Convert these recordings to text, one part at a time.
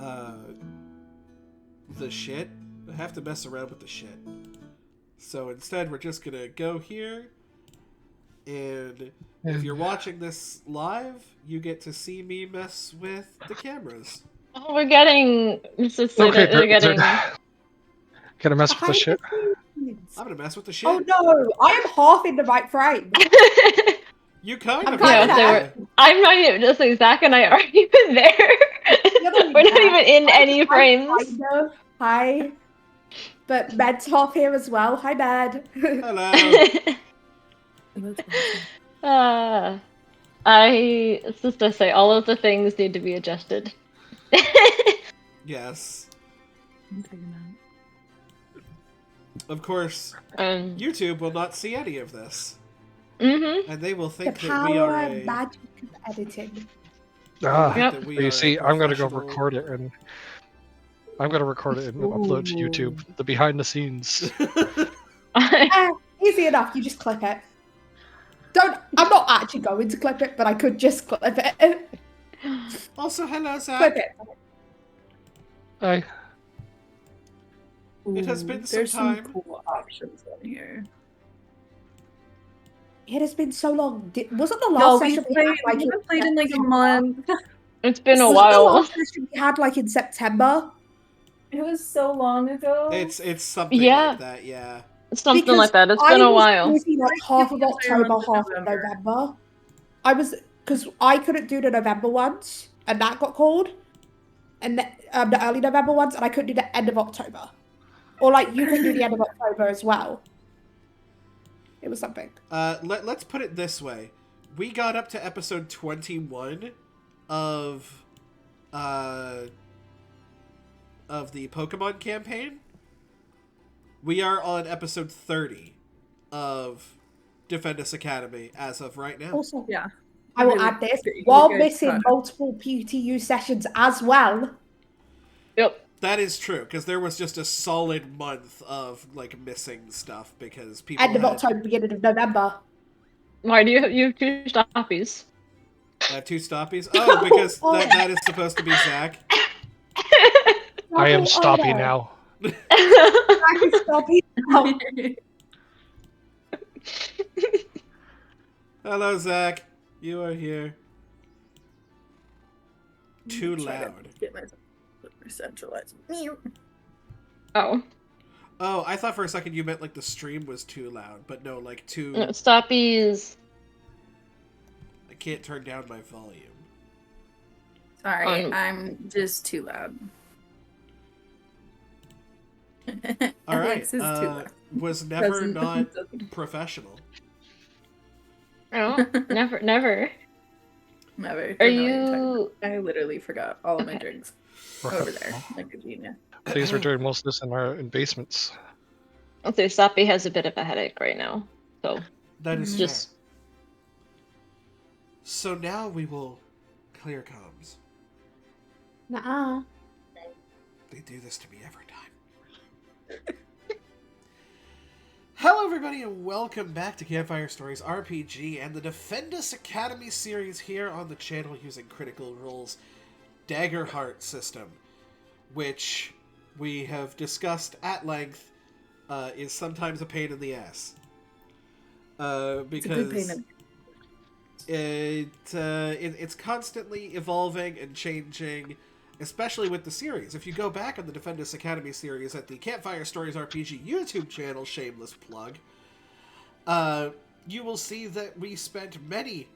the shit. I have to mess around with the shit. So instead, we're just gonna go here, and if you're watching this live, you get to see me mess with the cameras. Oh, we're getting. Okay, getting. Gonna mess with the shit. I'm gonna mess with the shit. Oh no, I am half in the right frame. You kind I'm of kinda are. I'm not even just like Zach and I aren't even there. We're not even in any frames. Hi. But Med's half here as well. Hi, Med. Hello. It's just to say, all of the things need to be adjusted. Yes. Of course, YouTube will not see any of this. Mm-hmm. And they will The think that power we are and magic of editing. Yep. You see, I'm gonna go record it and upload to YouTube. The behind the scenes. Easy enough. You just clip it. I'm not actually going to clip it, but I could just clip it. Also, hello, Zach. Clip it. Hi. It has been some There's time. some cool options on here. It has been so long. Wasn't the last session we had we haven't played in like a month. It's been a The while. last session we had like in September. It was so long ago. It's something Yeah. like that, yeah. Something Because like that. It's been a while. I was busy, like half of Yes, I October, remember half of November. Because I couldn't do the November ones, and that got called, and the early November ones, and I couldn't do the end of October, or like you could do the end of October as well. It was something. Let's put it this way: we got up to episode 21 of the Pokemon campaign. We are on episode 30 of Defendus Academy as of right now. Also, Yeah. I will Really add this good while cut. missing multiple PTU sessions as well. Yep. That is true, because there was just a solid month of like missing stuff because people End of had... October, beginning of November. Why do you have two stoppies? I have two stoppies? Oh, because that is supposed to be Zach. I am stoppy now. Hello, Zach. You are here. Too loud. Get myself centralized. Oh. Oh, I thought for a second you meant like the stream was too loud, but no, like too... No, stoppies. I can't turn down my volume. Sorry, I'm just too loud. Alright, Too loud. was never not professional. Oh, never. Never. Are you... I literally forgot all of my drinks over there. Like a genius. Please, we're doing most of this in basements. I'll say Stoppy has a bit of a headache right now, so... That is just... fair. So now we will clear comms. Nuh-uh. They do this to me every time. Hello everybody and welcome back to Campfire Stories RPG and the Defendus Academy series here on the channel using Critical Role's Daggerheart system, which we have discussed at length is sometimes a pain in the ass. Because it's constantly evolving and changing, especially with the series. If you go back on the Defendus Academy series at the Campfire Stories RPG YouTube channel, shameless plug, you will see that we spent many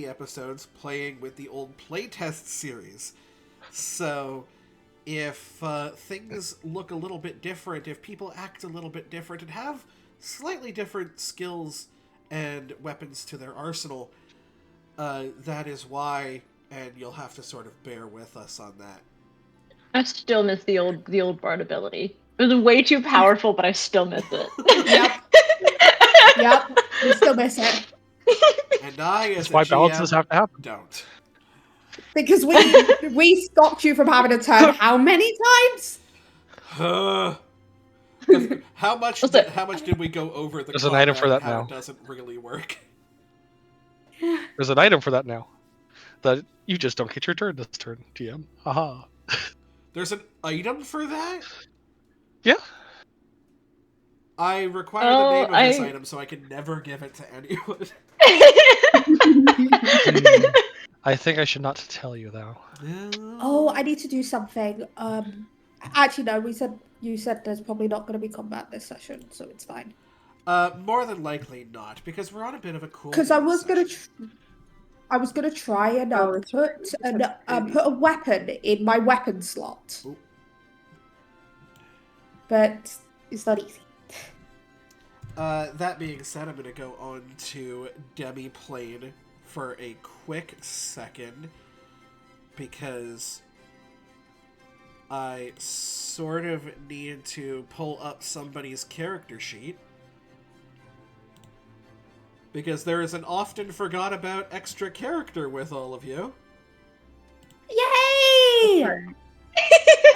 episodes playing with the old playtest series. So if things look a little bit different, if people act a little bit different and have slightly different skills and weapons to their arsenal, that is why, and you'll have to sort of bear with us on that. I still miss the old Bard ability. It was way too powerful, but I still miss it. Yep. We still miss it. And I, as That's why a GM, balances have to happen. don't. Because we stopped you from having a turn how many times? How much did we go over the There's an item for that how now. It doesn't really work. There's an item for that now. That you just don't get your turn this turn, GM. Haha. There's an item for that? Yeah. I require Oh, the name of this I- item so I can never give it to anyone. I think I should not tell you though. Oh, I need to do something. Actually, no. You said there's probably not going to be combat this session, so it's fine. More than likely not, because we're on a bit of a cool. Because I was gonna try and put a weapon in my weapon slot, Ooh. but it's not easy. That being said, I'm going to go on to Demi-Plane for a quick second, because I sort of need to pull up somebody's character sheet. Because there is an often forgot about extra character with all of you. Yay!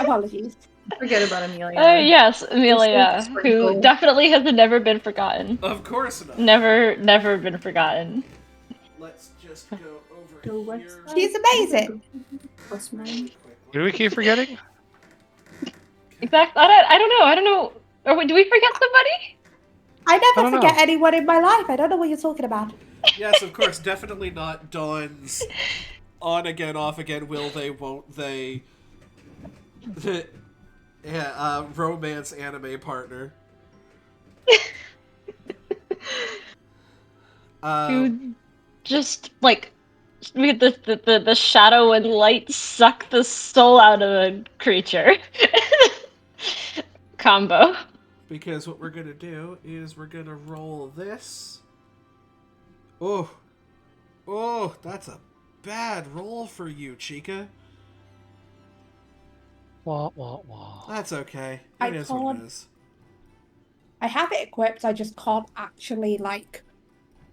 Apologies. Forget about Amelia. Yes, Amelia, who Sprinkle. definitely has never been forgotten. Of course not. Never been forgotten. Let's just go over Go west here. side. She's amazing. Plus mine. What do we keep forgetting? Exactly. I don't know. Or wait, do we forget somebody? I never don't forget know. anyone in my life. I don't know what you're talking about. Yes, of course, definitely not Dawn's on again, off again, will they, won't they, romance anime partner. Who just like the shadow and light suck the soul out of a creature. Combo. Because what we're gonna do is we're gonna roll this. Oh, that's a bad roll for you, Chica. Wah, wah, wah. That's okay. I It is what it can't- is. I have it equipped. I just can't actually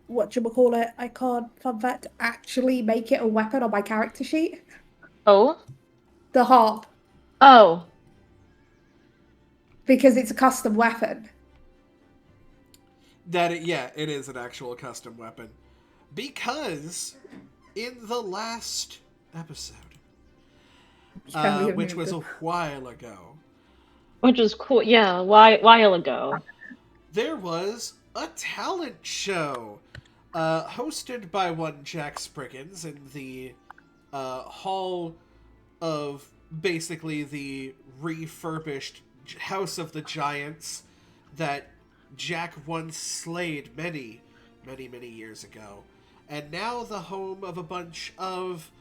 whatchamacallit. I can't, fun fact, actually make it a weapon on my character sheet. Oh. The harp, Oh. because it's a custom weapon. It is an actual custom weapon. Because in the last episode, Yeah, we have which moved was it. a while ago, Which was cool. Yeah, while ago. there was a talent show hosted by one Jack Spriggins in the hall of basically the refurbished House of the Giants that Jack once slayed many years ago, and now the home of a bunch of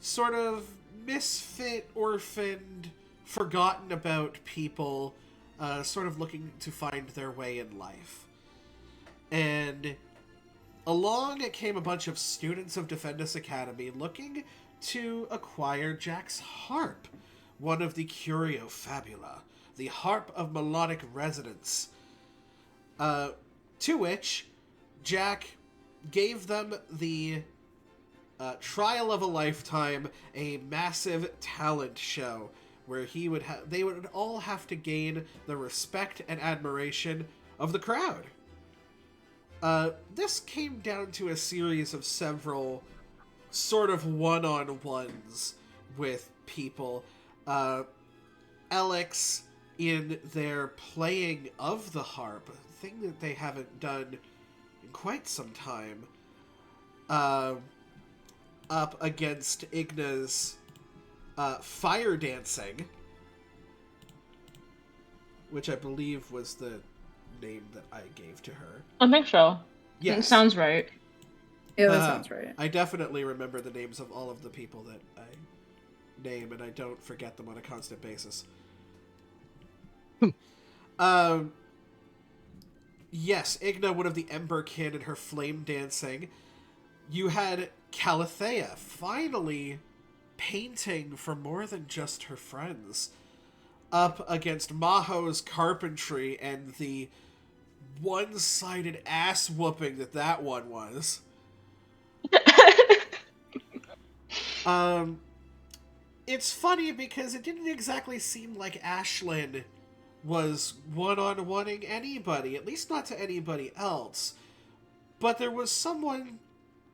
sort of misfit, orphaned, forgotten about people, sort of looking to find their way in life. And along came a bunch of students of Defendus Academy looking to acquire Jack's harp, one of the Curio Fabula, the harp of melodic resonance. To which Jack gave them the trial of a lifetime, a massive talent show where they would all have to gain the respect and admiration of the crowd. This came down to a series of several sort of one-on-ones with people. Alex, in their playing of the harp, a thing that they haven't done in quite some time, up against Igna's fire dancing, which I believe was the name that I gave to her. I think so. Yes. It sounds right. Yeah, that sounds right. I definitely remember the names of all of the people that I name, and I don't forget them on a constant basis. Yes, Igna, one of the Emberkin and her flame dancing. You had Calathea finally painting for more than just her friends, up against Maho's carpentry and the one-sided ass whooping that one was. It's funny because it didn't exactly seem like Ashlyn was one-on-oneing anybody, at least not to anybody else. But there was someone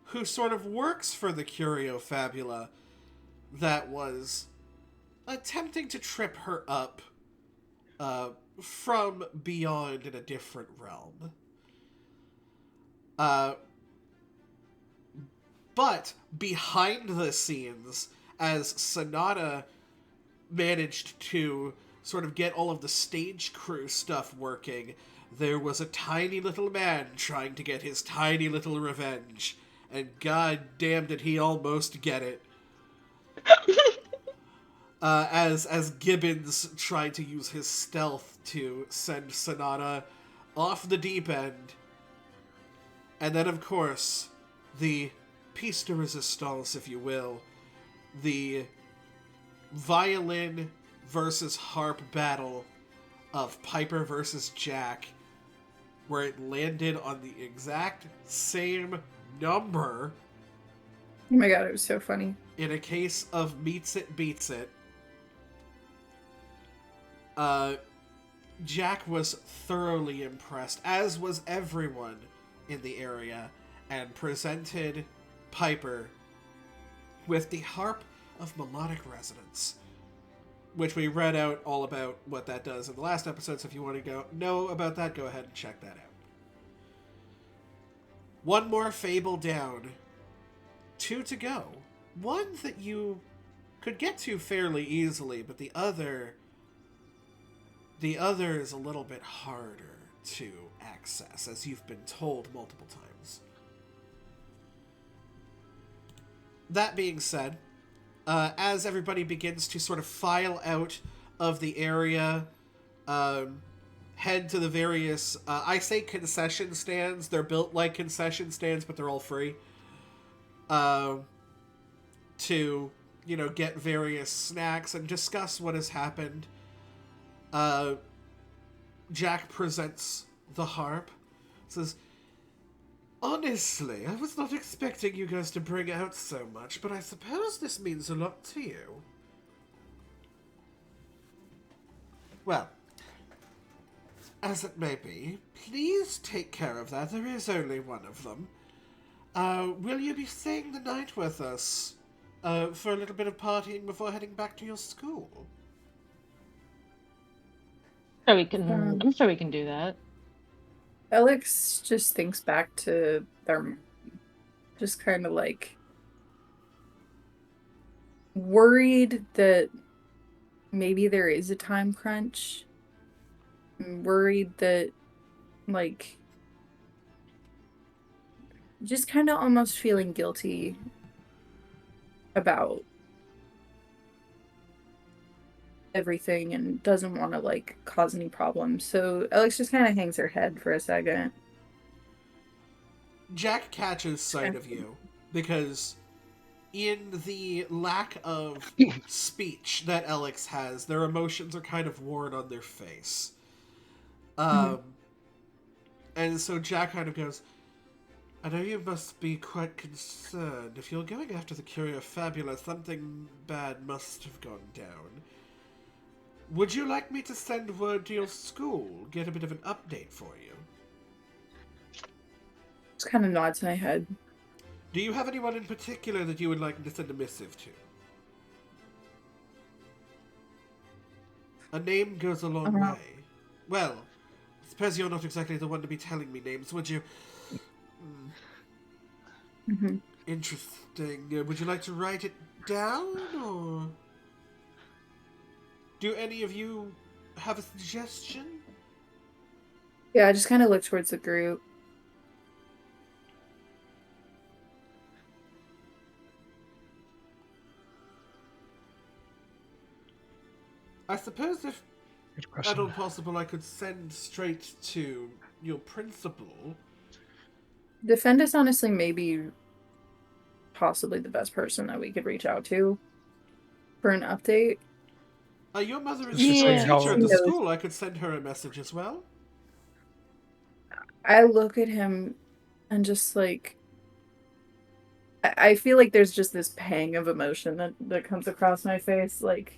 who sort of works for the Curio Fabula that was attempting to trip her up from beyond in a different realm. But behind the scenes, as Sonata managed to sort of get all of the stage crew stuff working, there was a tiny little man trying to get his tiny little revenge. And god damn did he almost get it. As Gibbons tried to use his stealth to send Sonata off the deep end. And then, of course, the piece de resistance, if you will, the violin versus harp battle of Piper versus Jack, where it landed on the exact same number. Oh my god, it was so funny. In a case of meets it, beats it. Jack was thoroughly impressed, as was everyone in the area, and presented Piper with the Harp of Melodic Resonance, which we read out all about what that does in the last episode, so if you want to know about that, go ahead and check that out. One more fable down. 2 to go. One that you could get to fairly easily, but the other is a little bit harder to access, as you've been told multiple times. That being said, as everybody begins to sort of file out of the area, head to the various, I say concession stands, they're built like concession stands, but they're all free, to, get various snacks and discuss what has happened. Jack presents the harp, says, "Honestly, I was not expecting you guys to bring out so much, but I suppose this means a lot to you." Well, as it may be, please take care of that. There is only one of them. Will you be staying the night with us for a little bit of partying before heading back to your school? I'm sure we can do that. Alex just thinks back to their just kind of like worried that maybe there is a time crunch. I'm worried that like just kind of almost feeling guilty about everything and doesn't want to like cause any problems. So Alex just kind of hangs her head for a second. Jack catches sight of you because in the lack of speech that Alex has, their emotions are kind of worn on their face. And so Jack kind of goes, "I know you must be quite concerned. If you're going after the Curio Fabula, something bad must have gone down. Would you like me to send word to your school, get a bit of an update for you?" Just kind of nods my head. Do you have anyone in particular that you would like me to send a missive to? A name goes a long way. Well, I suppose you're not exactly the one to be telling me names, would you? Mm-hmm. Interesting. Would you like to write it down, or do any of you have a suggestion? Yeah, I just kind of look towards the group. I suppose if Good at question. all possible, I could send straight to your principal. Defendus honestly may be possibly the best person that we could reach out to for an update. Your mother is She's a saying teacher how- at the Knows. school. I could send her a message as well. I look at him and just like I feel like there's just this pang of emotion that comes across my face, like.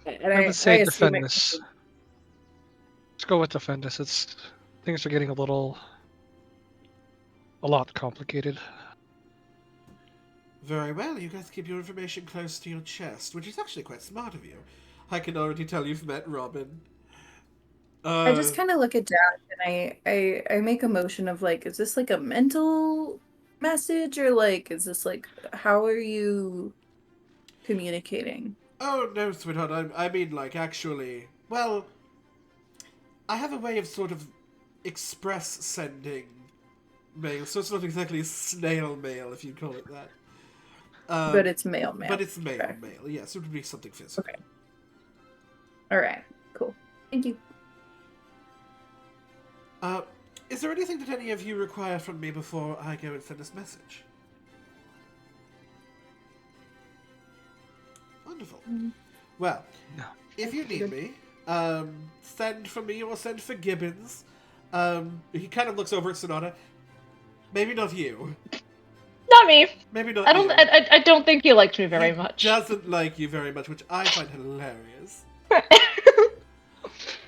And I would say assume it- Defendus. Let's go with Defendus. Things are getting a lot complicated. Very well, you guys keep your information close to your chest, which is actually quite smart of you. I can already tell you've met Robin. I just kind of look at Jack and I make a motion of like, is this like a mental message or like, is this like, how are you communicating? Oh, no, sweetheart, I mean, like, actually... Well, I have a way of sort of express sending mail, so it's not exactly snail mail, if you call it that. But it's mail. But it's mail, Okay. mail. Yes, it would be something physical. Okay. All right. Cool. Thank you. Is there anything that any of you require from me before I go and send this message? Wonderful. Well, No. if you need me, send for me or send for Gibbons. He kind of looks over at Sonata. Maybe not you. Not me. Maybe not I don't. you. I don't think he liked me very He much. doesn't like you very much, which I find hilarious.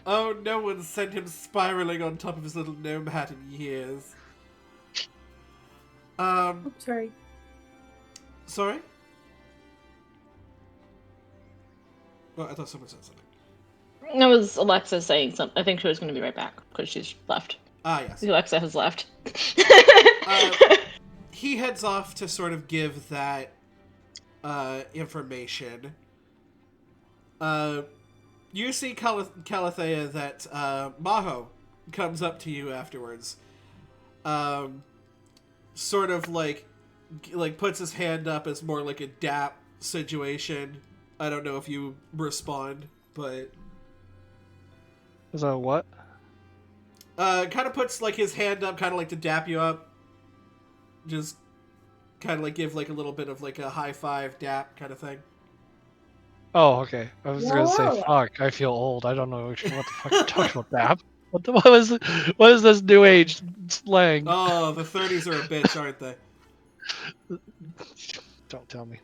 Oh, no one's sent him spiraling on top of his little gnome hat in years. Oh, sorry. Sorry? Well, I thought someone said something. That was Alexa saying something. I think she was going to be right back because she's left. Ah, yes. Alexa has left. He heads off to sort of give that information. You see Calathea that Maho comes up to you afterwards. Sort of like puts his hand up as more like a dap situation. I don't know if you respond, but Is that what? kind of puts like his hand up, kind of like to dap you up. Just kind of like give like a little bit of like a high five dap kind of thing. Oh, okay. I was gonna say, Whoa. fuck. I feel old. I don't know what the fuck you're talking about, Dab. What is this new age slang? Oh, the 30s are a bitch, aren't they? Don't tell me.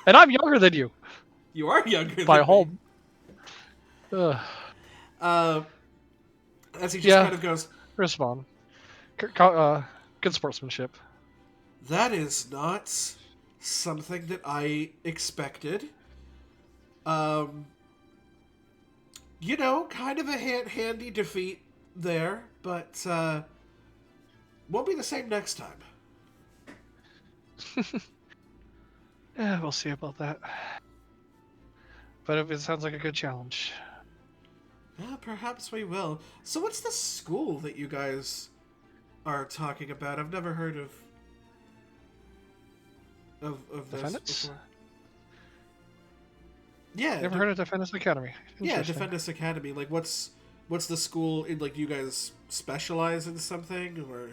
And I'm younger than you You are younger by than a whole. me. As he just Yeah. kind of goes, Respond. Good sportsmanship. that is not something that I expected. You know, kind of a handy defeat there, but won't be the same next time. Yeah, we'll see about that. But it sounds like a good challenge. Yeah, perhaps we will. So what's the school that you guys are talking about? I've never heard of this Defendus? before. Yeah, Never heard of Defendus Academy. yeah, Interesting. Defendus Academy. Like, what's the school? Like, do you guys specialize in something or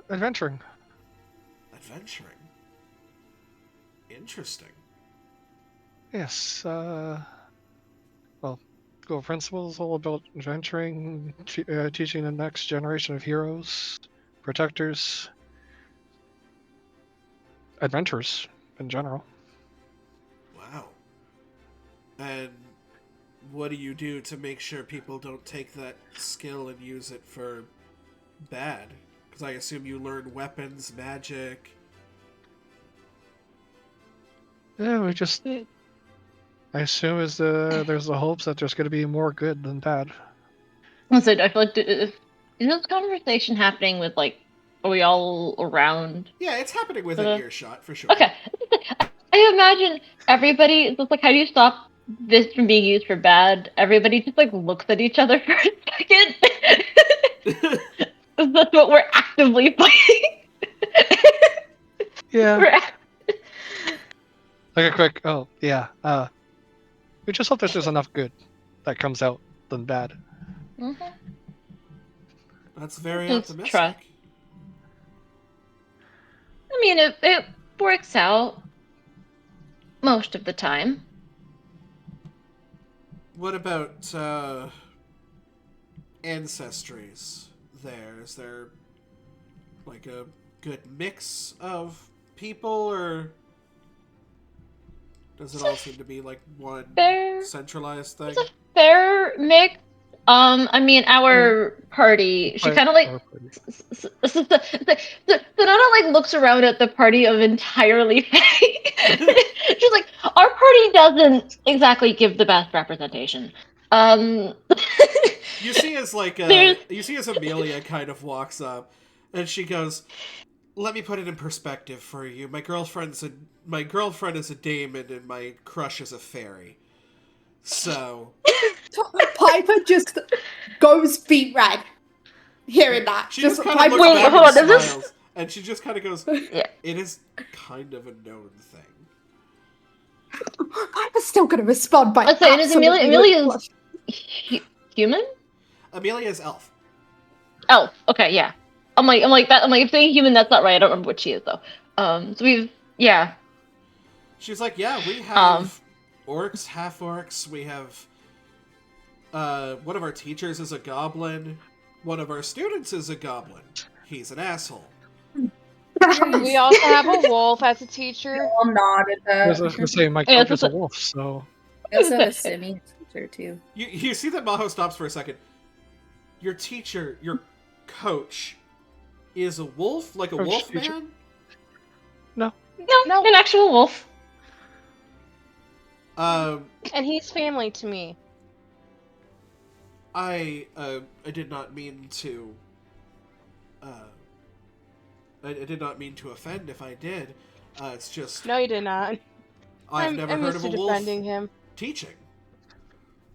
Adventuring. adventuring? Interesting. Yes. Well, School of Principles all about adventuring, teaching the next generation of heroes, protectors, adventurers in general. Wow. And what do you do to make sure people don't take that skill and use it for bad? Because I assume you learn weapons, magic. Yeah, we just. I assume there's the hopes that there's going to be more good than bad. Listen, I feel like is this conversation happening with like, are we all around? Yeah, it's happening within earshot for sure. Okay, I imagine everybody. It's like, how do you stop this from being used for bad? Everybody just like looks at each other for a second. That's what we're actively fighting. Yeah. We're Like a quick. Oh yeah. We just hope that there's enough good that comes out than bad. Mhm. That's very Just optimistic. trust. I mean, it works out most of the time. What about ancestries there? Is there like a good mix of people, or does it all seem to be like one Fair. centralized thing? It's a fair mix. I mean, our party, she kind of like, Sonata like looks around at the party of entirely fake. She's like, our party doesn't exactly give the best representation. You see as There's- Amelia kind of walks up, and she goes, "Let me put it in perspective for you. My girlfriend is a daemon, and my crush is a fairy. So Piper just goes feet red. Hearing that. she just kind of Piper- looks Wait, back hold and on, is this- smiles, and she just kind of goes, Yeah. "It is kind of a known thing." Piper's still going to respond by Let's say, is absolutely Amelia's human? Amelia's elf. Elf. Okay, yeah. I'm like that. I'm like, if saying human, that's not right. I don't remember what she is though. So yeah. She's like, "Yeah, we have orcs, half orcs. We have one of our teachers is a goblin. One of our students is a goblin. He's an asshole." We also have a wolf as a teacher. I'm not at I was that. gonna say my Yeah, coach it's is a a- wolf, so I also have a simian teacher too. You see that Maho stops for a second. Your teacher, your coach, is a wolf, like a Coach, wolf teacher. man. No, No. an actual wolf. And he's family to me. I did not mean to. I did not mean to offend. If I did, it's just No, you did not. I've never I'm heard used of a to wolf defending him. teaching.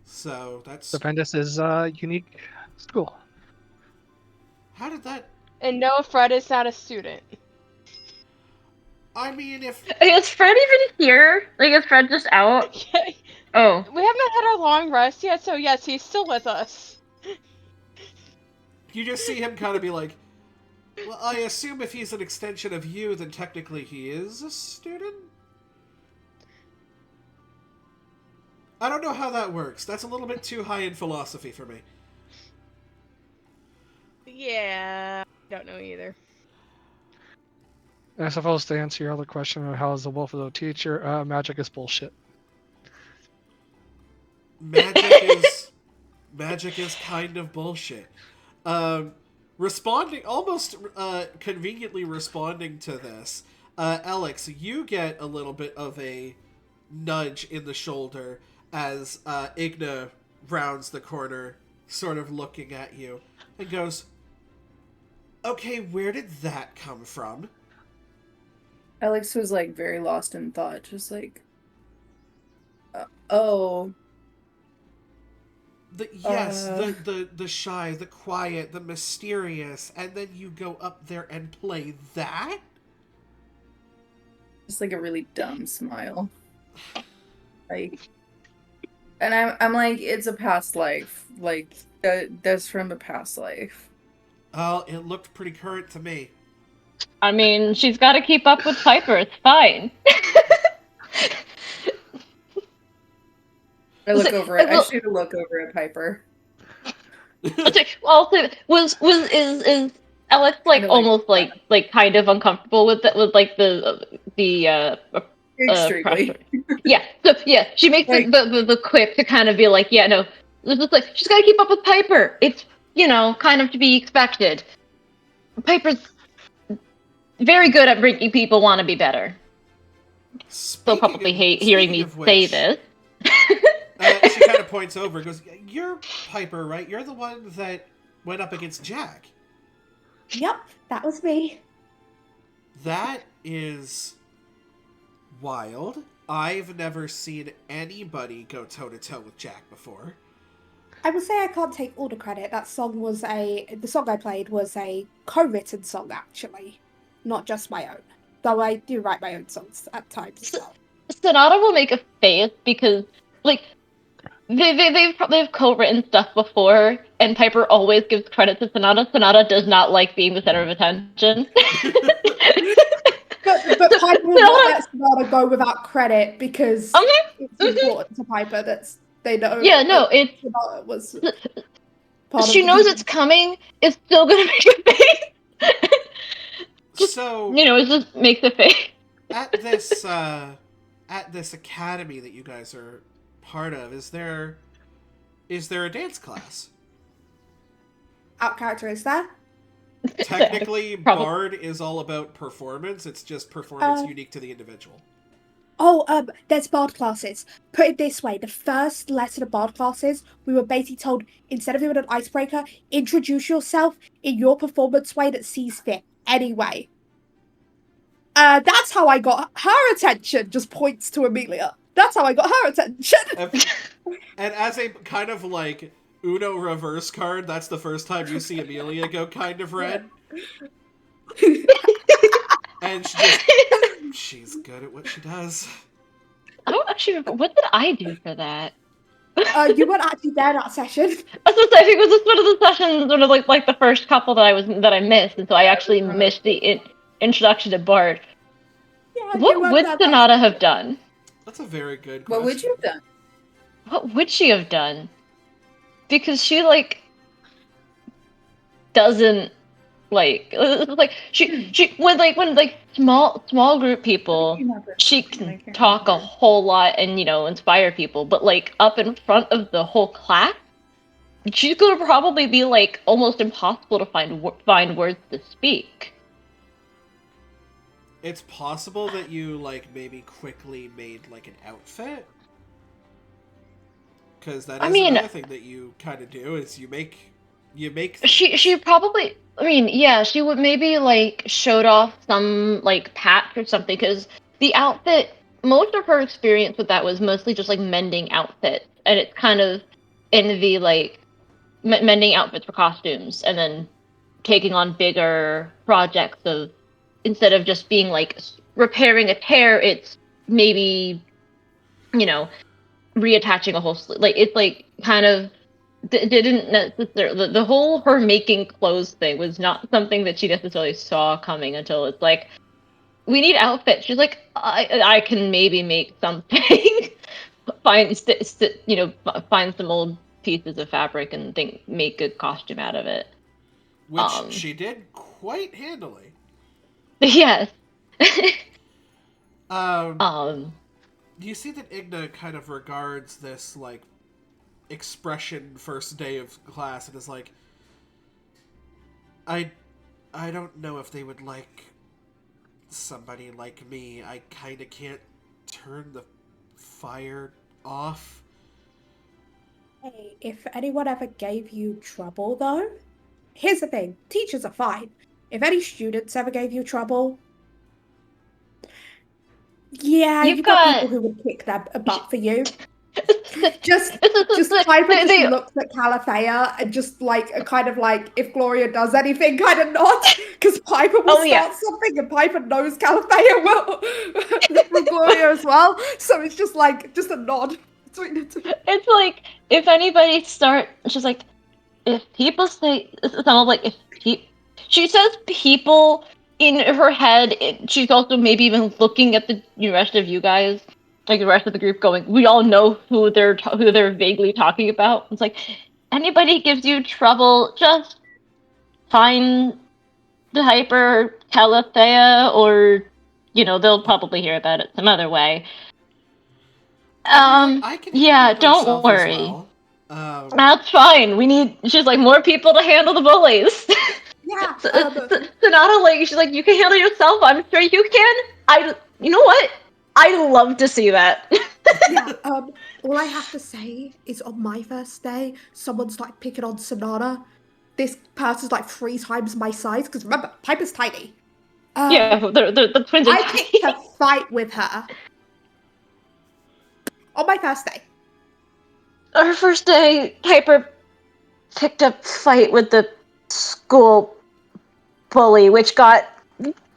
So that's Defendus is a unique school. how did that? And no, Fred is not a student. I mean, if Is Fred even here? Like, is Fred just out? Oh. We haven't had a long rest yet, so yes, he's still with us. you just see him kind of be like, well, I assume if he's an extension of you, then technically he is a student? I don't know how that works. That's a little bit too high in philosophy for me. Yeah, I don't know either. And I suppose to answer your other question of how is the wolf a teacher, magic is bullshit. Magic is kind of bullshit. Conveniently responding to this, Alex, you get a little bit of a nudge in the shoulder as Igna rounds the corner, sort of looking at you, and goes, "Okay, where did that come from?" Alex was like very lost in thought, just like, oh. The shy, the quiet, the mysterious, and then you go up there and play that? Just like a really dumb smile. Like, and I'm like, it's a past life. Like, that's from a past life. Oh, it looked pretty current to me. I mean, she's got to keep up with Piper. It's fine. I look over it. I shoot a look over at Piper. Also, is Alex like Kinda like- almost like kind of uncomfortable with it, with like the Extremely. yeah. So yeah, she makes Like- the quip to kind of be like, yeah, no, it's just like she's got to keep up with Piper. It's kind of to be expected. Piper's very good at making people want to be better. They'll probably hate hearing me say this. She kind of points over and goes, "You're Piper, right? You're the one that went up against Jack." Yep, that was me. That is wild. I've never seen anybody go toe-to-toe with Jack before. I will say I can't take all the credit. The song I played was a co-written song, actually, not just my own. Though I do write my own songs at times. So. Sonata will make a face because, like, they've co-written stuff before, and Piper always gives credit to Sonata. Sonata does not like being the center of attention. But Piper will not let Sonata go without credit because it's important to Piper that they know. Yeah, no, it's Sonata was part she of knows it's coming. It's still gonna make a face. So It just makes a face. at this academy that you guys are part of, is there a dance class? out character is there? Technically, Probably. Bard is all about performance. It's just performance Uh, unique to the individual. There's bard classes. Put it this way, the first lesson of bard classes, we were basically told, instead of doing an icebreaker, introduce yourself in your performance way that sees fit. Anyway. That's how I got her attention, just points to Amelia. That's how I got her attention. And as a kind of like Uno reverse card, that's the first time you see Amelia go kind of red. And she's good at what she does. I don't actually remember. What did I do for that? You weren't actually there that session. I was gonna say, I think it was just one of the sessions, one of like the first couple that I missed, and so I actually missed the introduction to Bard. Yeah, What would Sonata have done? That's a very good question. What would you have done? What would she have done? Because she like doesn't like she when small group people, she can talk a whole lot and inspire people, but like up in front of the whole class, she's gonna probably be like almost impossible to find words to speak. It's possible that you like maybe quickly made like an outfit, because that is another thing that you kind of do is you make. She probably. I mean, yeah, she would maybe like showed off some like patch or something, because the outfit. Most of her experience with that was mostly just like mending outfits, and it's kind of in the like mending outfits for costumes, and then taking on bigger projects of. Instead of just being like repairing a tear, it's maybe, reattaching a whole sleeve. Like it's like kind of didn't necessarily the whole her making clothes thing was not something that she necessarily saw coming until it's like, we need outfits. She's like, I can maybe make something, find some old pieces of fabric and make a costume out of it. Which she did quite handily. Yes. You see that Igna kind of regards this like expression first day of class and is like, I don't know if they would like somebody like me. I kind of can't turn the fire off. Hey, if anyone ever gave you trouble, though, here's the thing. Teachers are fine. If any students ever gave you trouble, yeah, you've got people who would kick their butt for you. just Piper just looks at Calafea and just like a kind of like, if Gloria does anything, kind of nod, because Piper will start something and Piper knows Calafea will from Gloria as well, so it's just a nod between the two. It's like, if anybody she's like, if people say, she says people in her head, she's also maybe even looking at the rest of you guys, like the rest of the group, going, we all know who they're vaguely talking about. It's like, anybody gives you trouble, just find the Hyper Calithea, or they'll probably hear about it some other way. I can don't worry. Well. That's fine. She's like, more people to handle the bullies. Yeah. Sonata, like, she's like, you can handle yourself. I'm sure you can. You know what? I love to see that. Yeah. All I have to say is, on my first day, someone's like picking on Sonata. This person's like 3 times my size, because remember, Piper's tiny. Yeah, the twins are I tiny. picked a fight with her on my first day. Our first day, Piper picked a fight with the school bully, which got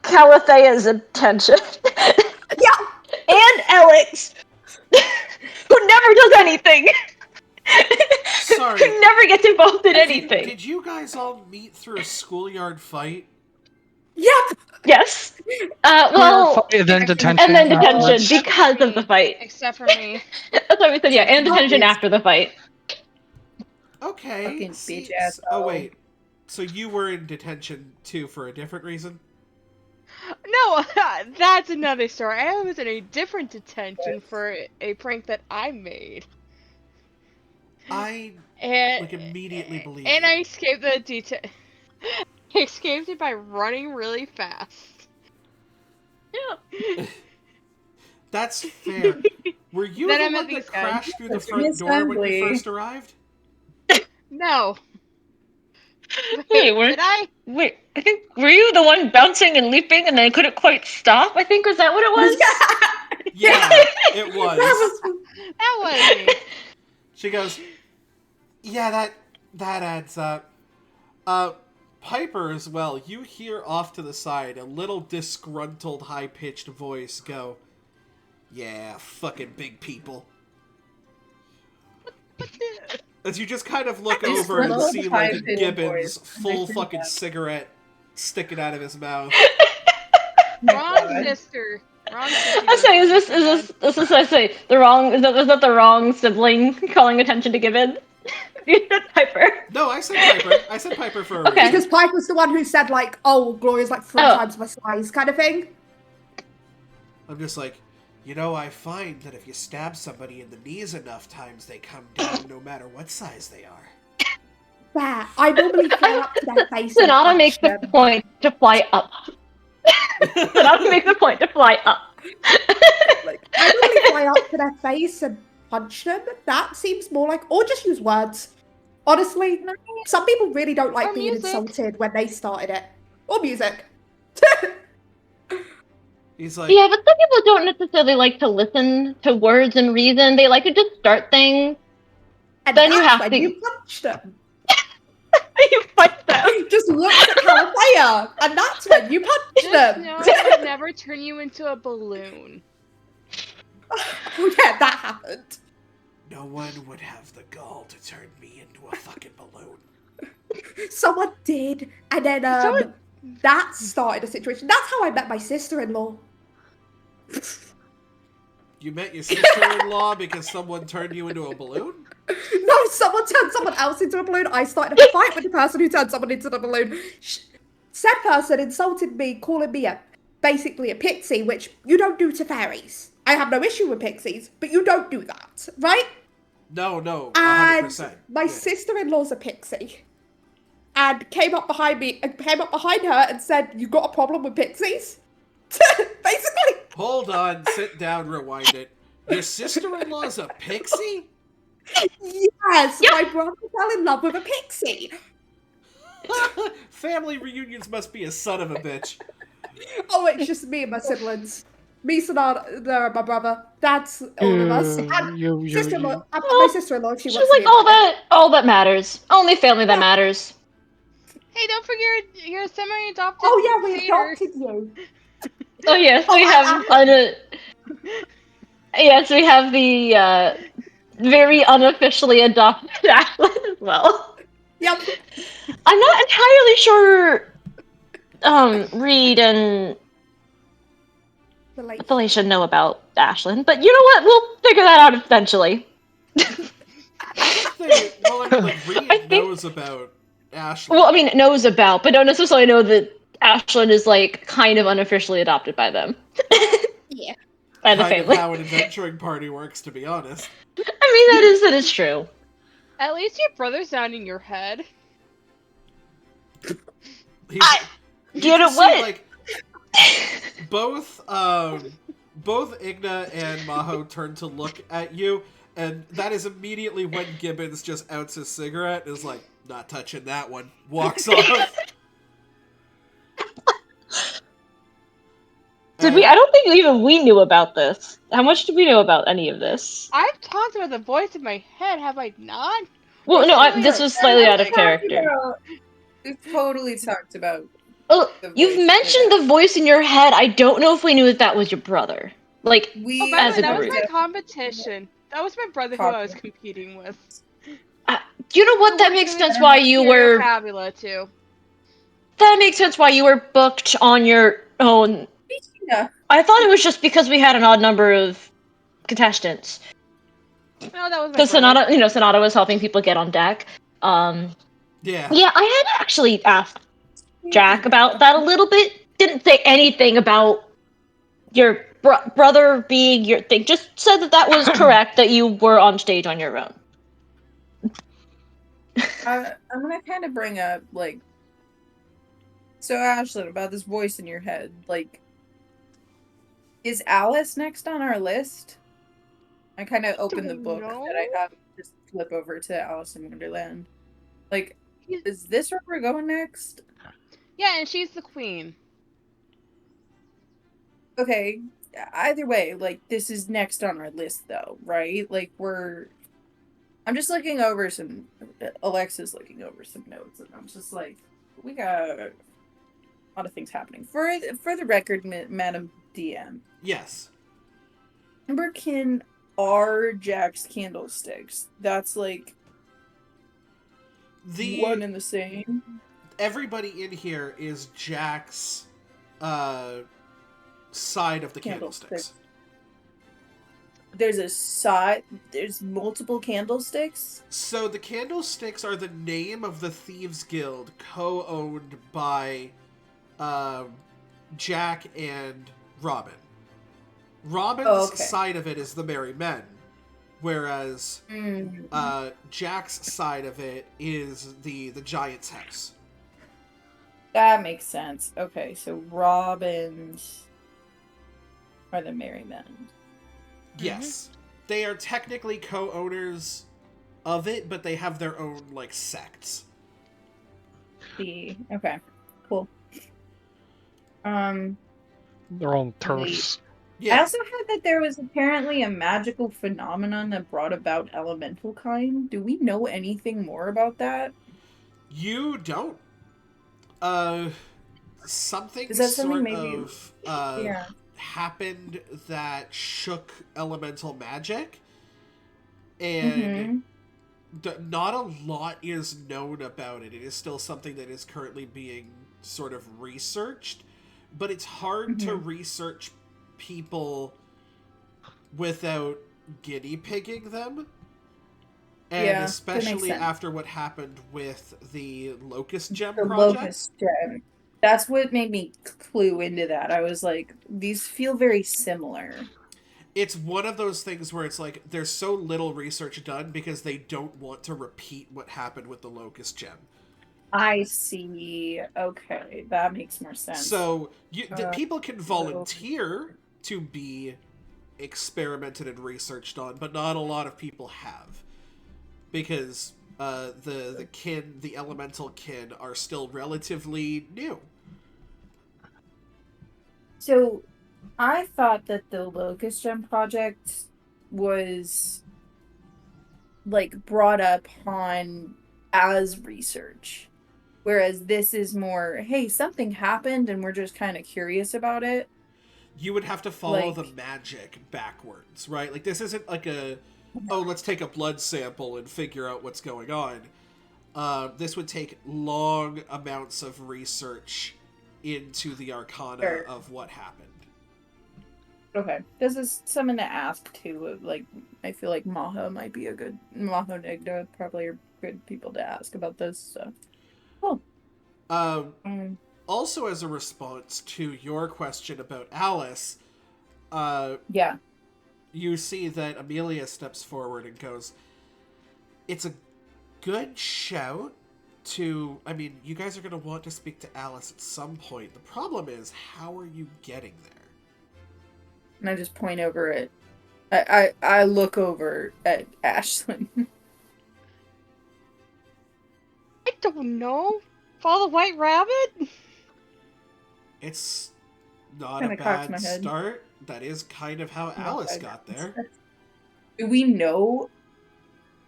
Calithea's attention. Yeah. And Alex, who never does anything. Sorry. Who never gets involved in anything. Did you guys all meet through a schoolyard fight? Yep. Yes. Then detention. And then detention because of the fight. Except for me. That's what we said, yeah, and detention after the fight. Okay. Fucking bitch ass. Oh, wait. So you were in detention, too, for a different reason? No, that's another story. I was in a different detention for a prank that I made. I And like immediately believe and you. I escaped the detail. I escaped it by running really fast. Yeah. That's fair. Were you Then the I met one that these guys. crashed through the That's front door when you assembly. first arrived? No. Wait, Did I? Wait, I think were you the one bouncing and leaping and then couldn't quite stop? I think was that what it was? Yeah, it was. That was me. She goes, yeah, that adds up. Piper as well, you hear off to the side a little disgruntled, high-pitched voice go, yeah, fucking big people. As you just kind of look over and Disgruntled, see like high-pitched Gibbons' voice. full Understood fucking that. cigarette sticking out of his mouth. Wrong sister. Wrong sister. I say, is this I say the wrong? Is that the wrong sibling calling attention to Gibbon? Piper. No, I said Piper. I said Piper for a Okay. reason. Because Piper's the one who said, like, oh, Gloria's like 3 Oh. times my size kind of thing. I'm just like, I find that if you stab somebody in the knees enough times, they come down no matter what size they are. There. I normally fly up to their face. and Sonata punch makes the them. point to fly up. Sonata makes the point to fly up. Like, I normally fly up to their face and punch them. That seems more like, or just use words. Honestly, some people really don't like Or being music. insulted when they started it. Or music. He's like, Yeah, but some people don't necessarily like to listen to words and reason. They like to just start things. And Then you that's have when to- you punch them. You punch them. Just look at California, and that's when you punch Just them. know I would never turn you into a balloon. Oh yeah, that happened. no one would have the gall to turn me into a fucking balloon. Someone did, and then Someone- that started a situation. That's how I met my sister-in-law. You met your sister-in-law because someone turned you into a balloon? No, someone turned someone else into a balloon. I started a fight with the person who turned someone into the balloon. Said person insulted me, calling me basically a pixie, which you don't do to fairies. I have no issue with pixies, but you don't do that, right? No, 100%. And my Yeah. sister-in-law's a pixie. And came up behind her and said, "You got a problem with pixies?" Basically. Hold on, sit down, rewind it. Your sister-in-law's a pixie? Yes, my brother fell in love with a pixie. Family reunions must be a son of a bitch. Oh, it's just me and my siblings. Me, Sonata, and my brother. That's all of us. And You. sister-in-law, my sister-in-law, if she She's wants like, to be all that matters. Only family that matters. Hey, don't forget your semi-adopted. Oh yeah, we satyr. adopted you. Oh yes, we have yes, we have the very unofficially adopted Ashlyn as well. Yep. I'm not entirely sure Reed and The late. Felicia know about Ashlyn, but you know what? We'll figure that out eventually. Reed knows about Ashley. Well, I mean, knows about, but don't necessarily know that Ashlyn is like kind of unofficially adopted by them. Yeah. By the kind family. of how an adventuring party works, to be honest. I mean, that is true. At least your brother's not in your head. You You know can see, what? like, both Igna and Maho turn to look at you, and that is immediately when Gibbons just outs his cigarette and is like, not touching that one. Walks off. Did we? I don't think even we knew about this. How much did we know about any of this? I've talked about the voice in my head, have I not? Well, no, Really? this was slightly out of character. We've totally talked about. Oh, The you've voice, mentioned yeah. the voice in your head. I don't know if we knew that that was your brother. Like, We Oh, by As the way, a that was group. my competition. That was my brother who I was competing with. you know what? Who That was makes doing sense why you were. Fabula too. That makes sense why you were booked on your own. Yeah. I thought it was just because we had an odd number of contestants. No, that was my Because brother. Sonata was helping people get on deck. Yeah. Yeah, I had actually asked Jack about that a little bit. Didn't say anything about your brother being your thing. Just said that that was correct, that you were on stage on your own. I'm gonna kind of bring up like, so Ashlyn, about this voice in your head. Like, is Alice next on our list? I kind of open the Don't book that I know. have, just flip over to Alice in Wonderland. Like, He's- is this where we're going next? Yeah, and she's the queen. Okay, either way, like this is next on our list though, right? Like I'm just looking over some Alexa's looking over some notes and I'm just like, we got a lot of things happening. For the record, Madam DM, Yes. Emberkin are Jack's candlesticks. That's like one and the same. Everybody in here is Jack's side of the candlesticks. There's multiple candlesticks. So the candlesticks are the name of the Thieves Guild, co-owned by Jack and Robin. Robin's side of it is the Merry Men, whereas Jack's side of it is the Giant's House. That makes sense. Okay, so Robins are the Merry Men. Yes. They are technically co-owners of it, but they have their own, like, sects. Okay, cool. Their own turfs. Yeah. I also heard that there was apparently a magical phenomenon that brought about elemental kind. Do we know anything more about that? You don't. Something Is that something sort maybe of yeah. happened that shook elemental magic, and not a lot is known about it. It is still something that is currently being sort of researched, but it's hard to research people without guinea pigging them. And Yeah, especially after what happened with the Locust Gem project. Locust Gem. That's what made me clue into that. I was like, these feel very similar. It's one of those things where it's like, there's so little research done because they don't want to repeat what happened with the Locust Gem. I see. Okay, that makes more sense. So, people can volunteer to be experimented and researched on, but not a lot of people have. Because the elemental kin are still relatively new. So, I thought that the Locust Gem project was like brought up on as research, whereas this is more, hey, something happened and we're just kind of curious about it. You would have to follow the magic backwards, right? Like, this isn't like let's take a blood sample and figure out what's going on. This would take long amounts of research into the arcana of what happened. Okay, this is something to ask too. Like, I feel like Maho Nigda probably are good people to ask about this. So, cool. Also, as a response to your question about Alice, you see that Amelia steps forward and goes, "It's a good shout to... I mean, you guys are going to want to speak to Alice at some point. The problem is, how are you getting there?" And I just point over at... I look over at Ashlyn. I don't know. Follow the White Rabbit? It's not Kinda a cocks my bad head. start. That is kind of how Alice got there. Do we know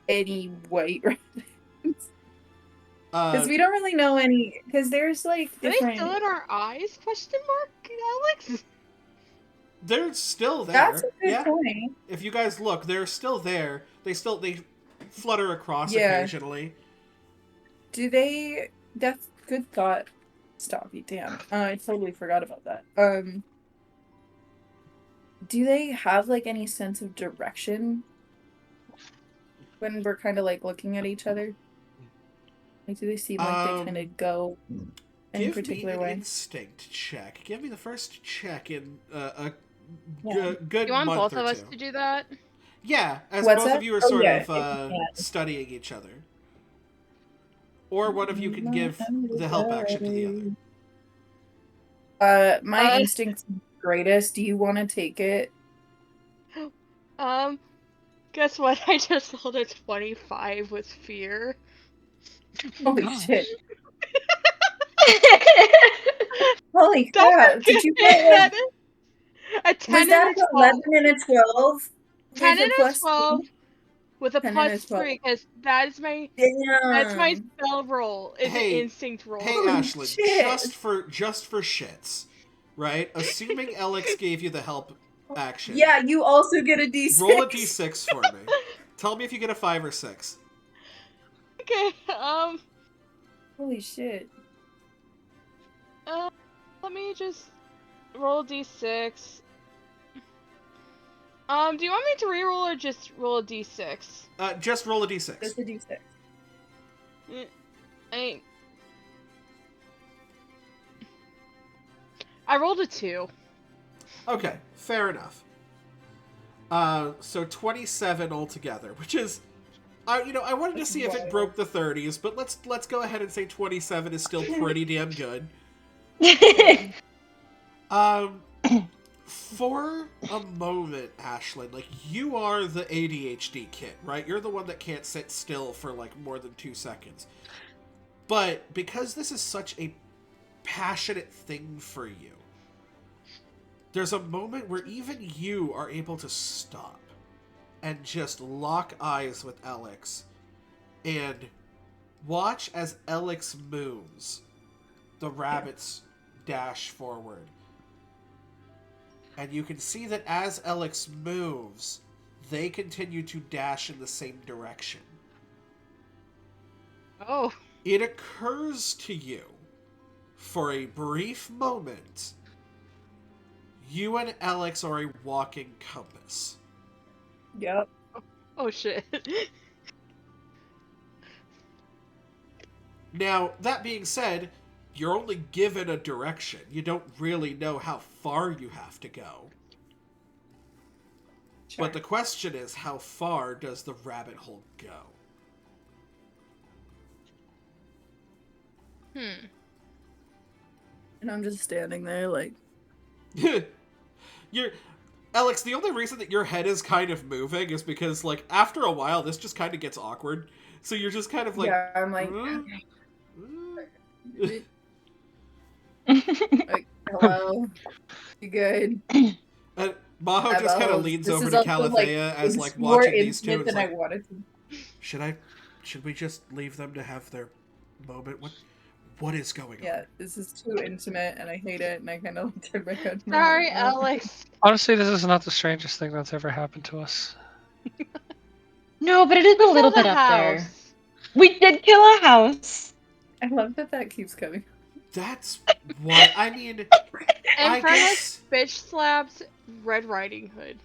any white rabbits? Because we don't really know any. Because there's like Are they different. still in our eyes? Question mark, Alex? They're still there. That's a good point. If you guys look, they're still there. They flutter across occasionally. Do they? That's good thought, Stoppy. Damn, I totally forgot about that. Do they have like any sense of direction when we're kind of like looking at each other? Like, do they seem like they kind of go in a particular way? Give me an instinct check. Give me the first check in a good You want month both or of us two. to do that? Yeah, as What's both that? of you are Oh, sort yeah, of studying each other. or one of you can give the help action to the other. My instinct's greatest. Do you want to take it? Guess what? I just rolled a 25 with fear. Holy God. shit! Holy Don't crap! forget Did you get like? that. A 10 Was and that a an 12. 11 and a 12? 10 With a and a plus 12 with a 10 and a plus 12. 3, because that's my Damn. spell roll. Is an instinct roll. Hey, Holy Ashlyn, shit. just for shits, right? Assuming Alex gave you the help action. Yeah, you also get a d6. Roll a d6 for me. Tell me if you get a 5 or 6. Okay, Holy shit. let me just roll a d6. Do you want me to reroll or just roll a d6? Just roll a d6. Just a d6. I rolled a 2. Okay, fair enough. So 27 altogether, which is, I wanted to see if it broke the 30s, but let's go ahead and say 27 is still pretty damn good. For a moment, Ashlyn, like, you are the ADHD kid, right? You're the one that can't sit still for like more than 2 seconds. But because this is such a passionate thing for you, there's a moment where even you are able to stop and just lock eyes with Alex and watch as Alex moves. The rabbits dash forward. And you can see that as Alex moves, they continue to dash in the same direction. Oh. It occurs to you, for a brief moment, you and Alex are a walking compass. Yep. Oh shit. Now, that being said, you're only given a direction. You don't really know how far you have to go. Sure. But the question is, how far does the rabbit hole go? And I'm just standing there like... Alex, the only reason that your head is kind of moving is because, like, after a while, this just kind of gets awkward. So you're just kind of like... Yeah, I'm like... Like, hello? You good? And Maho just kind of leans over to Calathea as, like, more watching these two. intimate And than like, I wanted to. should we just leave them to have their moment? What is going on? Yeah, this is too intimate, and I hate it, and I kind of turn my head. Sorry, Alex. Honestly, this is not the strangest thing that's ever happened to us. No, but it is a little Kill the bit up there. house. We did kill a house. I love that keeps coming. That's what I mean. I guess Bitch slaps Red Riding Hood.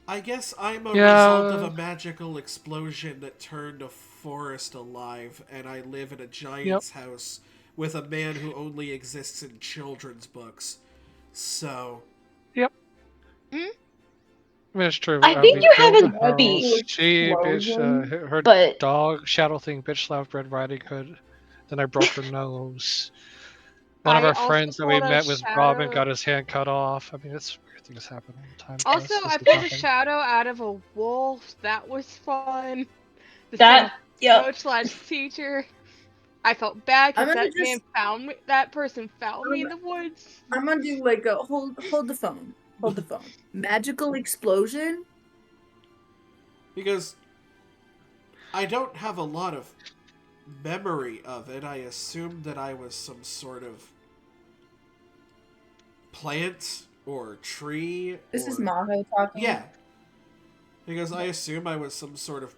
I guess I'm a Yeah. result of a magical explosion that turned a forest alive, and I live in a giant's house with a man who only exists in children's books. So... Yep. I mean, it's true. I think we you have built a the house. beef. She, her But dog, Shadow Thing, bitch slapped Red Riding Hood. Then I broke her nose. One of I our also friends that we pulled a met with Robin shadow- got his hand cut off. I mean, it's weird things happen all the time. to Also, us. This I is pulled a nothing. shadow out of a wolf. That was fun. The that, yeah. coach / teacher. I felt bad I'm because gonna that man found me. That person found me in the woods. I'm gonna do like a hold the phone. Hold the phone. Magical explosion? Because I don't have a lot of memory of it. I assumed that I was some sort of plant or tree. This is Maho talking. Yeah. Because I assume I was some sort of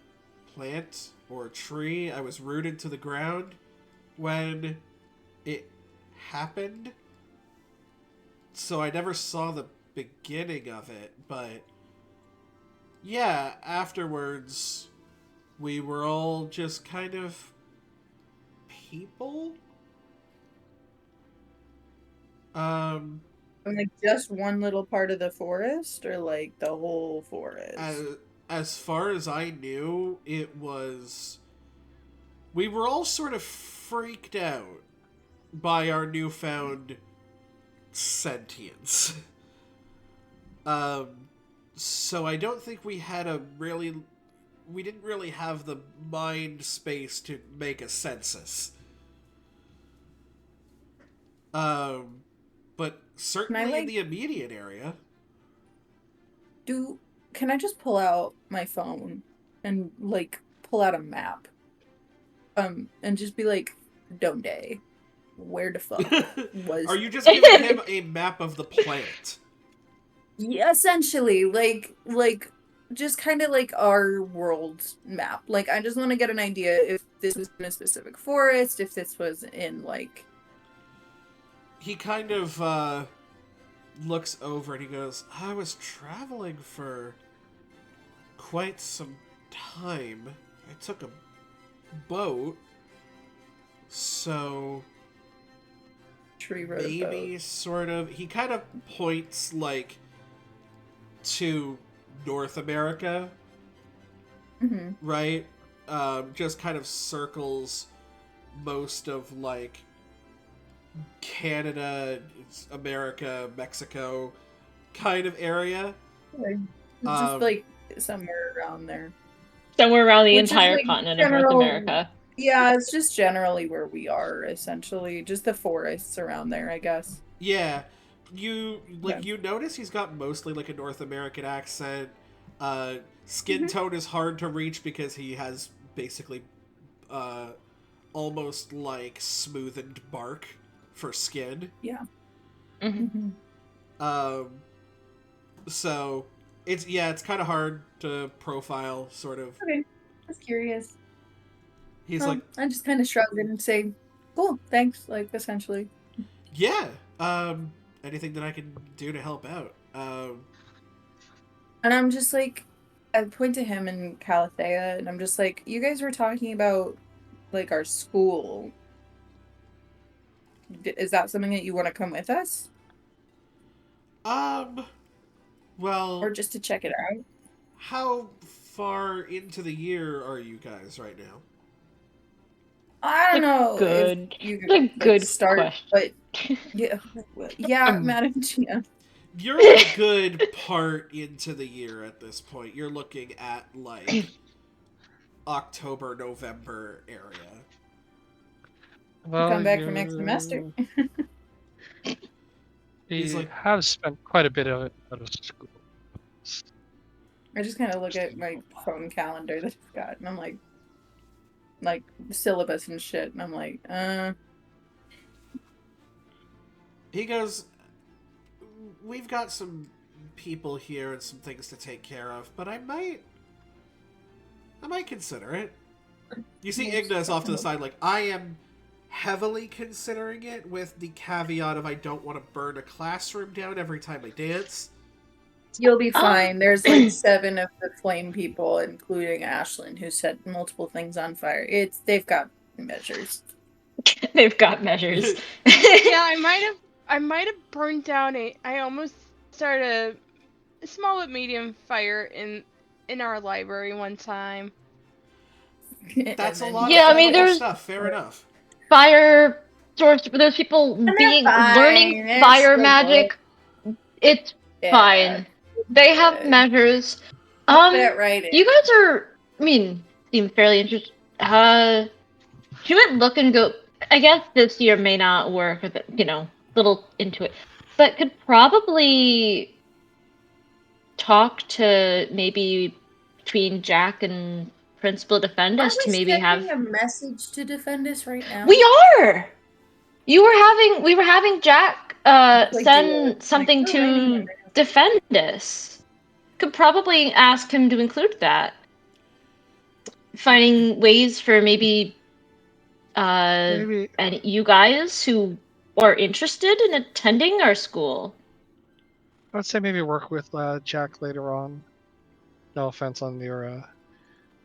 plant or tree. I was rooted to the ground when it happened. So I never saw the beginning of it, but yeah, afterwards we were all just kind of people. Like just one little part of the forest, or like the whole forest? As far as I knew, it was we were all sort of freaked out by our newfound sentience. So I don't think we didn't really have the mind space to make a census. But certainly in the immediate area. Can I just pull out my phone and like pull out a map? And just be like, Donde, where the fuck was? Are you just giving him a map of the planet? Yeah, essentially, like just kind of like our world map. Like, I just want to get an idea if this was in a specific forest, if this was in like. He kind of looks over and he goes, I was traveling for quite some time. I took a boat, so maybe sort of. He kind of points like to North America, right? Just kind of circles most of like Canada, America, Mexico kind of area. Just like somewhere around there. Somewhere around the Which is, entire like, continent general- of North America. Yeah, it's just generally where we are, essentially. Just the forests around there, I guess. Yeah. You notice he's got mostly like a North American accent. Skin tone is hard to reach because he has basically almost like smoothened bark for skin. Yeah. So it's kind of hard to profile, sort of. Okay, just curious. He's like, I just kind of shrug and say, "Cool, thanks." Like, essentially. Yeah. Anything that I can do to help out. And I'm just like, I point to him and Calathea, and I'm just like, you guys were talking about like our school. Is that something that you want to come with us? Well, or just to check it out? How far into the year are you guys right now? I don't know. Good. If you A good start, question. but yeah, Madam Gia. You're a good part into the year at this point. You're looking at like October, November area. Well, Come back for next semester. He's You like- have spent quite a bit of it out of school. I just kind of look at my phone calendar that I've got, and I'm like syllabus and shit, and I'm like, He goes, we've got some people here and some things to take care of, but I might consider it. You see Igna's off to the side like, I am heavily considering it, with the caveat of I don't want to burn a classroom down every time I dance. You'll be fine. There's like 7 of the flame people, including Ashlyn, who set multiple things on fire. They've got measures. They've got measures. Yeah, I might have burned down I almost started a small but medium fire in our library one time. That's a And lot Yeah, of I mean, flammable there's- stuff. Fair enough. Fire source. There's people they're fine. learning They're fire still magic. It's Yeah. fine. They have Good. measures. I'll put it right in. You guys are, seem fairly interested. She would look and go, I guess this year may not work, little into it, but could probably talk to maybe between Jack and Principal Defendus to maybe have. a message to Defendus right now. We are. We were having Jack send something to Defendus. Could probably ask him to include that. Finding ways for maybe Maybe and you guys who are interested in attending our school. I would say maybe work with Jack later on. No offense on your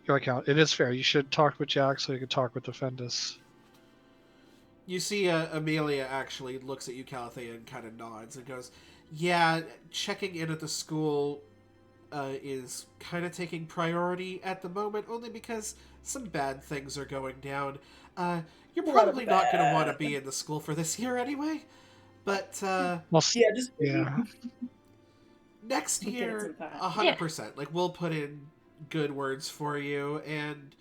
account. It is fair. You should talk with Jack so you can talk with Defendus. You see Amelia actually looks at you, Calathea, and kind of nods and goes, yeah, checking in at the school is kind of taking priority at the moment, only because some bad things are going down. You're A lot of probably not going to want to bad. be in the school for this year anyway, but Well, Yeah, just yeah. next We'll get year, into that. 100%. Like, we'll put in good words for you, and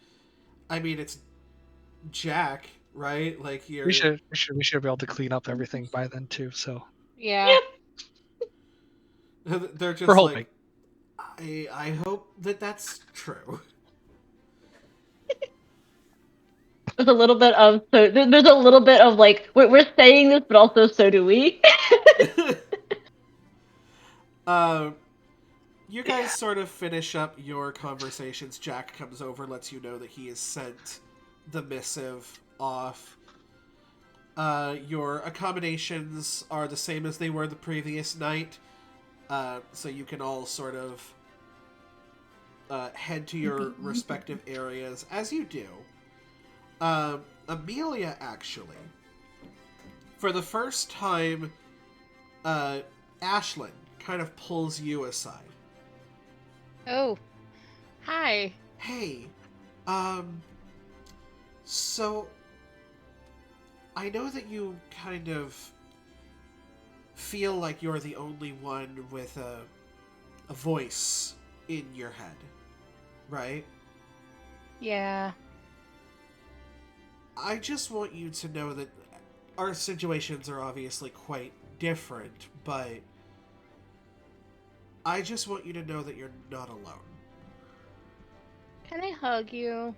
I mean, it's Jack, right? Like, you're... We should be able to clean up everything by then too. So Yeah. They're we're just hoping. like, I hope that that's true. There's a little bit of there's a little bit of like we're saying this, but also so do we. Um, you guys sort of finish up your conversations. Jack comes over, lets you know that he has sent the missive off. Your accommodations are the same as they were the previous night, so you can all sort of head to your respective areas as you do. Amelia, actually, for the first time, Ashlyn kind of pulls you aside. Oh. Hi. Hey, so I know that you kind of feel like you're the only one with a voice in your head, right? Yeah. I just want you to know that our situations are obviously quite different, but I just want you to know that you're not alone. Can I hug you?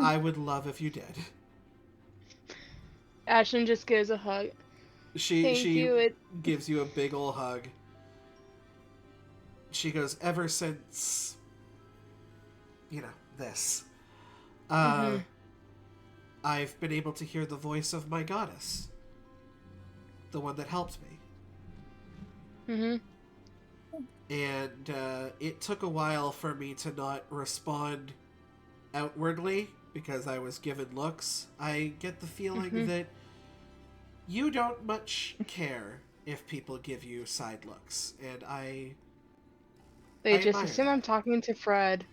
I would love if you did. Ashlyn just gives a hug. Thank She you. gives you a big ol' hug. She goes, ever since, this, Mhm. I've been able to hear the voice of my goddess. The one that helped me. Mhm. And it took a while for me to not respond outwardly because I was given looks. I get the feeling that you don't much care if people give you side looks, and They I just admire assume that. I'm talking to Fred.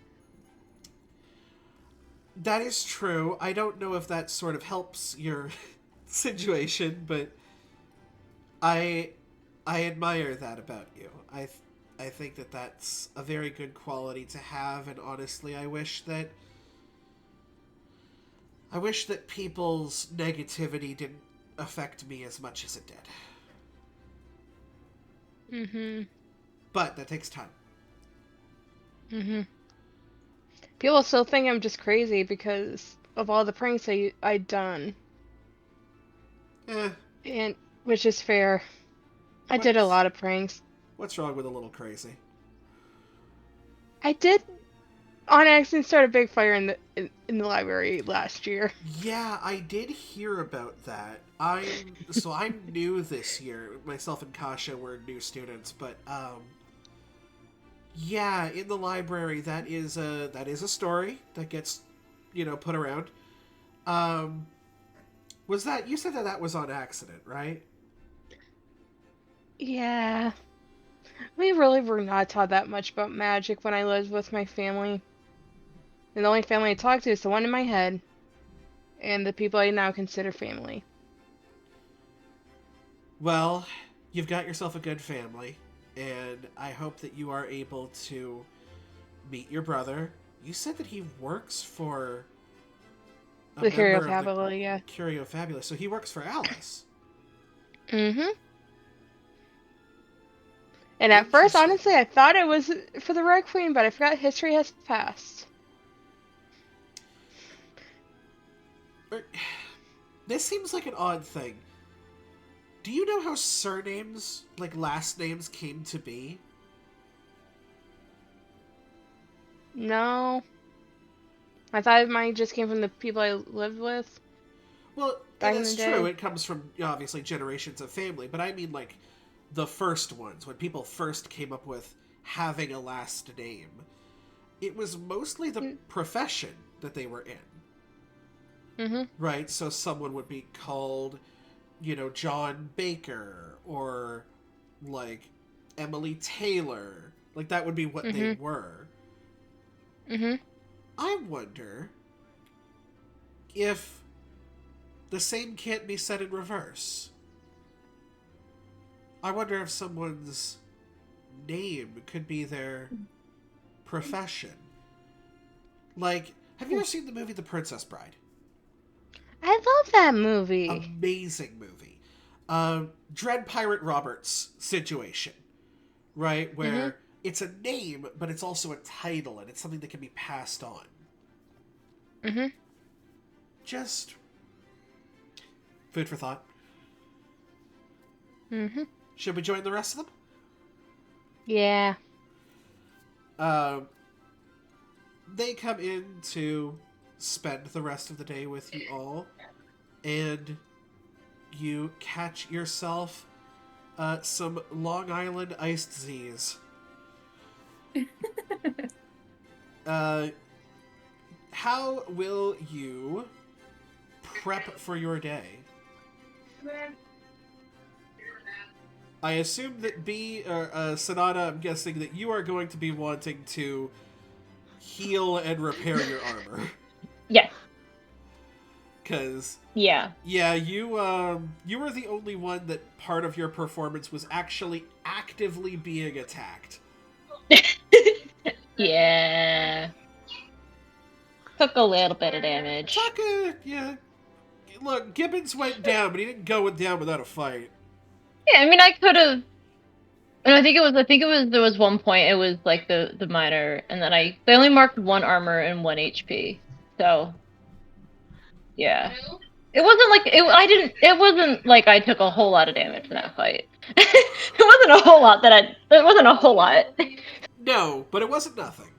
That is true. I don't know if that sort of helps your situation, but I admire that about you. I think that that's a very good quality to have, and honestly, I wish that people's negativity didn't affect me as much as it did. Mhm. But that takes time. Mhm. People still think I'm just crazy because of all the pranks I'd done, Eh, and which is fair. I did a lot of pranks. what's wrong with a little crazy? I did on accident start a big fire in the library last year. Yeah, I did hear about that. I'm new this year. Myself and Kasha were new students, but yeah, in the library that is a story that gets put around. Was that you said that was on accident, right? Yeah. We really were not taught that much about magic when I lived with my family. And the only family I talked to is the one in my head, and the people I now consider family. Well, you've got yourself a good family, and I hope that you are able to meet your brother. You said that he works for a The Curio member of the Fabula, yeah. Curio Fabulous, so he works for Alice. Mm-hmm. And at first, Interesting. honestly, I thought it was for the Red Queen, but I forgot history has passed. This seems like an odd thing. Do you know how surnames, like last names, came to be? No. I thought mine just came from the people I lived with. Well, Back in that's the true. day. It comes from, obviously, generations of family, but I mean, like, the first ones, when people first came up with having a last name. It was mostly the profession that they were in. Mm-hmm. Right? So someone would be called, John Baker, or, like, Emily Taylor, Like, that would be what they were. Mm-hmm. I wonder if the same can't be said in reverse. I wonder if someone's name could be their profession. Like, have you ever seen the movie The Princess Bride? I love that movie. Amazing movie. Dread Pirate Roberts situation, right? Where it's a name, but it's also a title, and it's something that can be passed on. Mm-hmm. Just food for thought. Mm-hmm. Should we join the rest of them? Yeah. They come in to spend the rest of the day with you all, and you catch yourself some Long Island iced Z's. How will you prep for your day? I assume that Sonata, I'm guessing that you are going to be wanting to heal and repair your armor. Yes. Because Yeah. you were the only one that part of your performance was actually actively being attacked. Yeah. Took a little bit of damage. Yeah. Look, Gibbons went down, but he didn't go down without a fight. Yeah, I mean, I could have. And I think it was. There was one point. It was like the minor, and then they only marked 1 armor and 1 HP. So, yeah, it wasn't like it. I didn't. It wasn't like I took a whole lot of damage in that fight. It wasn't a whole lot that I. It wasn't a whole lot. No, but it wasn't nothing.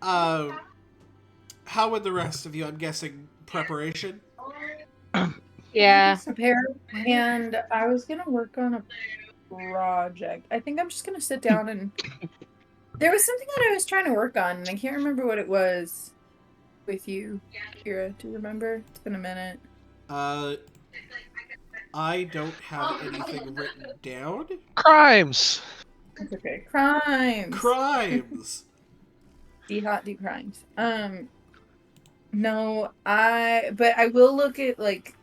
How would the rest of you? I'm guessing preparation. Yeah. Prepare, and I was gonna work on a project. I think I'm just gonna sit down and. There was something that I was trying to work on, and I can't remember what it was. With you, Kira, do you remember? It's been a minute. I don't have anything written down. Crimes. It's okay. Crimes. D hot do crimes. No, but I will look at like,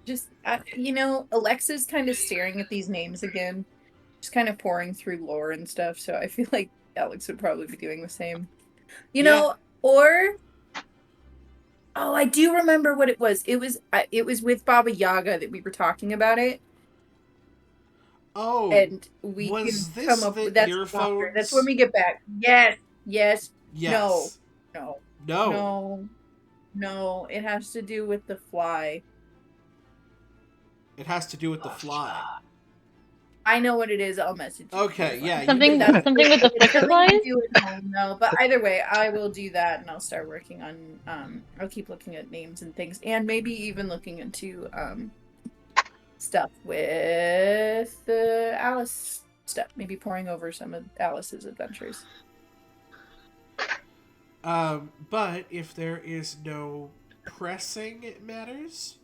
just Alexa's kind of staring at these names again, just kind of pouring through lore and stuff. So I feel like Alex would probably be doing the same. You know, or. Oh, I do remember what it was. It was with Baba Yaga that we were talking about it. Oh, and we can come up with that's when we get back. Yes. No. It has to do with the fly. It has to do with the fly. I know what it is. I'll message you. Okay, yeah. Something with the flicker flies? No, but either way, I will do that, and I'll start working on. I'll keep looking at names and things, and maybe even looking into stuff with the Alice stuff. Maybe pouring over some of Alice's adventures. But if there is no pressing matters,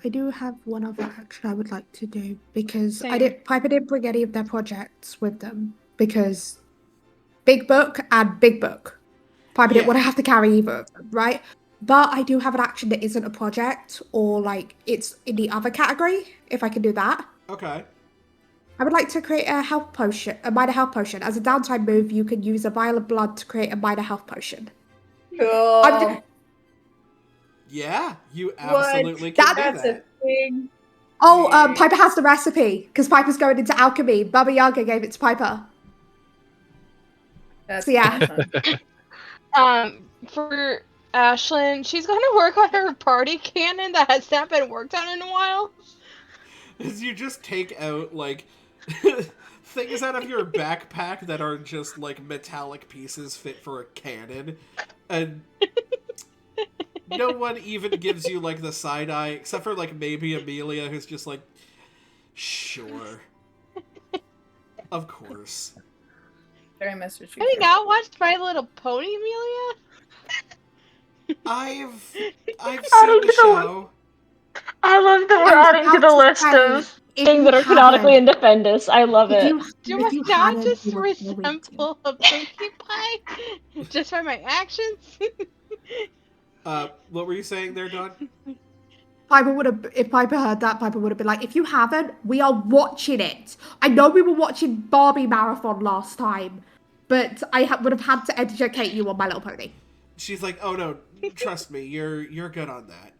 I do have one other action I would like to do because Same. Piper didn't bring any of their projects with them because Big Book and Big Book. Piper didn't want to have to carry either of them, right? But I do have an action that isn't a project or like it's in the other category, if I can do that. Okay. I would like to create a minor health potion. As a downtime move, you can use a vial of blood to create a minor health potion. Cool. Yeah, you absolutely can do that. A thing. Oh, Piper has the recipe because Piper's going into alchemy. Baba Yaga gave it to Piper. That's so yeah. For Ashlyn, she's going to work on her party cannon that has not been worked on in a while. As you just take out like things out of your backpack that are just like metallic pieces fit for a cannon, and no one even gives you like the side eye, except for like maybe Amelia, who's just like, sure, of course. Sorry, Mr. Have you not watched My Little Pony, Amelia? I've seen the show. I love that we're adding to the list of if things you that are canonically in haven't, Defendus. I love if it. you Do if I you not hadn't, just you were going to. resemble a Pinkie Pie? Just by my actions? What were you saying there, Dawn? Piper would have, if Piper heard that, Piper would have been like, if you haven't, we are watching it. I know we were watching Barbie Marathon last time, but I would have had to educate you on My Little Pony. She's like, oh no, trust me, you're good on that.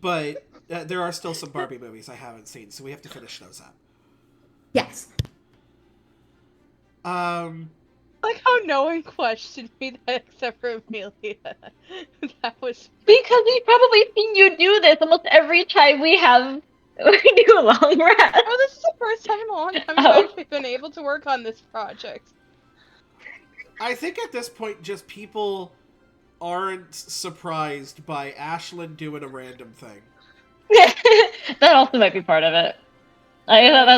But there are still some Barbie movies I haven't seen, so we have to finish those up. Yes. Like how no one questioned me that except for Amelia. That was Because we've probably seen you do this almost every time we do a long rest. Oh, this is the first time in a long time Oh. I've actually been able to work on this project. I think at this point, just people aren't surprised by Ashlyn doing a random thing. That also might be part of it.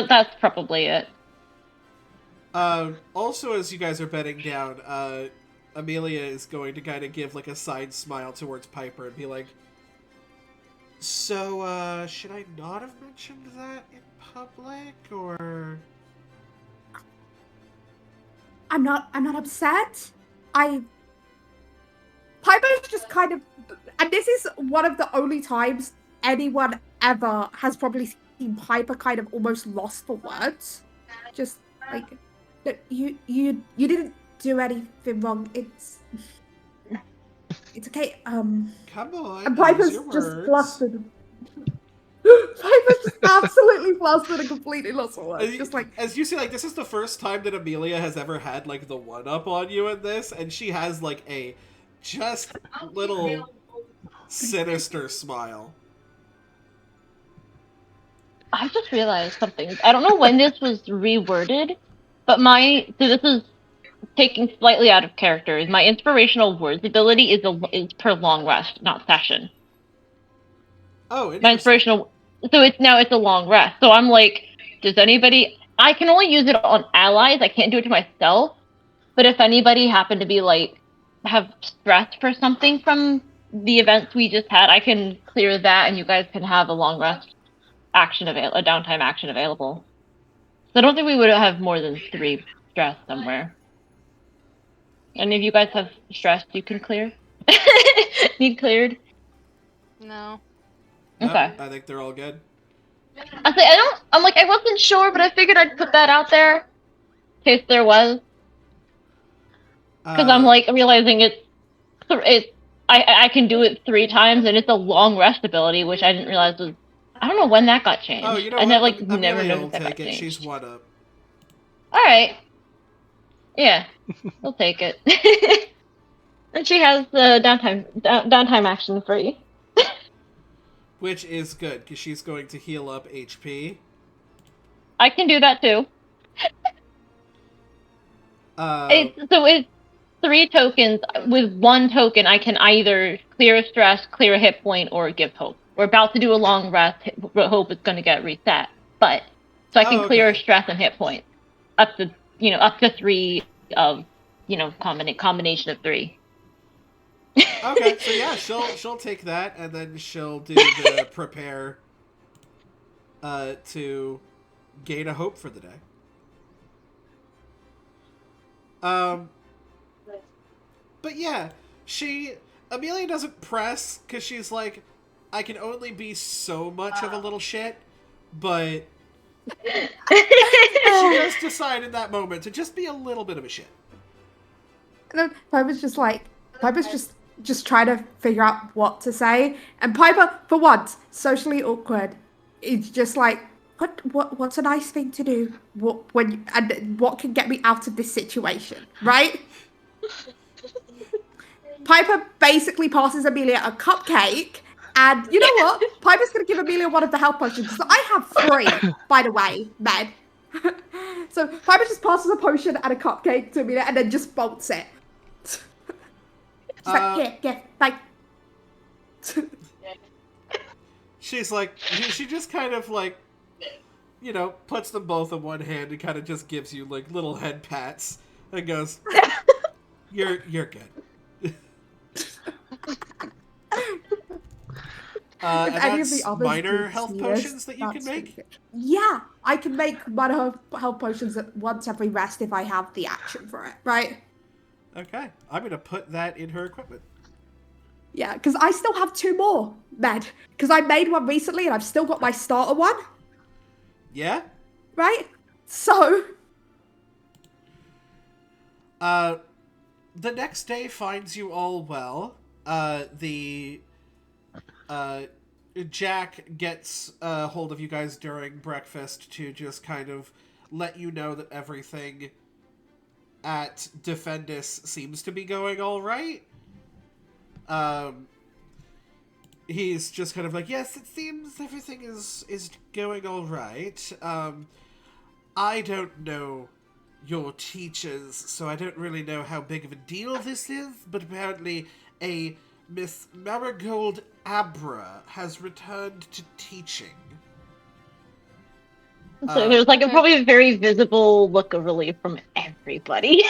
That's probably it. Also, as you guys are bedding down, Amelia is going to kind of give like a side smile towards Piper and be like, so, should I not have mentioned that in public, or... I'm not upset. Piper's just kind of, and this is one of the only times anyone ever has probably seen Piper kind of almost lost for words. Just like, you didn't do anything wrong. It's okay. Come on, And Piper's use your just words. flustered. Piper's just absolutely flustered and completely lost for words. Just like, as you see, like, this is the first time that Amelia has ever had like the one up on you in this, and she has like a just little sinister smile. I just realized something. I don't know when this was reworded, but so this is taking slightly out of character. My inspirational words ability is per long rest, not session. Oh, interesting. My inspirational, so it's a long rest. So I'm like, does anybody? I can only use it on allies. I can't do it to myself. But if anybody happened to be like have stress for something from the events we just had, I can clear that, and you guys can have a long rest action a downtime action available. So I don't think we would have more than 3 stress somewhere. Any of you guys have stress you can clear? Need cleared? No. Okay. I think they're all good. I wasn't sure, but I figured I'd put that out there in case there was. Because I'm like realizing I can do it 3 times, and it's a long rest ability, which I didn't realize was. I don't know when that got changed. Oh, you know I what? never never Amelia will noticed that got take it. changed. She's one up. All right. Yeah, we'll take it. And she has the downtime action free. Which is good, because she's going to heal up HP. I can do that too. It's 3 tokens. With 1 token, I can either clear a stress, clear a hit point, or give hope. We're about to do a long rest. Hope is going to get reset, so I can clear a stress and hit point up to 3 of combination of 3. Okay, so yeah, she'll take that, and then she'll do the prepare to gain a hope for the day. But yeah, Amelia doesn't press, because she's like, I can only be so much of a little shit, but she does decide in that moment to just be a little bit of a shit. and then Piper's just trying to figure out what to say, and Piper, for once, socially awkward, is just like, what's a nice thing to do? What can get me out of this situation, right? Piper basically passes Amelia a cupcake, and you know what? Piper's going to give Amelia one of the health potions, because I have 3, by the way, men. So Piper just passes a potion and a cupcake to Amelia, and then just bolts it. She's like, here, thank. She's like, she just kind of like, puts them both in one hand and kind of just gives you like little head pats and goes, "You're good." And any of the that's others minor do health see potions this, that you can that's make? pretty good. Yeah, I can make minor health potions at once every rest if I have the action for it, right? Okay, I'm gonna put that in her equipment. Yeah, because I still have 2 more, Med. Because I made one recently and I've still got my starter one, Yeah? right? So, The next day finds you all well. Jack gets a hold of you guys during breakfast to just kind of let you know that everything at Defendus seems to be going all right. He's just kind of like, yes, it seems everything is going all right. I don't know your teachers, so I don't really know how big of a deal this is, but apparently a Miss Marigold Abra has returned to teaching. So there's like Okay. probably a very visible look of relief from everybody.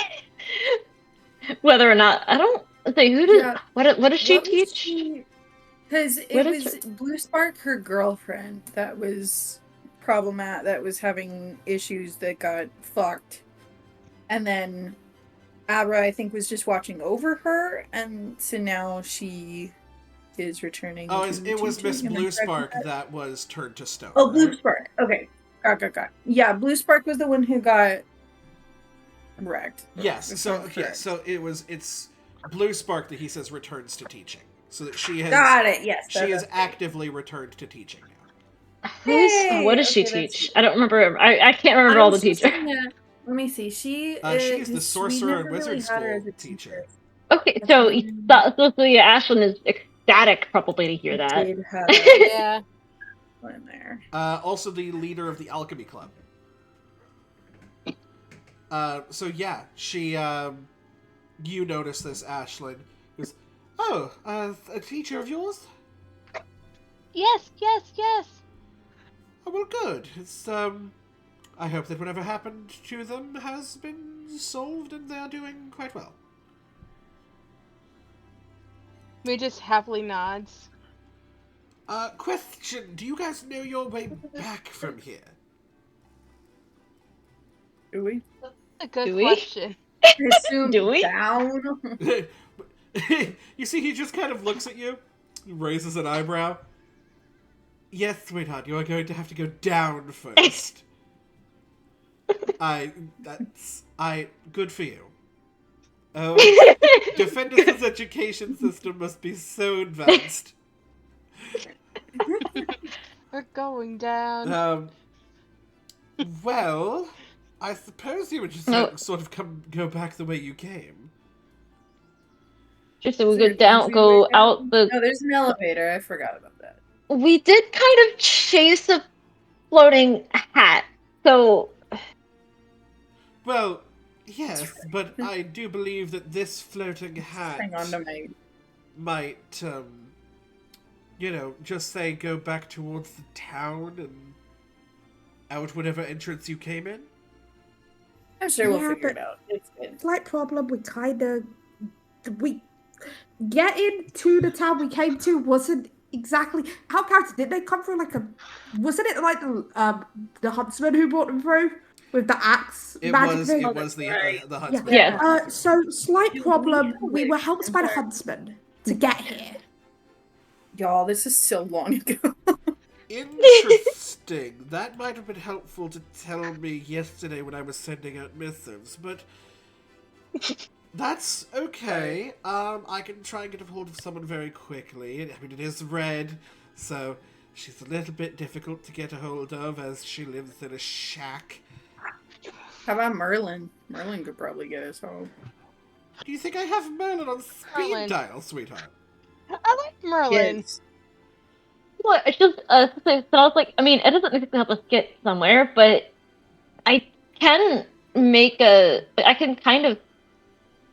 Whether or not, I don't say who does, Yeah. what does she teach? Because What it is was Blue Spark, her girlfriend, that was problematic, that was having issues that got fucked. And then Abra, I think, was just watching over her, and so now she is returning. Oh, to it was Miss teaching. Am I Blue correct with Spark that? that was turned to stone. Oh, Blue right? Spark. Okay. Got. Yeah, Blue Spark was the one who got wrecked. Yes, If so I'm yeah, correct. so it's Blue Spark that he says returns to teaching. So that she has Got it. Yes. she is that's right. actively returned to teaching now. What does she Okay, that's teach? good. I don't remember. I can't remember I all the was just teachers. gonna- Let me see. She She is the 'cause we sorcerer and never really wizard had her school as a teacher. Okay, That's so fine. Ashlyn is ecstatic probably to hear that. Did have Yeah. one in there. Also the leader of the alchemy club. So yeah, she you notice this, Ashlyn. Goes, oh, a teacher of yours? Yes. Oh, well, good. It's I hope that whatever happened to them has been solved and they are doing quite well. Me just happily nods. Question, do you guys know your way back from here? Do we? A good Do we? question. I assume Do we? down. You see, he just kind of looks at you, raises an eyebrow. Yes, sweetheart, you are going to have to go down first. Good for you. Oh, Defendus' education system must be so advanced. We're going down. Well, I suppose you would just sort of go back the way you came. Just so we Is there could an go entryway out the. No, there's an elevator. I forgot about that. We did kind of chase a floating hat, so Well, yes, but I do believe that this floating hat Hang on to my. might, just say go back towards the town and out whatever entrance you came in. I'm sure we'll Yeah, figure but- it out. It's good. slight problem, we getting to the town we came to wasn't exactly how characters did they come through wasn't it like the huntsman who brought them through with the axe magic thing? It was the huntsman. Yeah. So slight problem, we were Wait, helped I'm by the sorry. huntsman to get here. Y'all, this is so long ago. Interesting. That might have been helpful to tell me yesterday when I was sending out missives, but that's okay. I can try and get a hold of someone very quickly. I mean, it is red, so she's a little bit difficult to get a hold of as she lives in a shack. How about Merlin? Merlin could probably get us home. Do you think I have Merlin on speed Merlin. dial, sweetheart? I like Merlin. Yes. well, it's just so I was like, I mean, it doesn't necessarily help us get somewhere, but I can I can kind of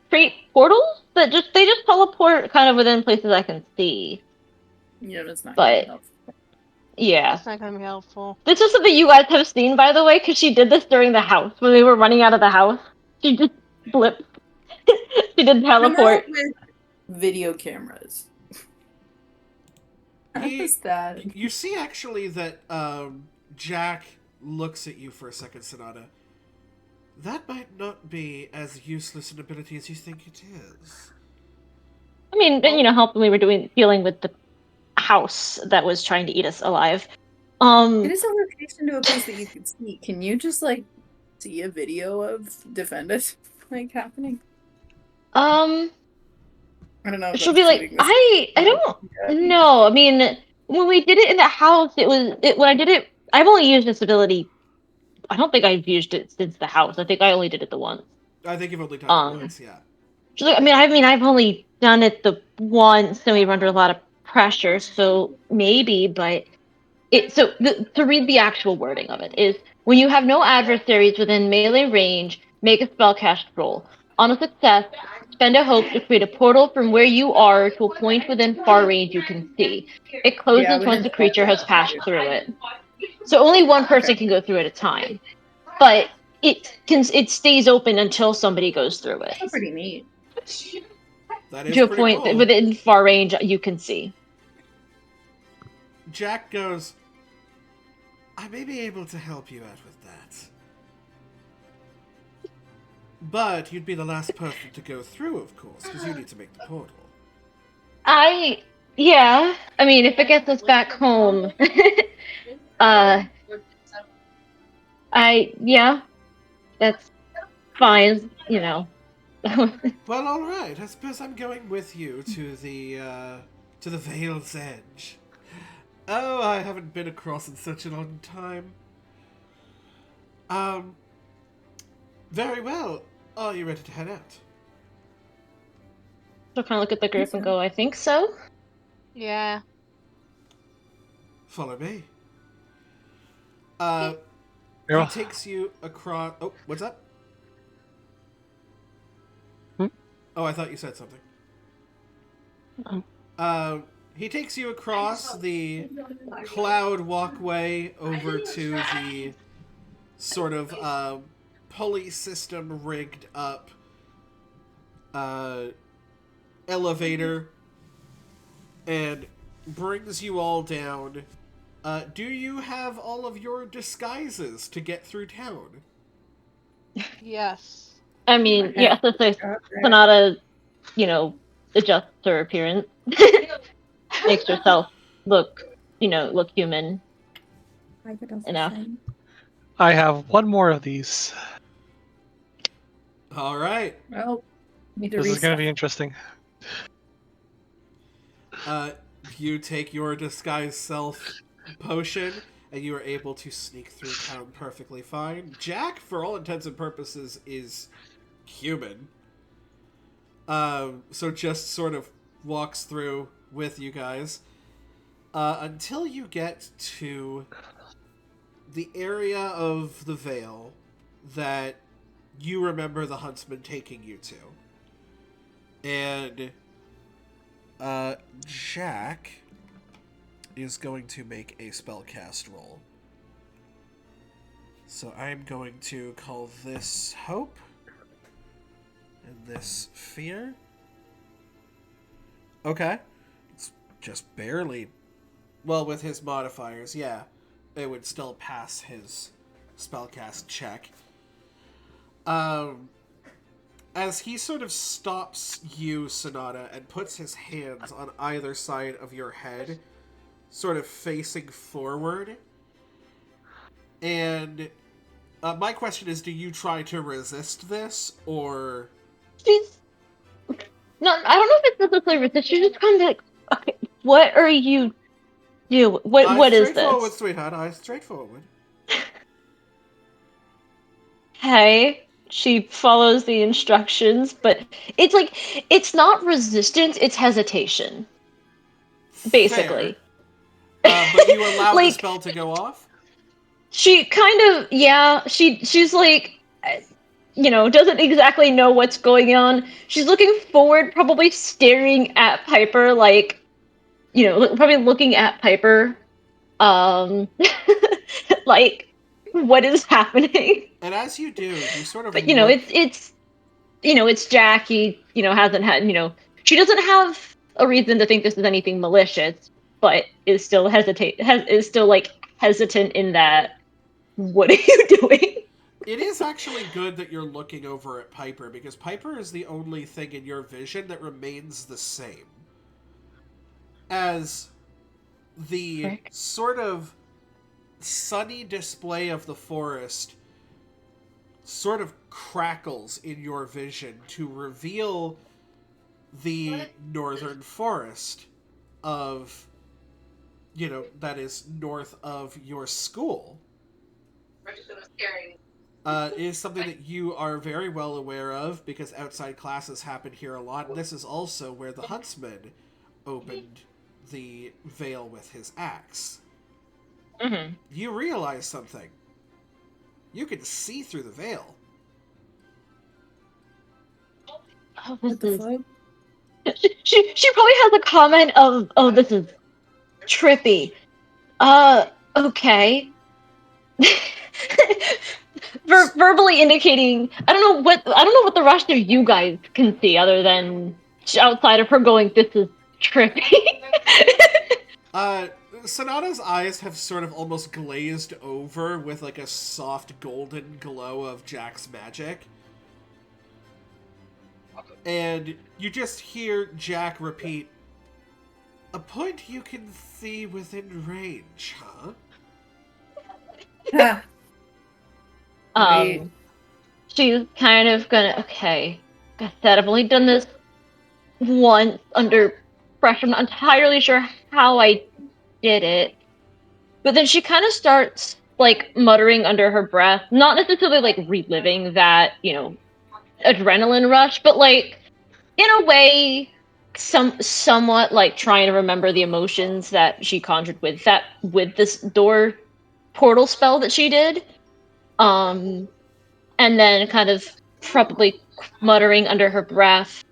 create portals that they just teleport kind of within places I can see. Yeah, that's not But- gonna help. Yeah. That's not gonna be helpful. This is something you guys have seen, by the way, because she did this during the house when they were running out of the house. She just flipped. She did Come teleport. out with video cameras. How is that? You see actually that Jack looks at you for a second, Sonata. That might not be as useless an ability as you think it is. I mean, helping we were dealing with the house that was trying to eat us alive. It is a location to a place that you can see. Can you just like see a video of Defendus like happening? I don't know. If She'll that's be like, cheating this I don't know. I mean, when we did it in the house, when I did it, I've only used this ability. I don't think I've used it since the house. I think I only did it the once. I think you've only done it once, yeah. She's like, I've only done it the once, and we were under a lot of pressure, so maybe, but to read the actual wording of it is, when you have no adversaries within melee range, make a spellcast roll. On a success, spend a hope to create a portal from where you are to a point within far range you can see. It closes once the creature has passed through it. So only one person can go through at a time, but it stays open until somebody goes through it. That's pretty neat. That is to a pretty point cool. within far range you can see. Jack goes, I may be able to help you out with that. But you'd be the last person to go through, of course, because you need to make the portal. Yeah. I mean, if it gets us back home, yeah, that's fine, Well, all right. I suppose I'm going with you to the Veil's Edge. Oh, I haven't been across in such a long time. Very well. Are you ready to head out? She'll kind of look at the group and go, I think so. Yeah. Follow me. Yeah. He takes you across... Oh, what's up? Oh, I thought you said something. He takes you across the cloud walkway over to the sort of pulley system rigged up elevator and brings you all down. Do you have all of your disguises to get through town? Yes. I mean, yes, if there's Sonata, adjusts her appearance. Makes herself look human enough. I have one more of these. All right. Well, This is going to be interesting. You take your disguise self potion, and you are able to sneak through town perfectly fine. Jack, for all intents and purposes, is human. So just sort of walks through with you guys until you get to the area of the Veil that you remember the huntsman taking you to. And Jack is going to make a spellcast roll. So I'm going to call this Hope and this Fear. Okay. It's just barely... Well, with his modifiers, yeah. It would still pass his spellcast check. As he sort of stops you, Sonata, and puts his hands on either side of your head, sort of facing forward. And my question is, do you try to resist this, or... No, I don't know if it's necessarily resist. She's just kind of like, okay, what are you doing? What is this? Straightforward, sweetheart. I straightforward. Hey. She follows the instructions, but it's like, it's not resistance, it's hesitation. Basically. But you allow the spell to go off? She kind of, yeah, she's like, doesn't exactly know what's going on. She's looking forward, probably staring at Piper, like, probably looking at Piper, like, what is happening? And as you do, you sort of... But, it's Jack. He, hasn't had, she doesn't have a reason to think this is anything malicious. but is still hesitant in that. What are you doing? It is actually good that you're looking over at Piper, because Piper is the only thing in your vision that remains the same. As the sort of sunny display of the forest sort of crackles in your vision to reveal the northern forest of, that is north of your school. Is something that you are very well aware of, because outside classes happen here a lot. This is also where the huntsman opened the veil with his axe. Mm-hmm. You realize something. You can see through the veil. Oh, What the fuck? She probably has a comment of, oh, this is trippy. Okay. Verbally indicating, I don't know what the rest of you guys can see other than outside of her going, this is trippy. Sonata's eyes have sort of almost glazed over with like a soft golden glow of Jack's magic. And you just hear Jack repeat, "A point you can see within range, huh?" Ha. Right. She's kind of gonna, okay, like I said, I've only done this once under pressure. I'm not entirely sure how I did it. But then she kind of starts, like, muttering under her breath, not necessarily, like, reliving that, adrenaline rush, but, like, in a way, somewhat, like, trying to remember the emotions that she conjured with this door portal spell that she did. And then kind of probably muttering under her breath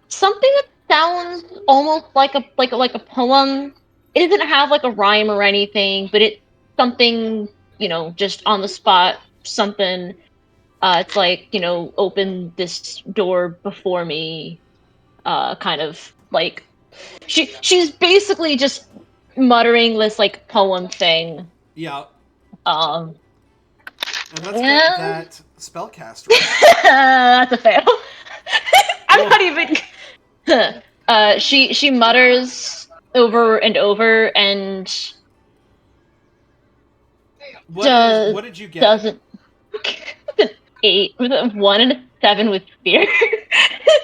something that sounds almost like a poem. It doesn't have like a rhyme or anything, but it's something, just on the spot, something. It's like, open this door before me, kind of like she's basically just muttering this like poem thing. Yeah. Um And let's get that spellcast roll. That's a fail. I'm not even. She mutters over and over and What did you get? Doesn't. An 8 with a 1 and a 7 with fear.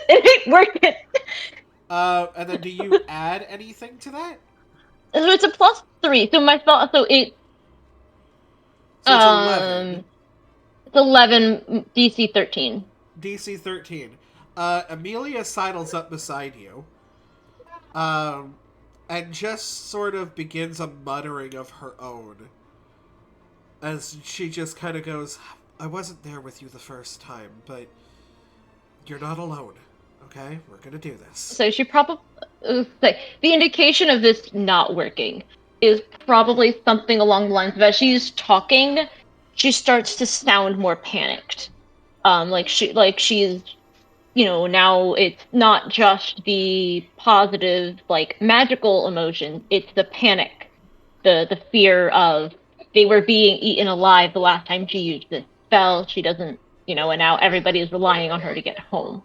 It ain't worth it. And then do you add anything to that? So it's a +3. So my spell. So it. So it's 11. It's 11 DC 13. DC 13. Amelia sidles up beside you. And just sort of begins a muttering of her own. As she just kind of goes, "I wasn't there with you the first time, but you're not alone. Okay? We're gonna do this." So she probably. The indication of this not working is probably something along the lines of, as she's talking, she starts to sound more panicked. She's, now it's not just the positive, like, magical emotion, it's the panic, the fear of they were being eaten alive the last time she used this spell. She doesn't, and now everybody is relying on her to get home.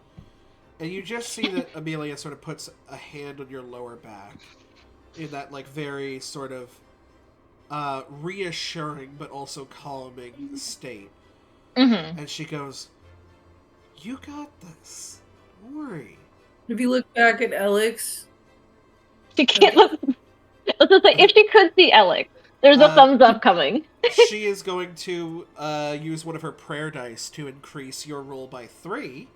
And you just see that Amelia sort of puts a hand on your lower back in that, like, very sort of reassuring but also calming state. Mm-hmm. And she goes, "You got this. Don't worry." If you look back at Alex, She can't look. If she could see Alex, there's a thumbs up coming. She is going to use one of her prayer dice to increase your roll by 3.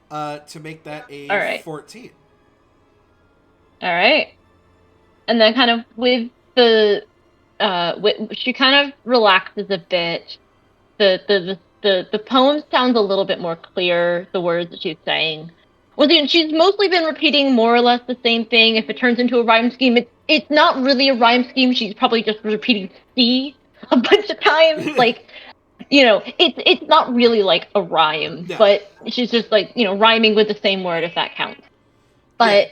To make that a 14. All right. And then kind of with the she kind of relaxes a bit. The poem sounds a little bit more clear, the words that she's saying. Well, she's mostly been repeating more or less the same thing. If it turns into a rhyme scheme, it's not really a rhyme scheme. She's probably just repeating C a bunch of times. Like, it's not really like a rhyme, but she's just like, rhyming with the same word, if that counts. But,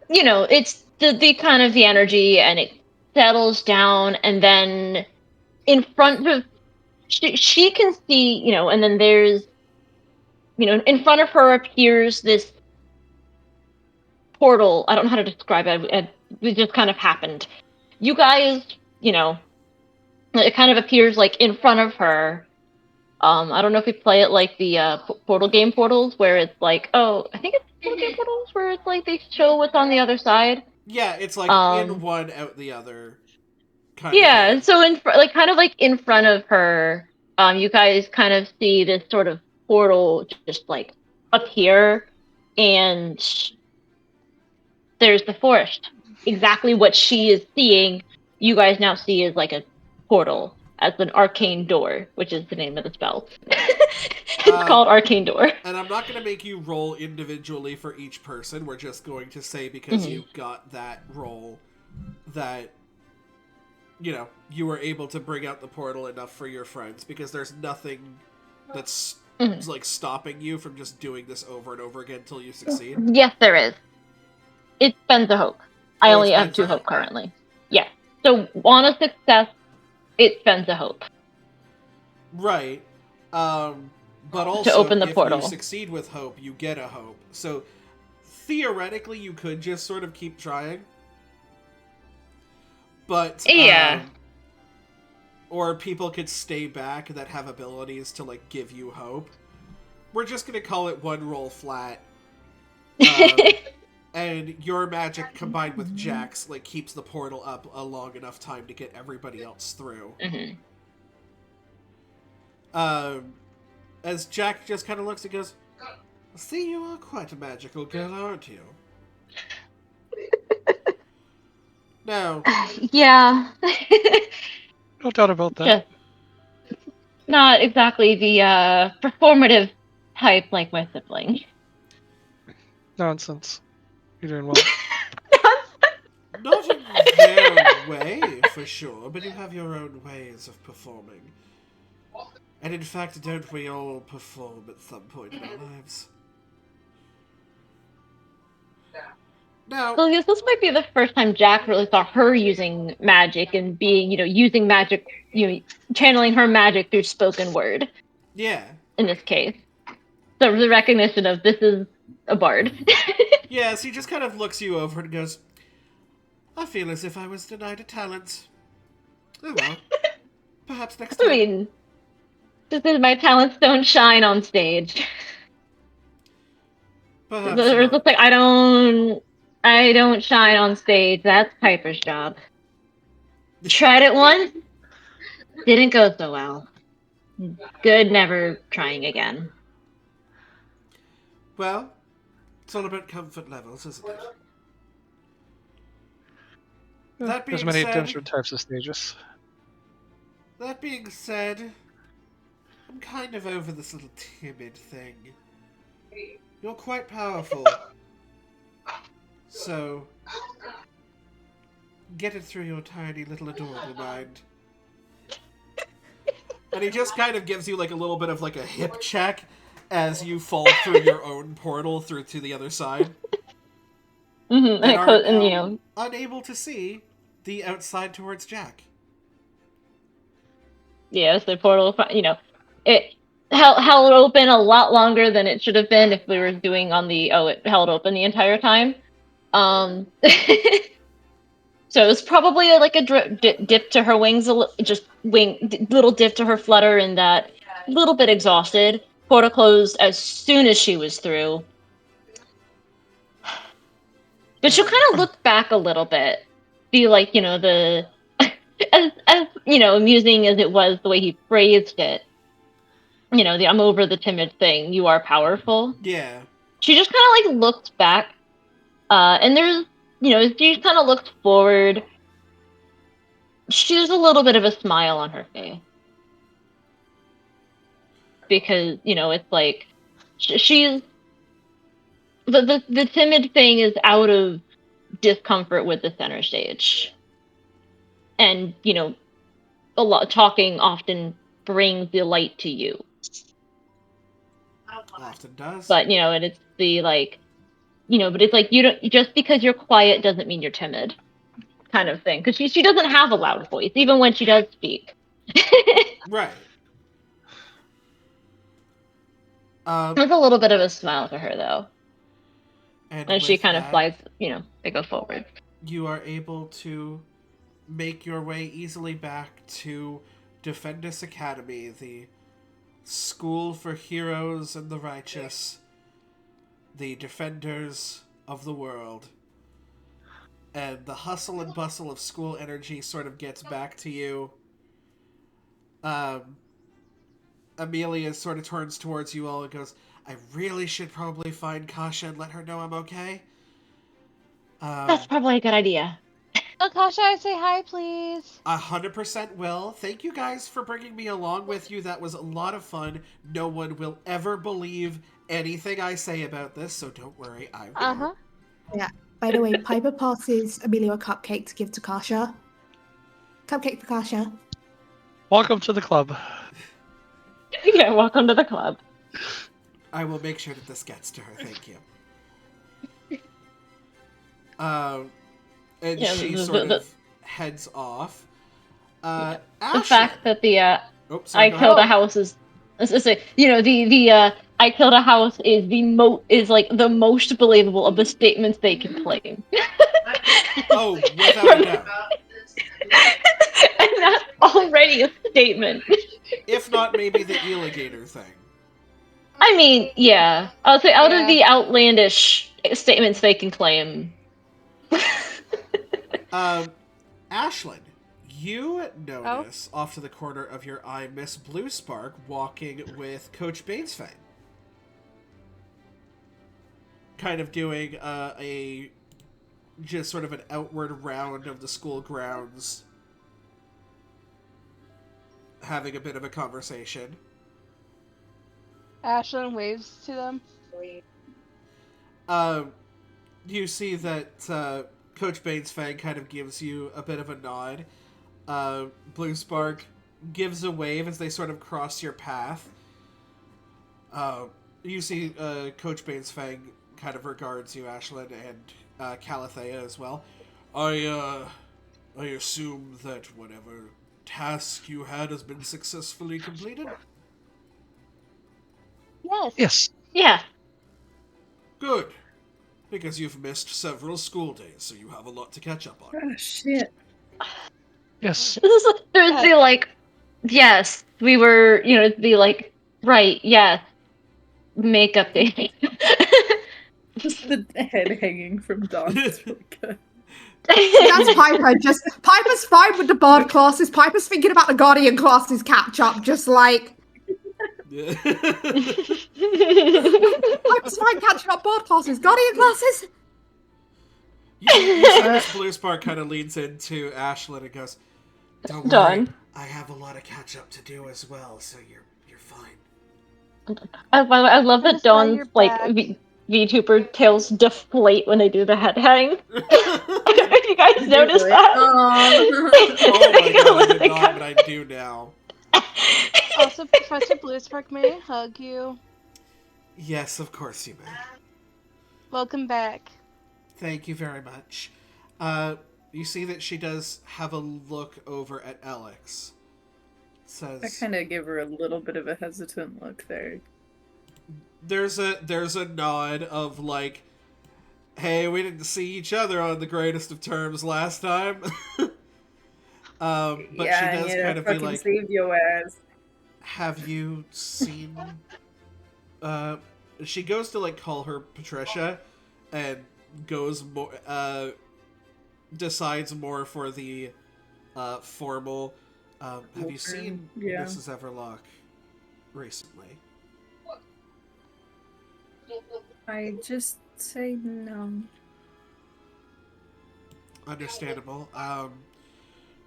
it's the kind of the energy, and it settles down, and then in front of she can see, and then there's, in front of her appears this portal. I don't know how to describe it. It just kind of happened. You guys, it kind of appears like in front of her. I don't know if we play it like the portal game portals, where it's like, oh, I think it's portal game portals, where it's like they show what's on the other side. Yeah, it's like in one, out the other. Kind yeah, of thing. so kind of like in front of her, you guys kind of see this sort of portal just like appear, and there's the forest. Exactly what she is seeing, you guys now see is like a portal, as an arcane door, which is the name of the spell. It's called Arcane Door. And I'm not going to make you roll individually for each person. We're just going to say, because you got that roll, that, you were able to bring out the portal enough for your friends, because there's nothing that's like stopping you from just doing this over and over again until you succeed. Yes, there is. It spends a hope. I only have 2 hope currently. Yeah. So on a success, it spends a hope. Right. But also, to open the if portal. you succeed with hope, you get a hope. So theoretically, you could just sort of keep trying. But yeah. Or people could stay back that have abilities to like give you hope. We're just gonna call it one roll flat. And your magic combined with Jack's like keeps the portal up a long enough time to get everybody else through. As Jack just kind of looks and goes, "See, you are quite a magical girl, aren't you?" No. Yeah. No doubt about that. Just not exactly the performative type like my sibling. Nonsense. You're doing well. Not in their way, for sure, but you have your own ways of performing. And in fact, don't we all perform at some point in our lives? Now, So this might be the first time Jack really saw her using magic and being, using magic, channeling her magic through spoken word. Yeah. In this case. So the recognition of this is a bard. Yes, he just kind of looks you over and goes, "I feel as if I was denied a talent. Oh well. Perhaps next time." I mean, just as my talents don't shine on stage. Perhaps It's not. like I don't shine on stage. That's Piper's job. Tried it once, didn't go so well. Good, never trying again. Well, it's all about comfort levels, isn't it? That being There's many said, different types of stages. That being said, I'm kind of over this little timid thing. You're quite powerful. So, get it through your tiny little adorable mind. And he just kind of gives you like a little bit of like a hip check as you fall through your own portal through to the other side. Mm-hmm. And are now you know, unable to see the outside towards Jack. Yeah, so portal, it held open a lot longer than it should have been if we were doing on the, it held open the entire time. So it was probably like a dip to her wings, little dip to her flutter, and that little bit exhausted. Portal closed as soon as she was through. But she'll kind of look back a little bit, be like, the as amusing as it was the way he phrased it. The I'm over the timid thing. You are powerful. Yeah. She just kind of like looked back, and there's, she kind of looked forward. She's a little bit of a smile on her face because it's like she's the timid thing is out of discomfort with the center stage, and a lot talking often brings the light to you. Often does. But and it's the like but it's like, you don't, just because you're quiet doesn't mean you're timid, kind of thing. Because she doesn't have a loud voice, even when she does speak. Right. There's a little bit of a smile to her, though. And she with kind of that, flies, they go forward. you are able to make your way easily back to Defendus Academy, the school for heroes and the righteous, the defenders of the world. And the hustle and bustle of school energy sort of gets back to you. Amelia sort of turns towards you all and goes, I really should probably find Kasha and let her know I'm okay. That's probably a good idea. Oh, Kasha, say hi, please. 100% will. Thank you guys for bringing me along with you. That was a lot of fun. No one will ever believe anything I say about this, so don't worry, I will. Uh-huh. Yeah. By the way, Piper passes Amelia a cupcake to give to Kasha. Cupcake for Kasha. Welcome to the club. Yeah, welcome to the club. I will make sure that this gets to her. Thank you. And Yeah, she sort of heads off. The Ashlyn. fact that the Oh, sorry, I go killed ahead. a house is the I killed a house is is like the most believable of the statements they can claim. Oh, without a doubt. And that's already a statement. If not, maybe the alligator thing. I mean, yeah. I'll say out of Yeah. the outlandish statements they can claim. Ashlyn, you notice off to the corner of your eye Miss Blue Spark walking with Coach Bainesfang. Kind of doing a just sort of an outward round of the school grounds, having a bit of a conversation. Ashlyn waves to them. You see that Coach Bainesfang kind of gives you a bit of a nod. Blue Spark gives a wave as they sort of cross your path. You see Coach Bainesfang kind of regards you, Ashlyn, and Calathea as well. I assume that whatever task you had has been successfully completed? Yes. Yes. Yeah. Good. Because you've missed several school days, so you have a lot to catch up on. Oh, shit. Yes. There's the like, yes, we were, the like, right, yes, makeup day. Just the head hanging from Dawn is really good. That's Piper. Piper's fine with the Bard classes. Piper's thinking about the Guardian classes catch up, just like Yeah. Piper's fine catching up Bard classes. Guardian classes. You see Miss Blue Spark kind of leans into Ashlyn and goes, "Don't worry, Done. I have a lot of catch up to do as well, so you're fine." I love that That's why Dawn's you're like back. VTuber tails deflate when they do the head hang. If you guys noticed Really? that? Aw. Oh my god, I did not, but I do now. Also, Professor Bluespark, may I hug you? Yes, of course you may. Welcome back. Thank you very much. You see that she does have a look over at Alex. I Says, kind of give her a little bit of a hesitant look there. there's a nod of like, hey, we didn't see each other on the greatest of terms last time. But yeah, she does kind of be fucking like, save your ass. have you seen she goes to like call her Patricia and goes more decides more for the formal have you seen Yeah. Mrs. Everlock recently? I just say no. Understandable.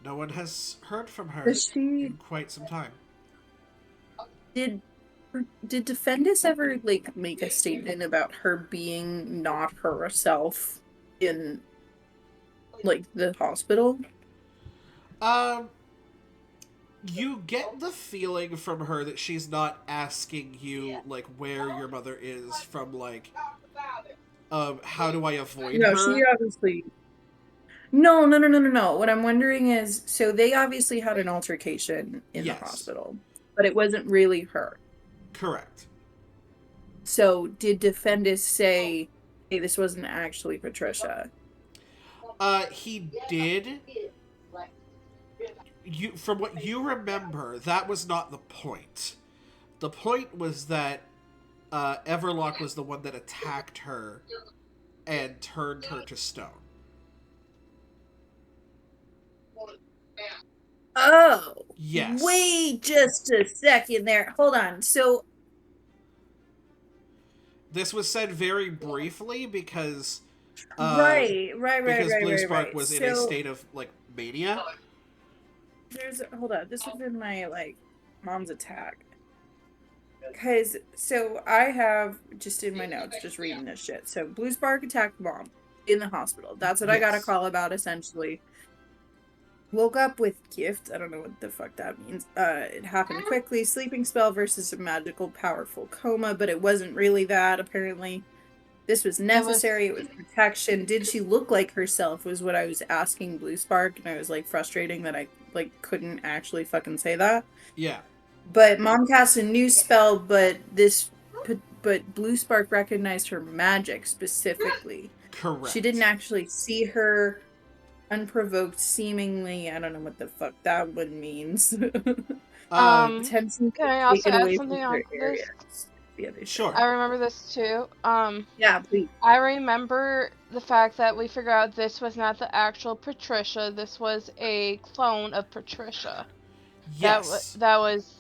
No one has heard from her Does she in quite some time. did Defendus ever like make a statement about her being not herself in like the hospital? You get the feeling from her that she's not asking you like where your mother is from like how do I avoid No, her? she obviously. No. What I'm wondering is, so they obviously had an altercation in the Yes. hospital, but it wasn't really her. Correct. So did Defendus say, hey, this wasn't actually Patricia? He did. From what you remember, that was not the point. The point was that Everlock was the one that attacked her and turned her to stone. Oh. Yes. Wait just a second there. Hold on. So This was said very briefly because right. Blue Spark was in a So state of like mania. hold on. This was in my like mom's attack. Because so I have just in my notes, just reading this shit. So Blue Spark attacked mom in the hospital. That's what I got a call about essentially. Woke up with gift. I don't know what the fuck that means. It happened quickly. Sleeping spell versus a magical powerful coma, but it wasn't really that apparently. This was necessary. It was protection. Did she look like herself was what I was asking Blue Spark, and I was like frustrating that I like couldn't actually fucking say that. Yeah. But mom cast a new spell, but Blue Spark recognized her magic specifically. Correct. She didn't actually see her unprovoked, seemingly. I don't know what the fuck that one means. Can I also add something on this? Sure. I remember this too. Yeah, please. I remember the fact that we figured out this was not the actual Patricia. This was a clone of Patricia. Yes. That was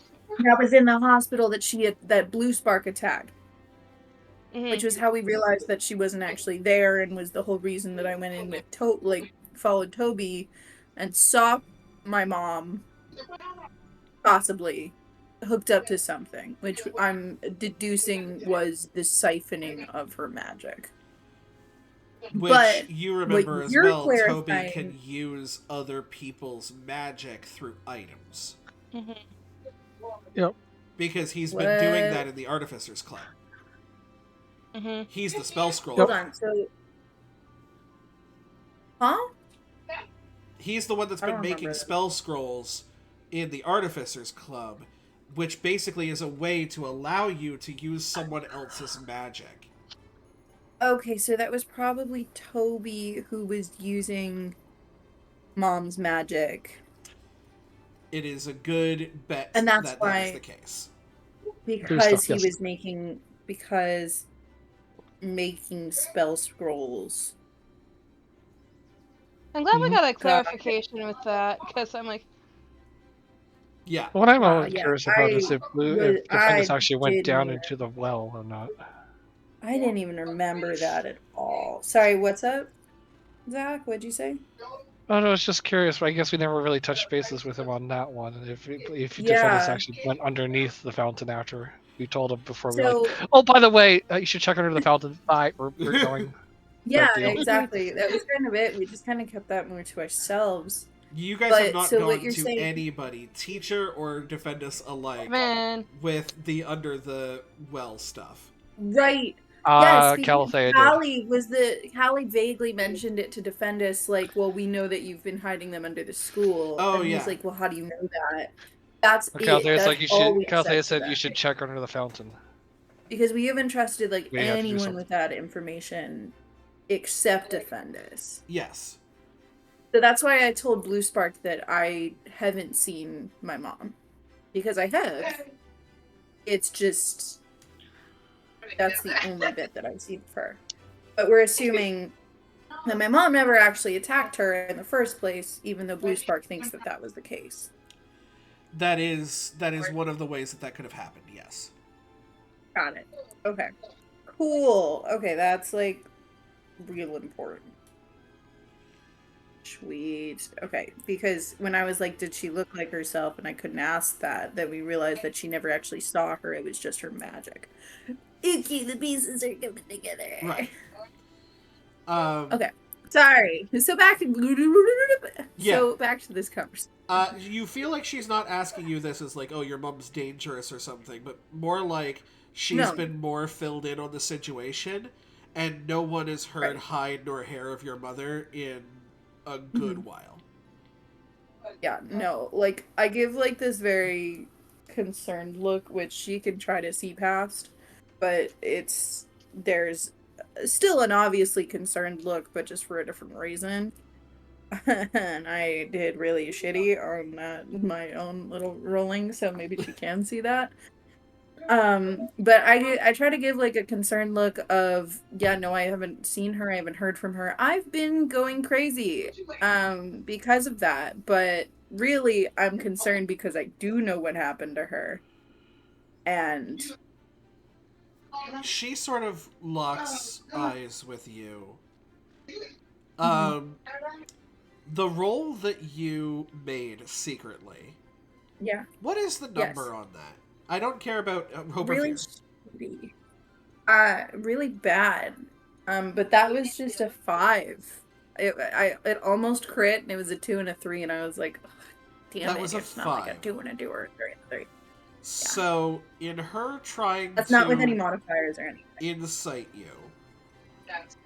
in the hospital that Blue Spark attacked. Mm-hmm. Which was how we realized that she wasn't actually there, and was the whole reason that I went in with followed Toby and saw my mom possibly hooked up to something, which I'm deducing was the siphoning of her magic. Which but you remember as well, Toby can use other people's magic through items. Mm-hmm. Yep. Because he's been doing that in the Artificers Club. Mm-hmm. He's the spell scroller. Hold on, so... Huh? He's the one that's been making spell scrolls in the Artificers Club, which basically is a way to allow you to use someone else's magic. Okay, so that was probably Toby who was using mom's magic. It is a good bet and that's that why, that is the case. Because he was making spell scrolls. I'm glad we got a clarification with that, because I'm like... Yeah. What I'm curious about is if Defendus actually went down into the well or not. I didn't even remember that at all. Sorry, what's up, Zach? What'd you say? Oh no, I was just curious. But I guess we never really touched bases with him on that one. If Defendus actually went underneath the fountain after we told him before, we were like, oh, by the way, you should check under the fountain. Bye, we're going. Yeah, exactly. That was kind of it. We just kind of kept that more to ourselves. You guys have not gone to anybody, teacher or Defendus alike, with the under the well stuff. Right. Yes, Calathea Callie vaguely mentioned it to Defendus, like, well, we know that you've been hiding them under the school. Oh, and he's like, well, how do you know that? That's Calathea said you should check under the fountain. Because we haven't trusted, like, anyone with that information except Defendus. Yes. So that's why I told Blue Spark that I haven't seen my mom. Because I have. It's just... that's the only bit that I've seen of her. But we're assuming that my mom never actually attacked her in the first place, even though Blue Spark thinks that that was the case. That is one of the ways that could have happened, yes. Got it. Okay. Cool. Okay, that's, like, real important. Sweet. Okay, because when I was like, did she look like herself, and I couldn't ask that we realized that she never actually saw her, it was just her magic. Okay, the pieces are coming together. Right. Okay. Sorry. So back to back to this conversation. You feel like she's not asking you this as like, oh, your mom's dangerous or something, but more like she's been more filled in on the situation, and no one has heard hide nor hair of your mother in a good while. Yeah, no, like, I give, like, this very concerned look, which she can try to see past, but there's still an obviously concerned look, but just for a different reason. And I did really shitty on my own little rolling, so maybe she can see that. But I try to give, like, a concerned look of, yeah, no, I haven't seen her, I haven't heard from her. I've been going crazy, because of that, but really, I'm concerned because I do know what happened to her. And She sort of locks eyes with you. The roll that you made secretly. yeah, What is the number on that? I don't care about hope really or fear. shitty. Really bad. But that was just a 5. It almost crit, and it was a 2 and a 3, and I was like, ugh, damn That it, was a it's not like a 5. 2 and a 2 or a 3 and a 3. So, in her trying That's to not with any modifiers or anything. incite you,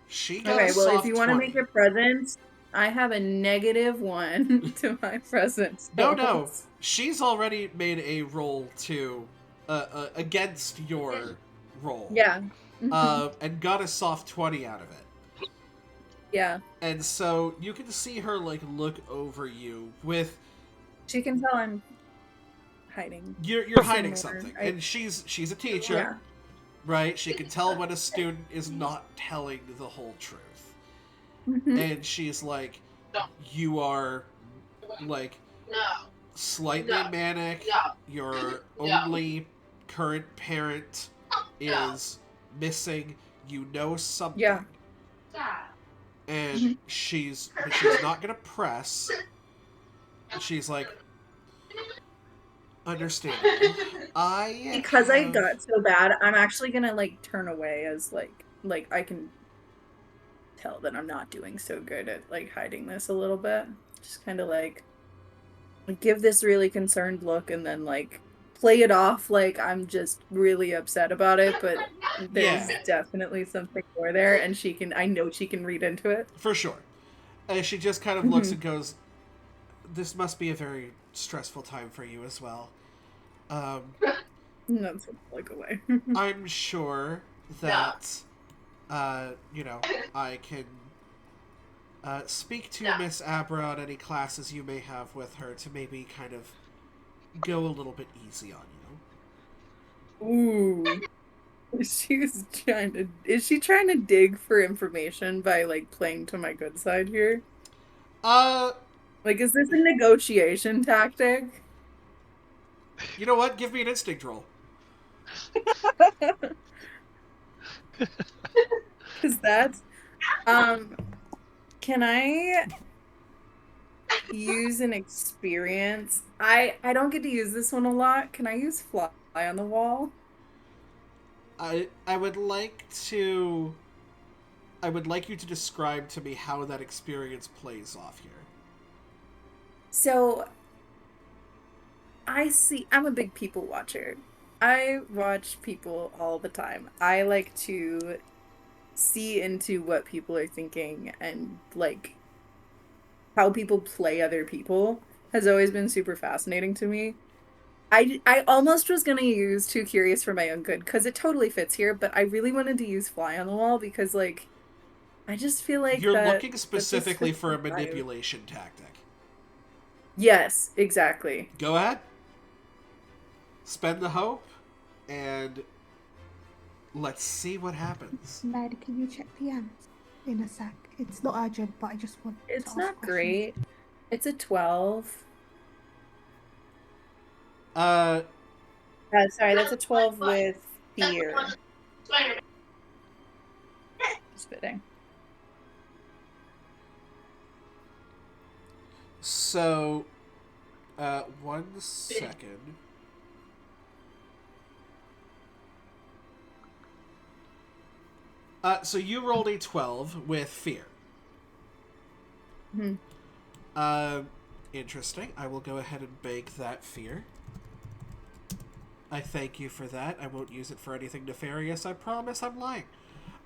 she got Okay, a well, soft if you want to 20. make your presence, I have a -1 to my presence. No. She's already made a roll to against your roll. Yeah. And got a soft 20 out of it. Yeah. And so you can see her like look over you with. She can tell I'm hiding. You're hiding something, and she's a teacher, Yeah. right? She can tell when a student is not telling the whole truth, Mhm. and she's like, "You are like slightly manic. Your only current parent is missing. You know something." Yeah. And she's not gonna press. She's like, understandable. Because I got so bad, I'm actually gonna like turn away as like I can tell that I'm not doing so good at like hiding this a little bit. Just kind of like give this really concerned look and then like play it off like I'm just really upset about it, but there's definitely something more there, and I know she can read into it. For sure. And she just kind of looks and goes, "This must be a very stressful time for you as well. That's a look away. I'm sure that, I can speak to Miss Abra on any classes you may have with her to maybe kind of go a little bit easy on you." Ooh. Is she trying to dig for information by like playing to my good side here? Like, is this a negotiation tactic? You know what? Give me an instinct roll. Cause that's can I use an experience? I don't get to use this one a lot. Can I use fly on the wall? I would like you to describe to me how that experience plays off here. So I'm a big people watcher. I watch people all the time. I like to see into what people are thinking, and like how people play other people has always been super fascinating to me. I almost was gonna use Too Curious for my own good because it totally fits here, but I really wanted to use Fly on the Wall because like I just feel like you're looking specifically for a manipulation tactic. Yes, exactly. Go ahead. Spend the hope, and let's see what happens. Maddie, can you check the ends in a sec? It's not urgent, but I just want to It's ask not questions. great. It's a 12. Sorry, that's a 12 with fear. Spitting. So, 1 second. So you rolled a 12 with fear. Interesting. I will go ahead and bake that fear. I thank you for that. I won't use it for anything nefarious. I promise I'm lying.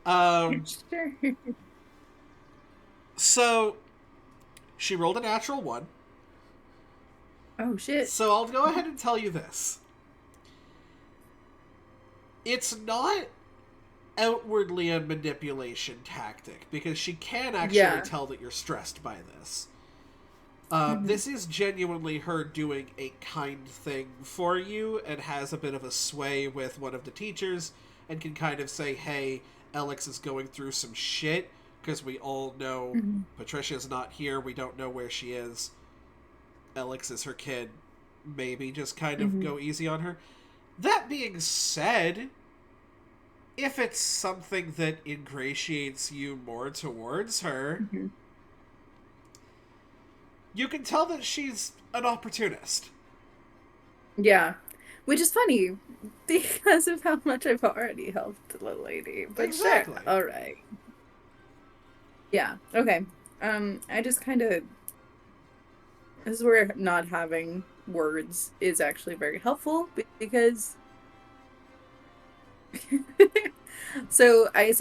Sure. So she rolled a natural 1. Oh shit. So I'll go ahead and tell you this. It's not outwardly a manipulation tactic, because she can actually tell that you're stressed by this. This is genuinely her doing a kind thing for you, and has a bit of a sway with one of the teachers, and can kind of say, hey, Alex is going through some shit, because we all know Patricia's not here, we don't know where she is. Alex is her kid. Maybe just kind of go easy on her. That being said, if it's something that ingratiates you more towards her, you can tell that she's an opportunist. Yeah. Which is funny, because of how much I've already helped the lady. But exactly. Sure. Alright. Yeah, okay. I just kind of... This is where not having words is actually very helpful, because... So I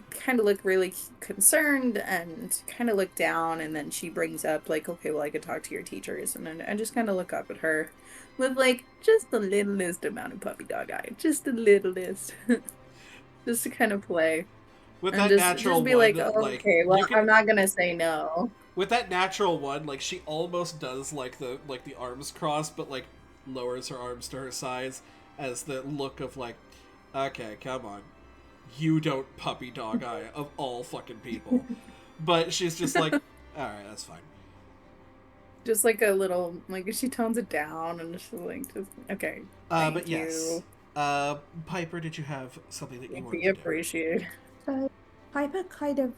kind of look really concerned and kind of look down, and then she brings up like, okay, well, I could talk to your teachers, and then I just kind of look up at her with like just the littlest amount of puppy dog eye, just the littlest, just to kind of play with and that natural just be one, like, oh, okay, well, I'm not gonna say no. With that natural 1, like she almost does like the arms crossed, but like lowers her arms to her sides as the look of like, okay, come on. You don't puppy dog eye, of all fucking people. But she's just like, alright, that's fine. Just like a little, like, she tones it down and she's like, just, okay. But yes. Piper, did you have something that you wanted to appreciate? So, Piper kind of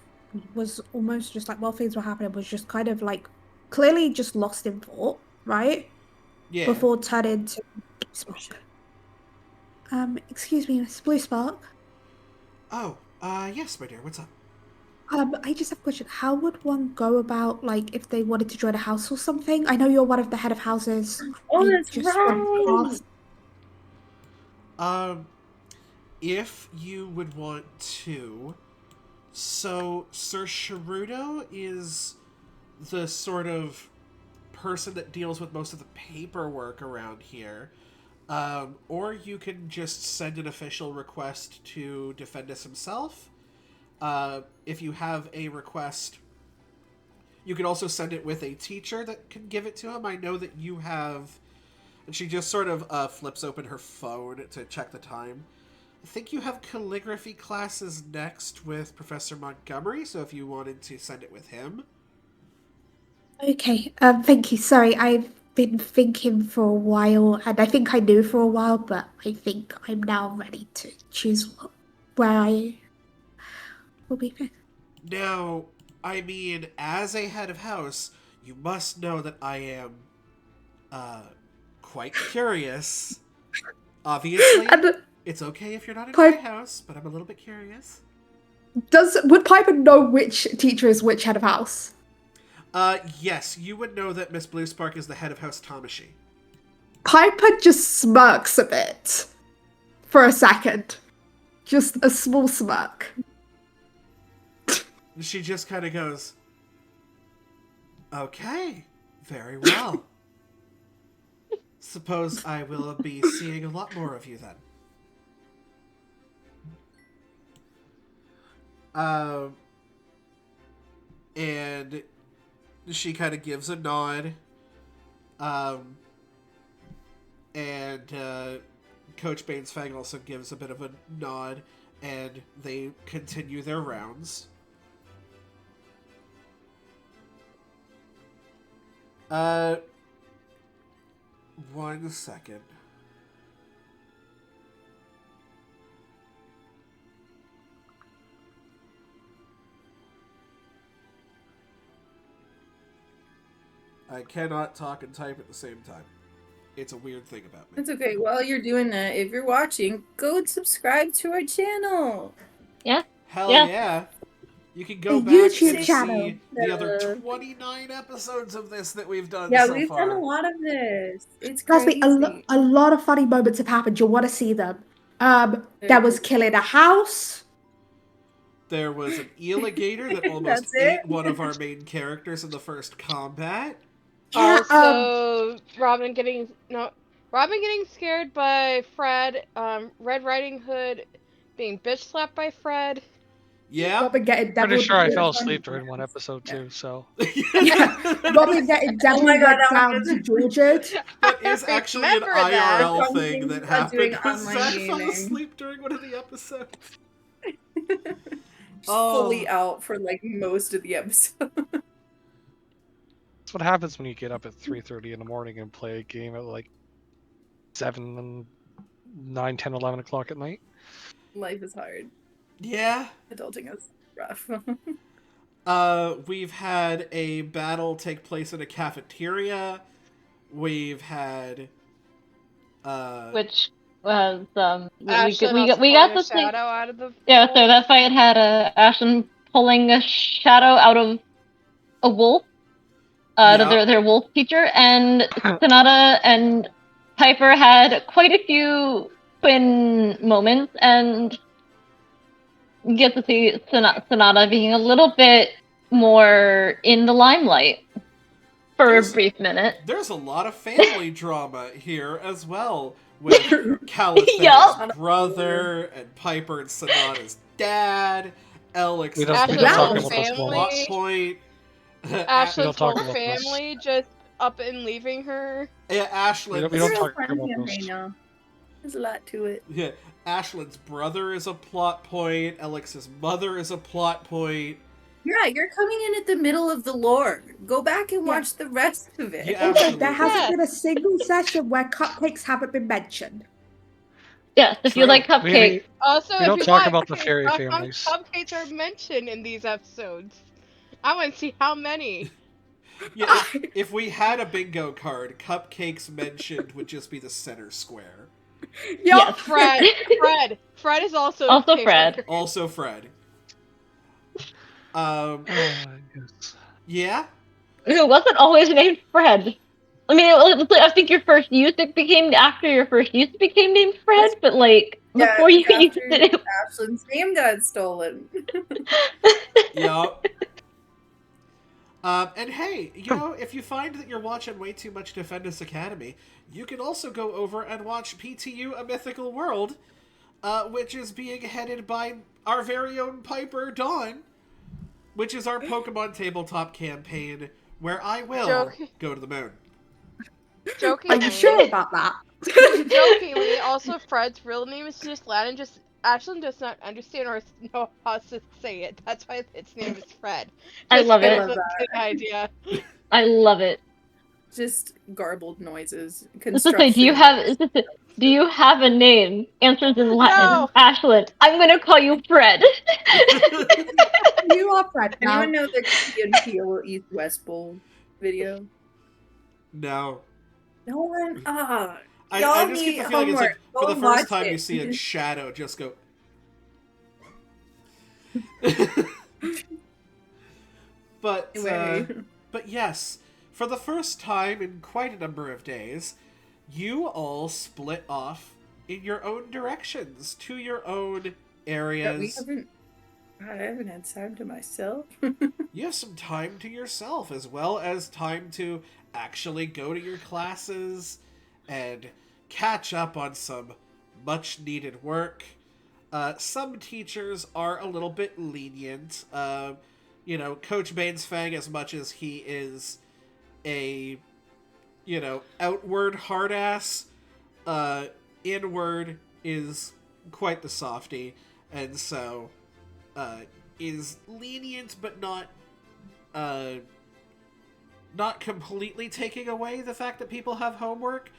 was almost just like, while things were happening, was just kind of like, clearly just lost in thought, right? Yeah. Before turning to Spark. Excuse me, Miss Blue Spark. Oh, yes, my dear, what's up? I just have a question. How would one go about, like, if they wanted to join a house or something? I know you're one of the head of houses. Oh, that's right! If you would want to... So, Sir Sharudo is the sort of person that deals with most of the paperwork around here. Or you can just send an official request to Defendus himself. If you have a request, you can also send it with a teacher that can give it to him. I know that you have... And she just sort of flips open her phone to check the time. I think you have calligraphy classes next with Professor Montgomery, so if you wanted to send it with him. Okay, thank you. Sorry, I've been thinking for a while, and I think I knew for a while, but I think I'm now ready to choose where I will be. Now, I mean, as a head of house, you must know that I am quite curious. Obviously, it's okay if you're not in my house, but I'm a little bit curious. Would Piper know which teacher is which head of house? Yes, you would know that Miss Blue Spark is the head of House Tamashi. Piper just smirks a bit for a second. Just a small smirk. She just kind of goes, okay, very well. Suppose I will be seeing a lot more of you then. And she kind of gives a nod. And Coach Bainesfang also gives a bit of a nod, and they continue their rounds. 1 second. I cannot talk and type at the same time. It's a weird thing about me. It's okay. While you're doing that, if you're watching, go and subscribe to our channel. Yeah. Hell yeah. You can go back and see the other 29 episodes of this that we've done so far. Yeah, we've done a lot of this. It's Trust crazy. me, a lot of funny moments have happened. You'll want to see them. There was killing a house. There was an alligator that almost That's it? ate one of our main characters in the first combat. Yeah, Also, Robin getting scared by Fred. Red Riding Hood being bitch slapped by Fred. Yeah. Robin getting Pretty devil. sure I fell asleep during one episode too. So Robin getting devil my God, went that down was- to Georgia. That is actually an Remember that. IRL That's thing something that about doing happened. Was online Zach fell gaming. asleep during one of the episodes? Fully out for like most of the episode. that's what happens when you get up at 3:30 in the morning and play a game at like 7, 9, 10, 11 o'clock at night. Life is hard. Yeah. Adulting is rough. We've had a battle take place in a cafeteria. We've had Which was Ashlyn we also got pulling this a thing. shadow out of the Yeah, so hole. that fight had Ashen pulling a shadow out of a wolf, Yeah. their wolf teacher, and Sonata and Piper had quite a few twin moments, and you get to see Sonata being a little bit more in the limelight for a brief minute. There's a lot of family drama here as well, with Calithea's Yup. brother and Piper and Sonata's dad. Alex We is don't- we the don't talk first about this one. plot point. Ashlyn's talk whole about this. family just up and leaving her. Yeah, Ashlyn. We don't Real talk fun about campaign, this. though. There's a lot to it. Yeah, Ashlyn's brother is a plot point. Alex's mother is a plot point. Yeah, you're coming in at the middle of the lore. Go back and watch the rest of it. Yeah, Also, absolutely. there hasn't Yes. been a single session where cupcakes haven't been mentioned. Yes, if you True. like cupcakes, Also, We if don't you talk want about the cupcakes, fairy how come families. Cupcakes are mentioned in these episodes. I want to see how many. Yeah, if we had a bingo card, cupcakes mentioned would just be the center square. yes. Fred is also Also favorite. Fred. Also Fred. Yes. Yeah? Who wasn't always named Fred. I mean, I think your first use became after your first use became named Fred, but like Yeah, before you after used it, Ashlyn's name got stolen. Yeah. And hey, you know, if you find that you're watching way too much Defendus Academy, you can also go over and watch PTU A Mythical World, which is being headed by our very own Piper Dawn, which is our Pokemon tabletop campaign where I will go to the moon. Are Jokingly, you sure about that? jokingly, also Fred's real name is just Latin. Just Ashlyn does not understand or know how to say it. That's why its name is Fred. I love it. That's a good idea. I love it. Just garbled noises. Let's just say, do you have a name? Answers in Latin. No. Ashlyn, I'm gonna call you Fred. You are Fred now. Anyone know the Key and Peele East-West Bowl video? No. No one? I Y'all just need get the feeling it's like, homework. for the Go first watch time it. you see a shadow just go... But, Anyway. but yes, for the first time in quite a number of days, you all split off in your own directions, to your own areas. I haven't had time to myself. You have some time to yourself, as well as time to actually go to your classes and catch up on some much needed work. Some teachers are a little bit lenient. You know, Coach Bainsfang, as much as he is a, you know, outward hard ass, inward is quite the softy, and so is lenient, but not completely taking away the fact that people have homework.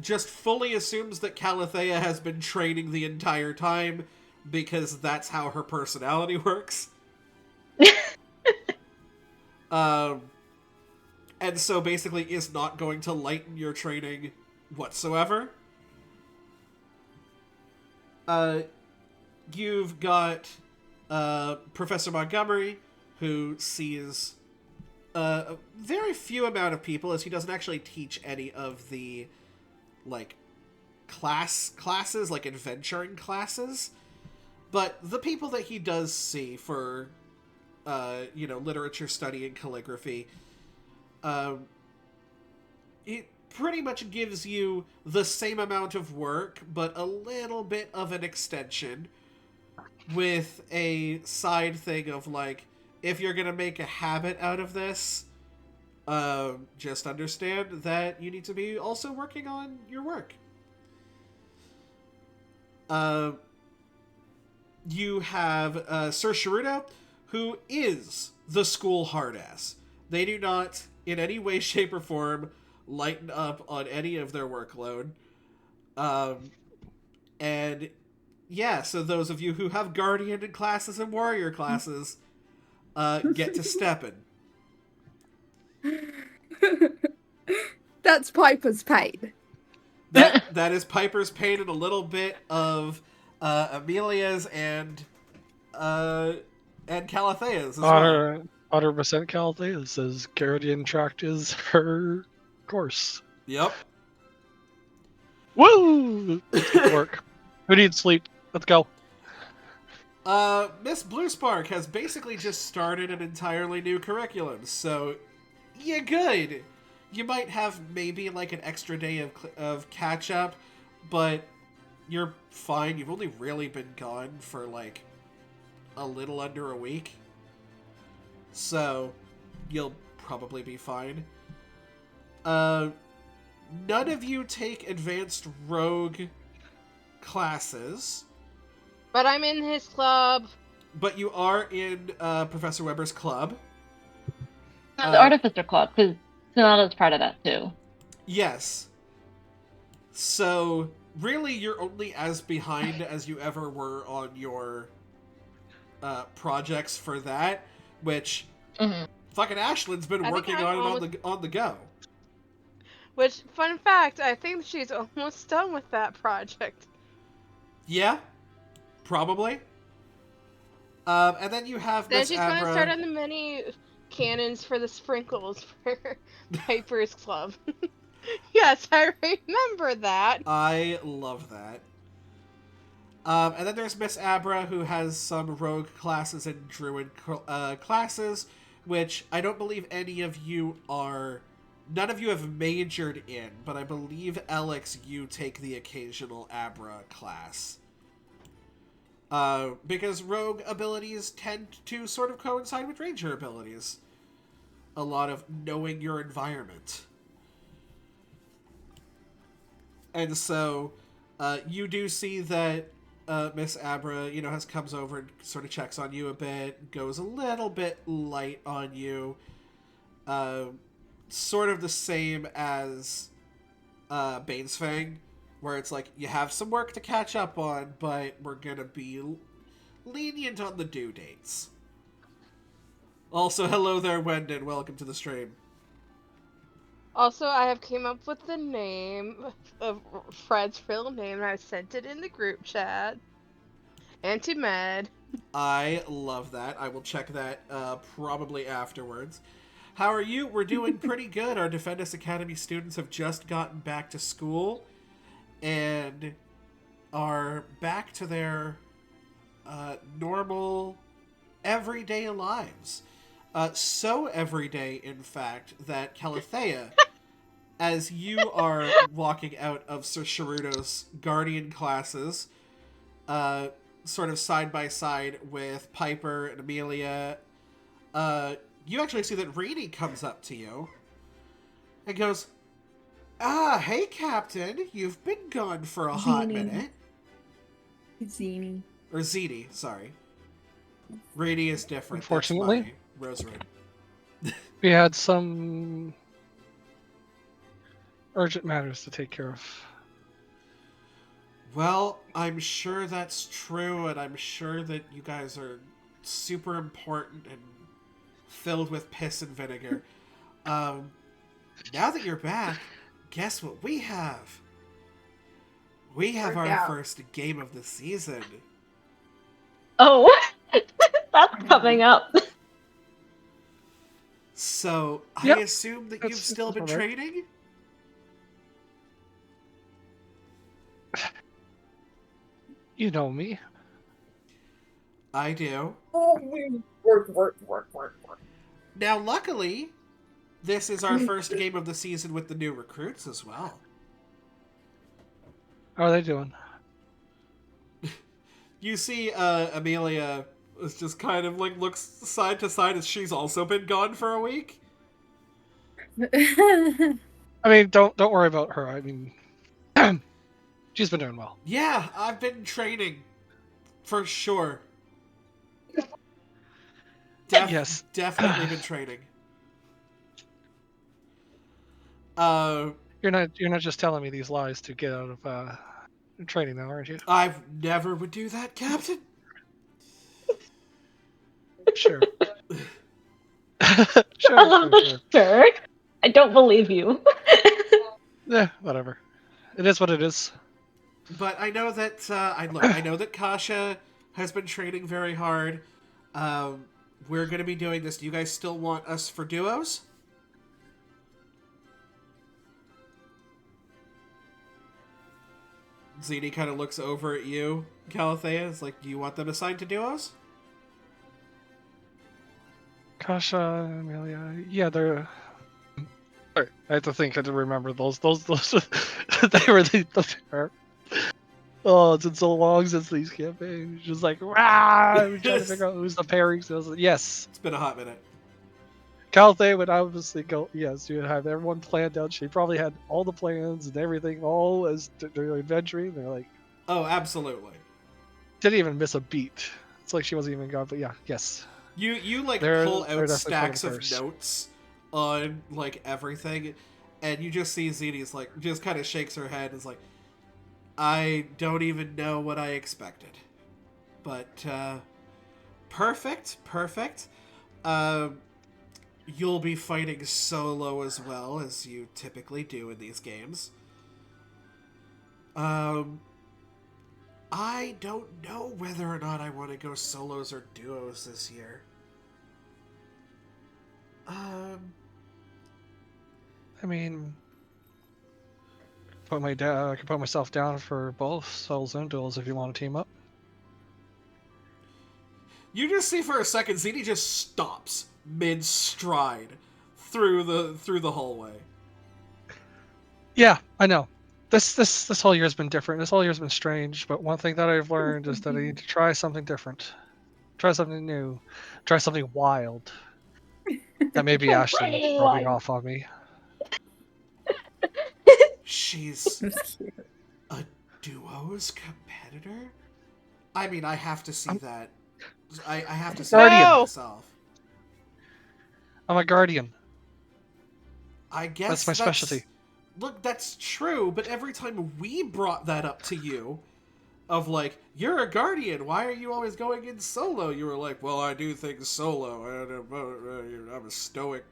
Just fully assumes that Calithea has been training the entire time, because that's how her personality works. And so basically is not going to lighten your training whatsoever. You've got Professor Montgomery, who sees a very few amount of people, as he doesn't actually teach any of the like classes, like adventuring classes. But the people that he does see for, literature study and calligraphy, it pretty much gives you the same amount of work, but a little bit of an extension, with a side thing of, like, if you're going to make a habit out of this, just understand that you need to be also working on your work. You have Sir Shirudo, who is the school hard-ass. They do not, in any way, shape, or form, lighten up on any of their workload. And yeah, so those of you who have Guardian classes and Warrior classes get to stepping. That's Piper's pain. That is Piper's pain, and a little bit of Amelia's and Calathea's as well. 100% Calathea says Guardian tract is her course. Yep. Woo! Let's get to work. Who needs sleep? Let's go. Miss Bluespark has basically just started an entirely new curriculum, so you're good. You might have maybe like an extra day of catch up, but you're fine. You've only really been gone for like a little under a week, so you'll probably be fine. None of you take advanced rogue classes. But I'm in his club. But you are in Professor Weber's club. The Artificer Club, because Sonata's part of that too. Yes. So, really, you're only as behind as you ever were on your projects for that, which fucking Ashlyn's been working on it on the go. Which, fun fact, I think she's almost done with that project. Yeah, probably. And then you have Miss Then she's Abra. going to start on the mini cannons for the sprinkles for Piper's Club. Yes, I remember that. I love that. And then there's Miss Abra, who has some rogue classes and druid classes, which I don't believe any of you are... None of you have majored in, but I believe, Alex, you take the occasional Abra class. Because rogue abilities tend to sort of coincide with ranger abilities. A lot of knowing your environment. And so, you do see that Miss Abra, comes over and sort of checks on you a bit, goes a little bit light on you. Sort of the same as Bane's Fang, where it's like, you have some work to catch up on, but we're gonna be lenient on the due dates. Also, hello there, Wendon. Welcome to the stream. Also, I have came up with the name of Fred's real name, and I sent it in the group chat. Anti-Med. I love that. I will check that probably afterwards. How are you? We're doing pretty good. Our Defendus Academy students have just gotten back to school and are back to their normal, everyday lives. So everyday, in fact, that Calathea, as you are walking out of Sir Shirudo's Guardian classes, sort of side by side with Piper and Amelia, you actually see that Reedy comes up to you and goes, hey, Captain, you've been gone for a hot minute. It's Zini. Or Zini, sorry. Reedy is different. Unfortunately. Roserud. We had some urgent matters to take care of. Well, I'm sure that's true, and I'm sure that you guys are super important and filled with piss and vinegar. Now that you're back, guess what we have? We have our first game of the season. Oh, that's coming up. So, Yep. I assume that you've still been alright. training? You know me. I do. Oh, work. Now, luckily, this is our first game of the season with the new recruits as well. How are they doing? You see Amelia is just kind of like looks side to side as she's also been gone for a week. I mean, don't worry about her. I mean, she's been doing well. Yeah, I've been training for sure. Yes, definitely been training. You're not just telling me these lies to get out of training, now, aren't you? I've never would do that, Captain. Sure. sure. Sure. I don't believe you. Yeah, whatever. It is what it is. But I know that I know that Kasha has been training very hard. We're going to be doing this. Do you guys still want us for duos? Zini kind of looks over at you, Calathea. It's like, do you want them assigned to duos? Kasha, Amelia, yeah, they're. Sorry, I have to think. I had to remember those. They were the pair. Oh, it's been so long since these campaigns. Just like, rah! I'm trying to figure out who's the pairings. I was like, yes. It's been a hot minute. Calathea would obviously go, yes, you would have everyone planned out. She probably had all the plans and everything, all as they're adventuring. They're like, oh, absolutely. Didn't even miss a beat. It's like she wasn't even gone, but yeah, yes. You like They're pull out definitely stacks of first. notes on like everything, and you just see Zini's like just kind of shakes her head and is like, I don't even know what I expected, but perfect. You'll be fighting solo as well as you typically do in these games. I don't know whether or not I want to go solos or duos this year. I mean, I could put myself down for both solos and duels if you want to team up. You just see for a second, Zini just stops mid-stride through the hallway. Yeah, I know. This whole year's been different. This whole year's been strange, but one thing that I've learned is that I need to try something different. Try something new. Try something wild. That maybe Ashley rubbing off on me. She's a duos competitor? I mean, I have to see that. I have to see that myself. I'm a guardian. I guess that's my specialty. Look, that's true, but every time we brought that up to you, of like, you're a guardian, why are you always going in solo? You were like, well, I do things solo. I'm a stoic,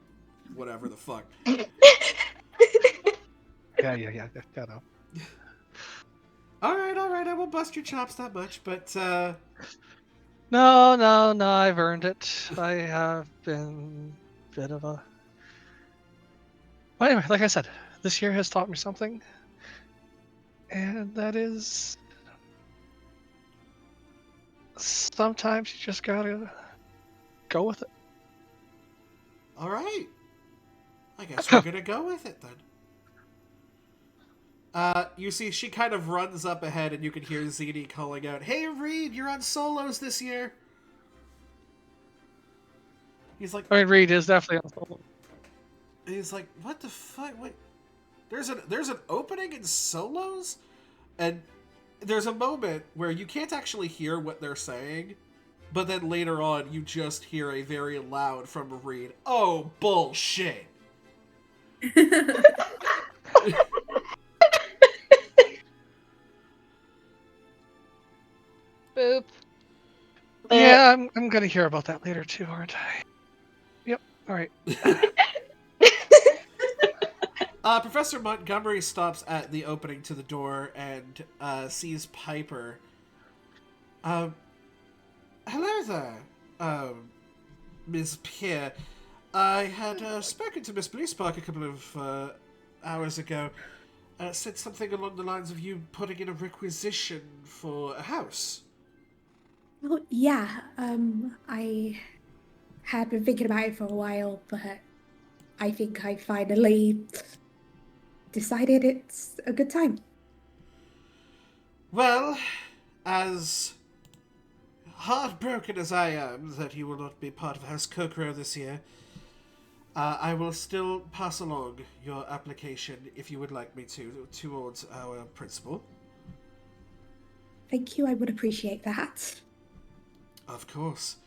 whatever the fuck. Yeah, no. Alright, I won't bust your chops that much, but, No, I've earned it. I have been a bit of a... Well, anyway, like I said, this year has taught me something. And that is... sometimes you just gotta go with it. Alright. I guess we're gonna go with it, then. You see, she kind of runs up ahead, and you can hear Zini calling out, "Hey, Reed, you're on solos this year." He's like, I mean, Reed is definitely on solo. He's like, "What the fuck? Wait, there's an opening in solos?" And there's a moment where you can't actually hear what they're saying, but then later on, you just hear a very loud from Reed, "Oh, bullshit." Boop. Yeah, I'm gonna hear about that later too, aren't I? Yep. All right. Professor Montgomery stops at the opening to the door and sees Piper. Hello there, Ms. Pierre. I had spoken to Miss Bluespark a couple of hours ago. Said something along the lines of you putting in a requisition for a house. Well, yeah, I had been thinking about it for a while, but I think I finally decided it's a good time. Well, as heartbroken as I am that you will not be part of House Kokoro this year, I will still pass along your application, if you would like me to, towards our principal. Thank you, I would appreciate that. Of course.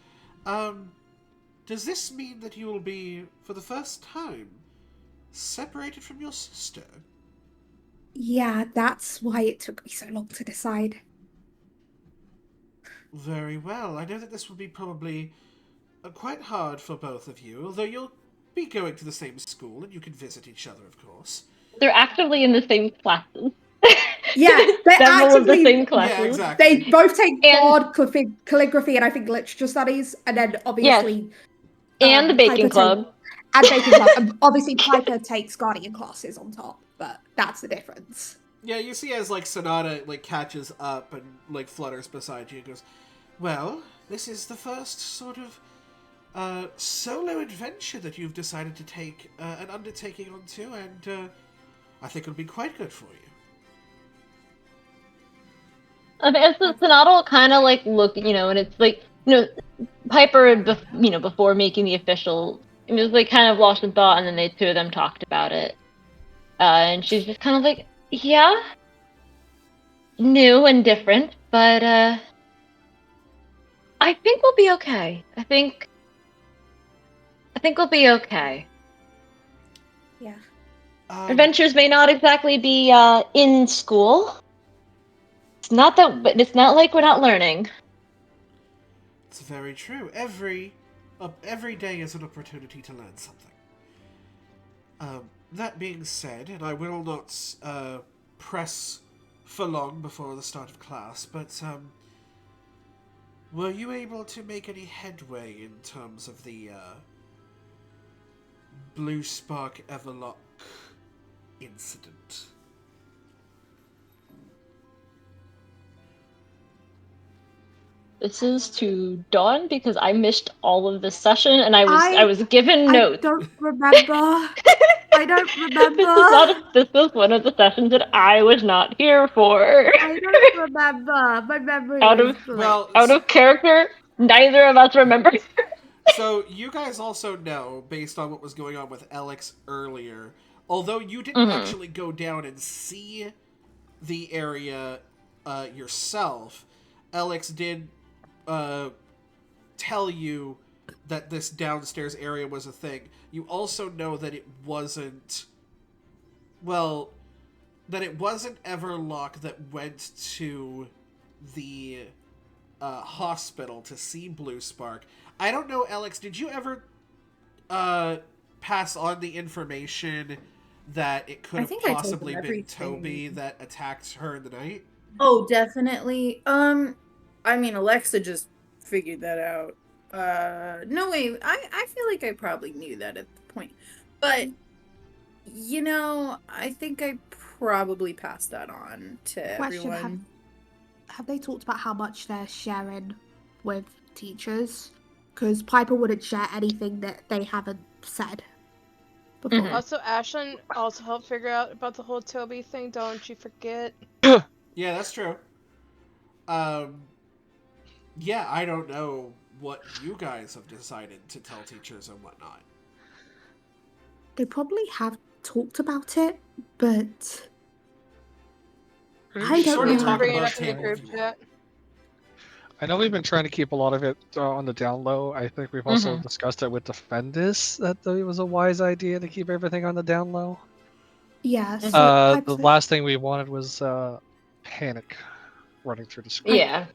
Does this mean that you will be, for the first time, separated from your sister? Yeah, that's why it took me so long to decide. Very well. I know that this will be probably quite hard for both of you, although you'll be going to the same school and you can visit each other, of course. They're actively in the same classes. Yeah, they're Several of the actively- same classes. Yeah, exactly. They both take And- broad calligraphy and I think literature studies, and then obviously... And the baking Piper club. And baking club. And obviously Piper takes guardian classes on top, but that's the difference. Yeah, you see as, like, Sonata, like, catches up and, like, flutters beside you and goes, well, this is the first sort of solo adventure that you've decided to take an undertaking onto, and I think it'll be quite good for you. I mean, Sonata will kind of like look, and it's like, Piper, before making the official, it was like kind of lost in thought, and then the two of them talked about it, and she's just kind of like, yeah, new and different, but I think we'll be okay. I think we'll be okay. Yeah. Adventures may not exactly be in school. It's not like we're not learning. It's very true. Every day is an opportunity to learn something. That being said, and I will not press for long before the start of class, but were you able to make any headway in terms of the Blue Spark Everlock incident? This is to Dawn because I missed all of this session and I was given notes. I don't remember. I don't remember. This was one of the sessions that I was not here for. I don't remember. My memory out is of character, neither of us remember. So you guys also know, based on what was going on with Alex earlier, although you didn't actually go down and see the area yourself, Alex did tell you that this downstairs area was a thing. You also know that it wasn't Everlock that went to the hospital to see Blue Spark. I don't know, Alex, did you ever pass on the information that it could have possibly been Toby that attacked her in the night? Oh, definitely. I mean, Alexa just figured that out. No way. I feel like I probably knew that at the point. But, I think I probably passed that on to everyone. Have they talked about how much they're sharing with teachers? Because Piper wouldn't share anything that they haven't said before. Mm-hmm. Also, Ashlyn also helped figure out about the whole Toby thing. Don't you forget? Yeah, that's true. Yeah, I don't know what you guys have decided to tell teachers and whatnot. They probably have talked about it, but I don't Sort of know. talk Bring it about up in the table group if you chat. I know we've been trying to keep a lot of it on the down low. I think we've also discussed it with Defendus that it was a wise idea to keep everything on the down low. Yeah. The last thing we wanted was panic running through the school. Yeah.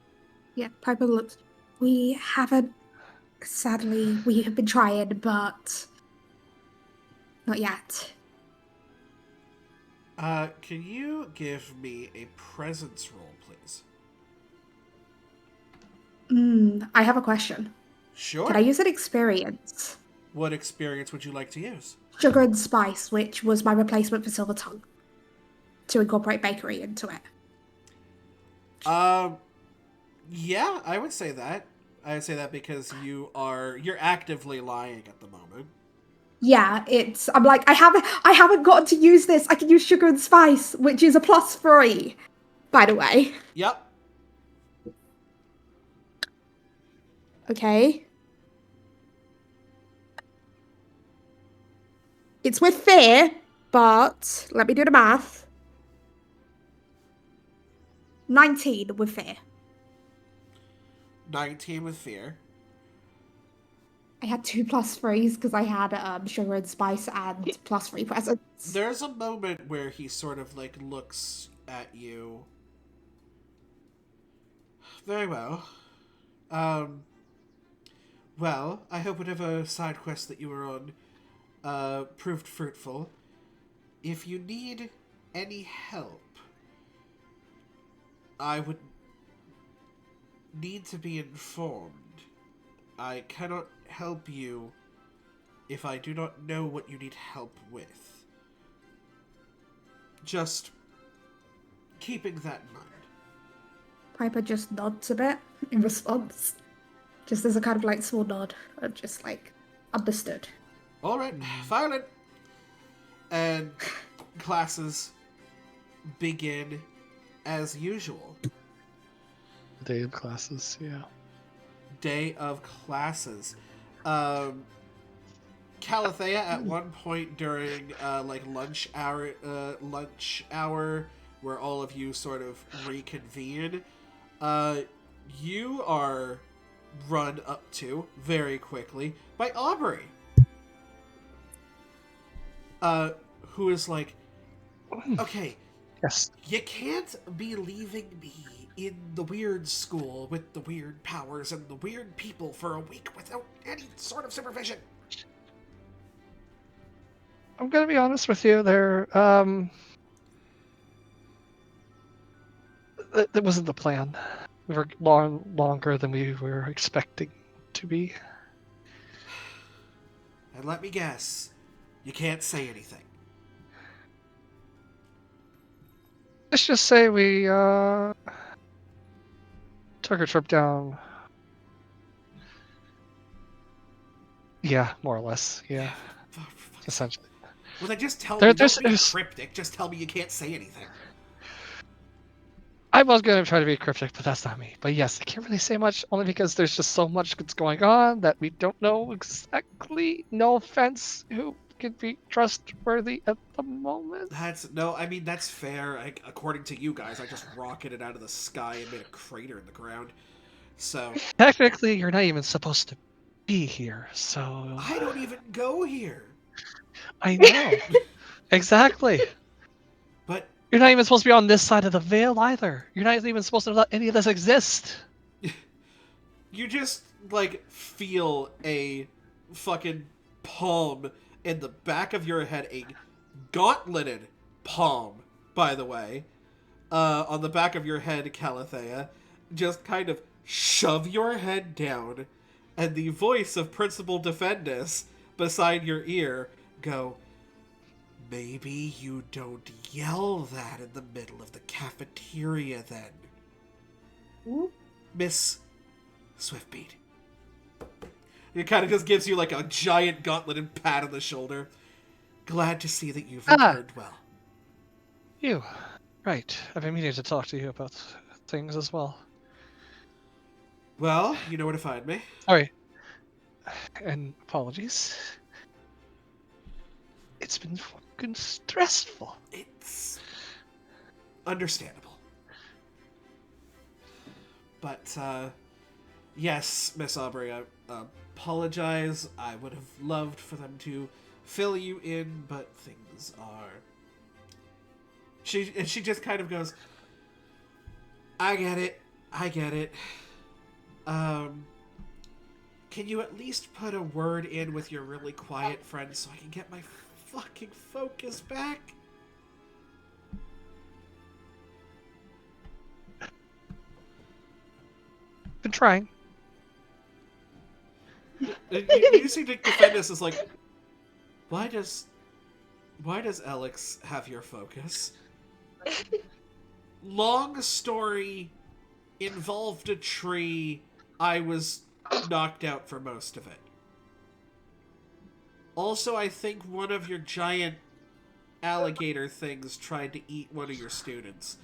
Yeah, Piper looks. We haven't. Sadly, we have been trying, but not yet. Can you give me a presence roll, please? I have a question. Sure. Can I use an experience? What experience would you like to use? Sugar and spice, which was my replacement for Silver Tongue, to incorporate bakery into it. Yeah, I would say that. I would say that because you're actively lying at the moment. Yeah, I'm like, I haven't gotten to use this. I can use sugar and spice, which is a +3, by the way. Yep. Okay. It's with fear, but let me do the math. 19 with fear. 19 with fear. I had 2 +3s because I had sugar and spice and +3 presents. There's a moment where he sort of like looks at you. Very well. Well, I hope whatever side quest that you were on proved fruitful. If you need any help, I would need to be informed. I cannot help you if I do not know what you need help with. Just keeping that in mind. Piper just nods a bit in response. Just as a kind of like small nod. And just like, understood. Alright, violent! And classes begin as usual. Day of classes, yeah. Day of classes. Calathea, at one point during like lunch hour, where all of you sort of reconvene, you are run up to very quickly by Aubrey, who is like, okay, yes, you can't be leaving me in the weird school with the weird powers and the weird people for a week without any sort of supervision. I'm gonna be honest with you. That wasn't the plan. We were longer than we were expecting to be. And let me guess, you can't say anything. Let's just say we took a trip down. Yeah, more or less. Yeah, essentially. Well, then just tell me. Don't be there's- cryptic. Just tell me you can't say anything. I was going to try to be cryptic, but that's not me. But yes, I can't really say much, only because there's just so much that's going on that we don't know exactly, no offense, who could be trustworthy at the moment. That's fair. According to you guys, I just rocketed out of the sky and made a crater in the ground. So Technically, you're not even supposed to be here, so... I don't even go here. I know. Exactly. But You're not even supposed to be on this side of the veil either. You're not even supposed to let any of this exist. you just, like, feel a fucking palm in the back of your head, a gauntleted palm, by the way, on the back of your head, Calathea, just kind of shove your head down, and the voice of Principal Defendus beside your ear go, maybe you don't yell that in the middle of the cafeteria then. Miss Swiftbeat. It kind of just gives you like a giant gauntleted pat on the shoulder. Glad to see that you've returned well. You. Right. I've been meaning to talk to you about things as well. Well, you know where to find me. Sorry. And apologies. It's been fucking stressful. It's understandable. But, yes, Miss Aubrey, I apologize. I would have loved for them to fill you in, but things are... She just kind of goes, I get it. Can you at least put a word in with your really quiet friend so I can get my fucking focus back? Been trying. You seem to defend us as like, why does Alex have your focus? Long story involved a tree, I was knocked out for most of it. Also, I think one of your giant alligator things tried to eat one of your students.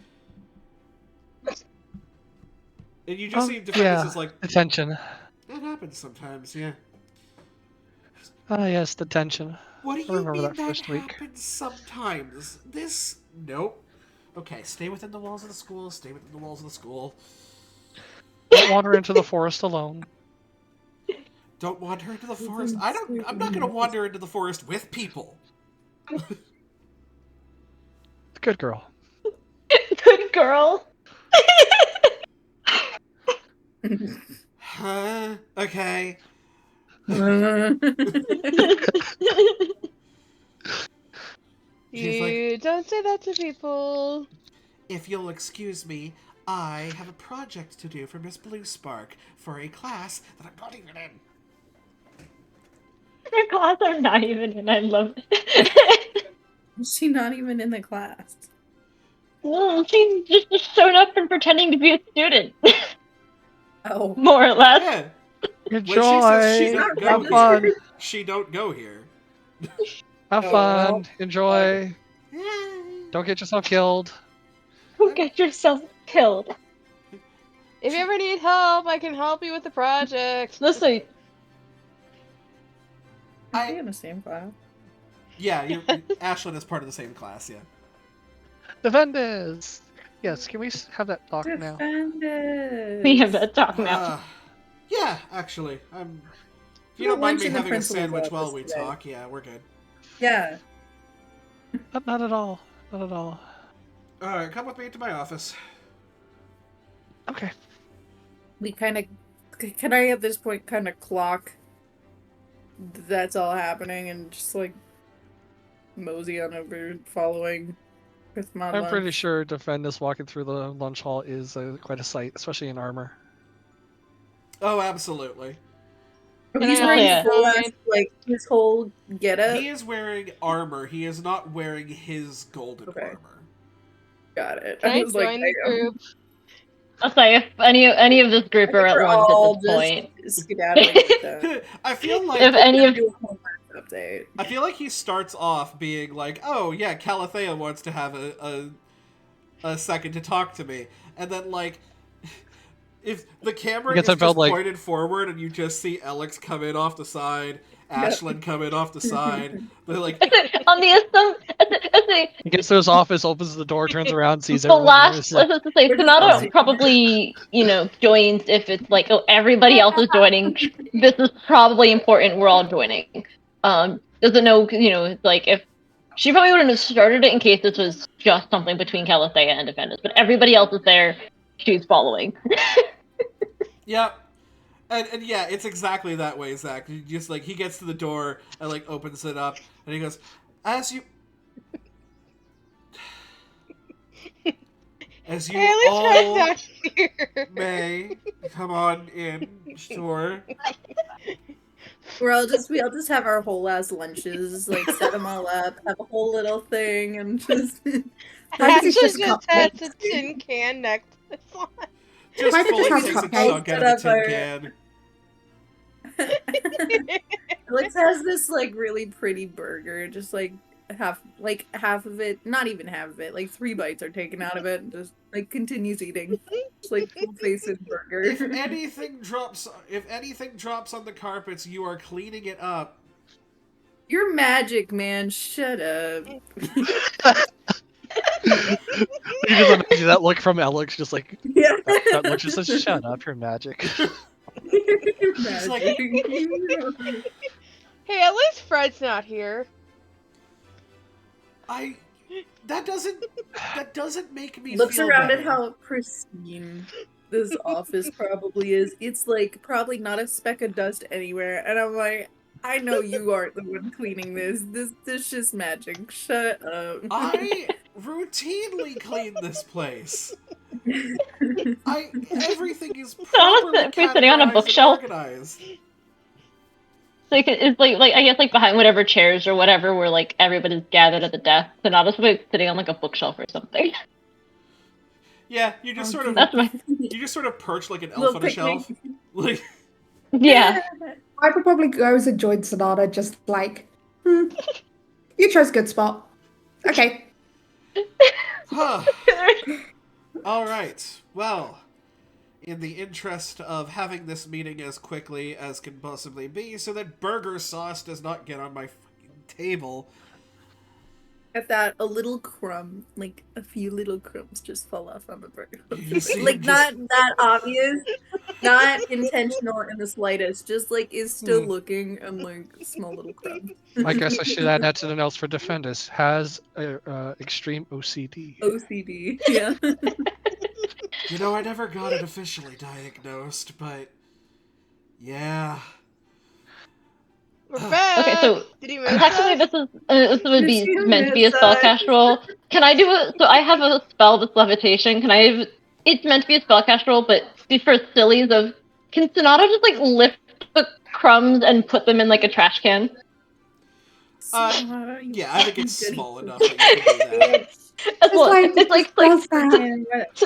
And you just see Defendus is like... Detention. That happens sometimes, yeah. Ah, yes, detention. What do I you remember mean that that first week. happens sometimes? This... Nope. Okay, stay within the walls of the school, stay within the walls of the school. Don't wander into the forest alone. Don't wander into the forest. I'm not gonna wander into the forest with people. Good girl. Good girl. Huh? Okay. You don't say that to people. If you'll excuse me, I have a project to do for Miss Blue Spark for a class that I'm not even in. Her class are not even in. I love it. Is she not even in the class? Well, she's just showed up and pretending to be a student. Oh. More or less. Yeah. Enjoy. When she says she don't go Have fun. here, she don't go here. Have Oh, fun. well. Enjoy. Don't get yourself killed. Don't get yourself killed. If you ever need help, I can help you with the project. Listen, Are they in the same class? Yeah, Ashlyn is part of the same class, yeah. Defendus. Yes, can we have that talk now? Defendus. we have that talk now. Yeah, actually. If you We're don't mind me lunching the having a principal's sandwich while office we today. talk, yeah, we're good. Yeah. Not at all. Not at all. Alright, come with me to my office. Okay. We kind of... Can I at this point kind of clock that's all happening and just like mosey on over following with my I'm pretty lunch? sure Defendus walking through the lunch hall is quite a sight, especially in armor. Oh, absolutely. He's I wearing also- full ass, like his whole getup. He is wearing armor. He is not wearing his golden Okay. armor. Got it. Can I was like, join the damn. group? I'll say if any of this group I are think at we're lunch all at this point. just skedaddling with them. I feel like If any of Do a homework update. I feel like he starts off being like, "Oh yeah, Calathea wants to have a second to talk to me," and then like, if the camera Gets is just unveiled, like- pointed forward and you just see Alex come in off the side, Ashlyn come in off the side, they're like, on the assumption, He gets to his office, opens the door, turns around, sees the everyone. last, There. let's just say, We're just Sonata pausing. probably, joins if it's like, oh, everybody else is joining. This is probably important. We're all joining. Doesn't know, it's like if she probably wouldn't have started it in case this was just something between Calathea and Defendus, but everybody else is there. She's following. "Yeah." And yeah, it's exactly that way, Zach. You just like he gets to the door and like opens it up, and he goes, "As you Hey, at least all Fred's not here. may come on in, sure." We'll just have our whole ass lunches, like set them all up, have a whole little thing, and just. Ashley just just has a tin can necklace on. Just Why did fully you have takes a cupcakes chunk out set of the up tin our- can. Alex has this like really pretty burger, just like half of it, not even half of it, like 3 bites are taken out of it, and just like continues eating, just like full faced burger. If anything drops on the carpets, you are cleaning it up. You're magic, man. Shut up. You just imagine that look from Alex, just like Yeah. that look just says, "Shut up, you're magic." He's like- Hey, at least Fred's not here. That doesn't make me Looks feel around better. at how pristine this office probably is. It's like probably not a speck of dust anywhere, and I'm like, I know you aren't the one cleaning this. This just magic. Shut up. I routinely clean this place. Everything is properly If you're sitting on a categorized and bookshelf. organized. It's like I guess like behind whatever chairs or whatever where like everybody's gathered at the desk. Sonata's like sitting on like a bookshelf or something. Yeah, you just sort of That's my perch like an elf Little on a picnic. shelf. Like, yeah. I would probably go and join Sonata, just like, you chose good spot. Okay. huh. All right. Well, in the interest of having this meeting as quickly as can possibly be, so that burger sauce does not get on my fucking table. At that, a little crumb, like a few little crumbs just fall off on the burger. You see Like him just- not that obvious, not intentional in the slightest, just like is still looking and like small little crumbs. I guess I should add that to the notes for Defendus. Has extreme OCD. OCD, yeah. You know, I never got it officially diagnosed, but yeah. We're back. Okay, so Did he miss technically us? this would be Did you meant to be a miss spellcast roll. Can I do it? So I have a spell that's levitation. Can I? It's meant to be a spellcast roll, but for sillies of, can Sonata just like lift the crumbs and put them in like a trash can? Yeah, I think it's small enough that you can do that. It's like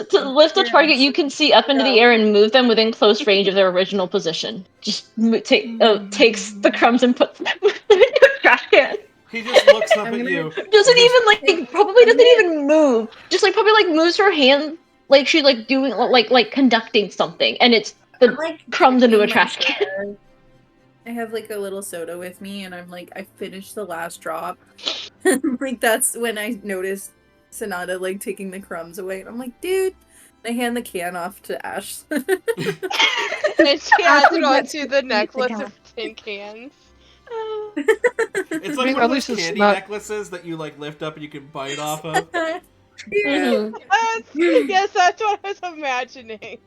to lift a target you can see up into the air and move them within close range of their original position. Just takes the crumbs and puts them into a trash can. He just looks up at you. Doesn't even probably doesn't even move. Just like probably like moves her hand like she's like doing like conducting something, and it's the crumbs into a trash can. I have like a little soda with me, and I'm like, I finished the last drop. Like that's when I noticed Sonata like taking the crumbs away, and I'm like, dude. I hand the can off to Ash. And she adds it onto the necklace of tin cans. It's like I mean, one at of those least it's candy not- necklaces that you like lift up and you can bite off of. Mhm. Yes, that's what I was imagining.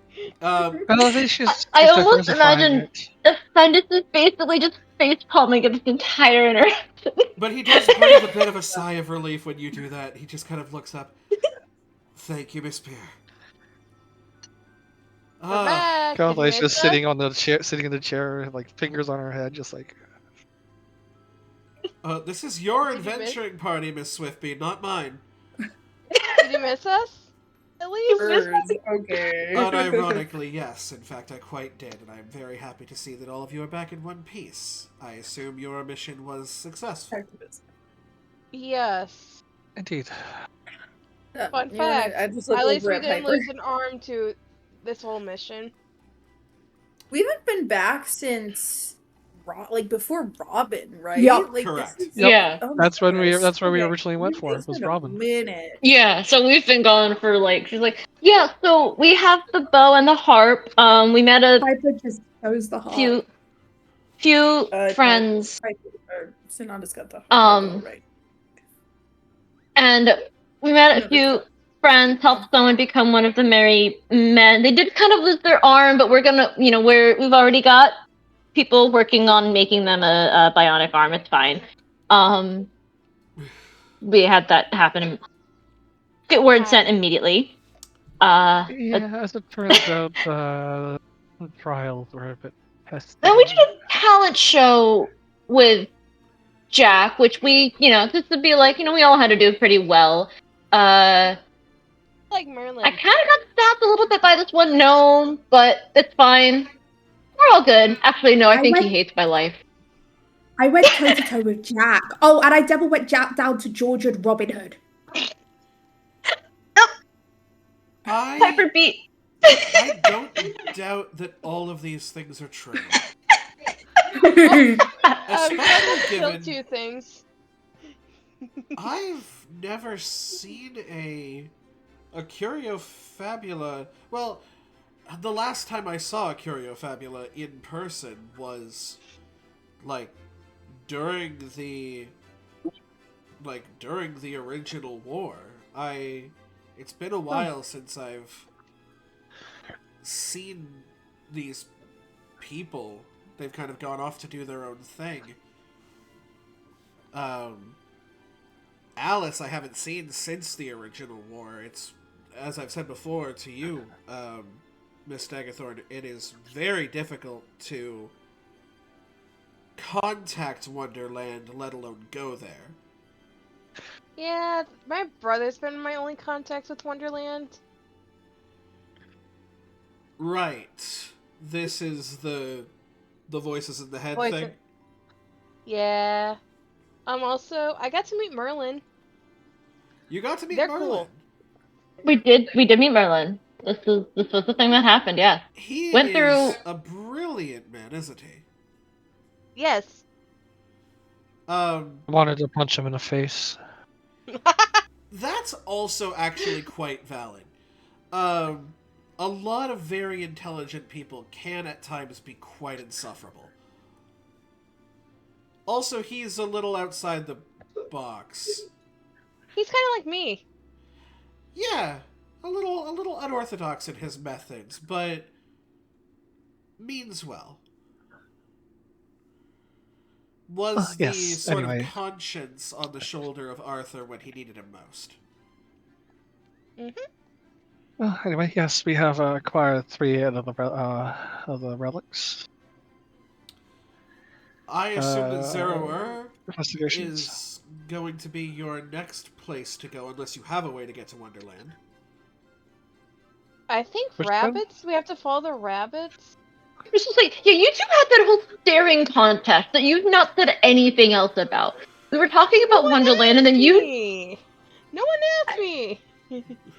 Well, at least she's I almost diversifying imagine it. Defendus is basically just face palming at this entire interaction. But he does breathe a bit of a sigh of relief when you do that. He just kind of looks up. Thank you, Miss Peer. We're back. Godly's Did you just miss sitting on the chair, sitting in the chair, like fingers on her head, just like. This is your Did you miss- adventuring party, Miss Swiftbee, not mine. us? Did you miss us? At least. Okay. Unironically, yes. In fact, I quite did, and I'm very happy to see that all of you are back in one piece. I assume your mission was successful. Yes. Indeed. Fun fact. I just At least we didn't lose an arm to this whole mission. We haven't been back since like before Robin, right? Yep. Like, Correct. This is... Yep. Yeah. Oh That's my when we. gosh. That's where we Okay. originally went for. It's Was been a Robin. minute. Yeah, so we've been gone for like, she's like, yeah, so we have the bow and the harp. We met a Piper just chose the heart. few friends, Sonata's got the right. and we met a few friends, helped someone become one of the merry men. They did kind of lose their arm, but we're gonna, we've already got people working on making them a bionic arm. It's fine. We had that happen. Get word sent immediately. Yeah, as it turns out, the trials were a bit pesky. Then we did a talent show with Jack, which we, just to be like, we all had to do pretty well. Like Merlin. I kind of got stabbed a little bit by this one gnome, but it's fine. We're all good. Actually, no, I think he hates my life. I went toe to toe with Jack. Oh, and I double went Jack down to George and Robin Hood. Piper beat. I don't doubt that all of these things are true. Especially Kill given two things. I've never seen a Curio Fabula. Well, the last time I saw a Curio Fabula in person was like during the original war. It's been a while since I've seen these people. They've kind of gone off to do their own thing. Alice I haven't seen since the original war. It's, as I've said before to you, Miss Dagathorn, it is very difficult to contact Wonderland, let alone go there. Yeah, my brother's been my only contact with Wonderland. Right. This is the voices in the head Voice- thing. Yeah. Also, I got to meet Merlin. You got to meet They're Merlin. cool. We did meet Merlin. This was the thing that happened. Yeah. He Went is through. a brilliant man, isn't he? Yes. I wanted to punch him in the face. That's also actually quite valid. A lot of very intelligent people can at times be quite insufferable. Also, he's a little outside the box. He's kind of like me. Yeah, a little unorthodox in his methods, but means well. Was the Yes, sort anyway. of conscience on the shoulder of Arthur when he needed him most. Well, anyway, yes, we have acquired 3 of the relics. I assume that Zero Investigations. is going to be your next place to go, unless you have a way to get to Wonderland. I think Which rabbits. We have to follow the rabbits. It's just like, yeah, you two had that whole staring contest that you've not said anything else about. We were talking about Wonderland, and then No one asked me.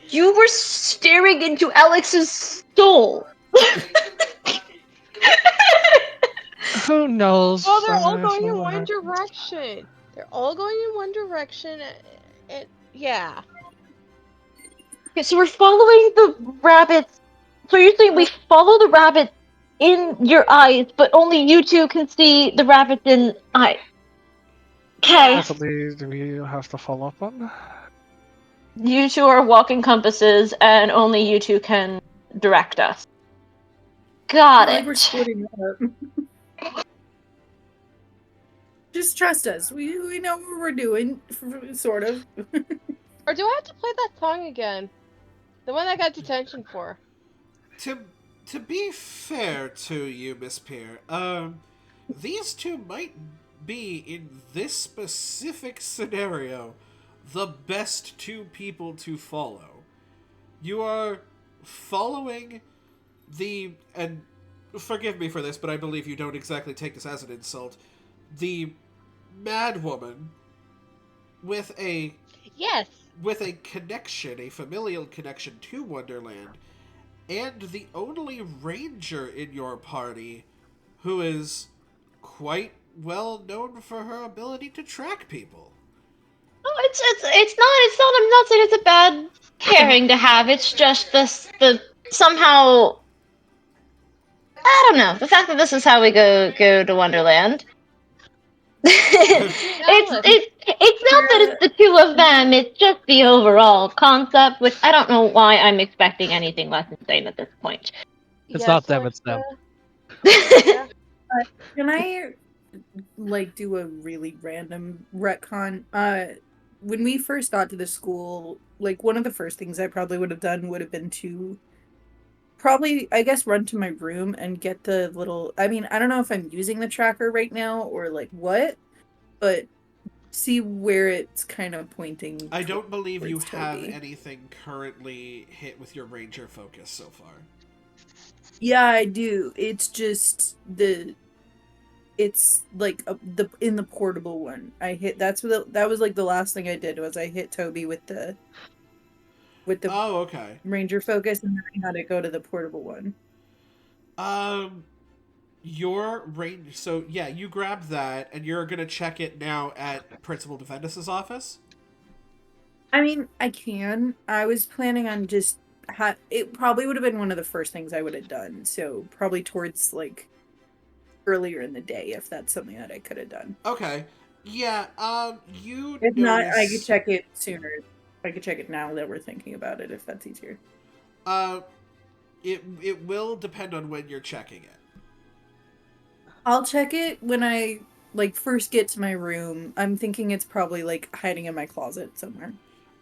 you were staring into Alex's soul. Who knows? Well, they're all That's going in what one happened. direction. They're all going in one direction. Yeah. Okay, so we're following the rabbits. So you're saying we follow the rabbits in your eyes, but only you two can see the rabbits in eye. Okay. Definitely, do we have to follow up on? You two are walking compasses, and only you two can direct us. Got Not it. like we're splitting up. Just trust us. We know what we're doing, sort of. Or do I have to play that song again? The one I got detention for. To be fair to you, Miss Peer, these two might be, in this specific scenario, the best 2 people to follow. You are following and forgive me for this, but I believe you don't exactly take this as an insult, the mad woman with a Yes. connection, a familial connection to Wonderland, and the only ranger in your party who is quite well known for her ability to track people. Oh, it's not. I'm not saying it's a bad pairing to have. It's just the somehow. I don't know. The fact that this is how we go to Wonderland. it's not that it's the 2 of them. It's just the overall concept, which I don't know why I'm expecting anything less insane at this point. It's not them, it's them. Yeah. Can I do a really random retcon? When we first got to the school, one of the first things I probably would have done would have been to probably, I guess, run to my room and get the little, I mean, I don't know if I'm using the tracker right now or what, but see where it's kind of pointing. I don't believe you towards have Toby. anything currently hit with your ranger focus so far. Yeah, I do. It's just it's in the portable one. I hit that was the last thing I did was I hit Toby with the Oh, okay. ranger focus, and then I had to go to the portable one. Your range. So yeah, you grabbed that, and you're gonna check it now at Principal Defendus's office. I mean, I can. I was planning on just it probably would have been one of the first things I would have done. So probably towards earlier in the day, if that's something that I could have done. Okay. Yeah. You. If not, I notice- could check it sooner. I could check it now that we're thinking about it, if that's easier. It will depend on when you're checking it. I'll check it when I first get to my room. I'm thinking it's probably hiding in my closet somewhere.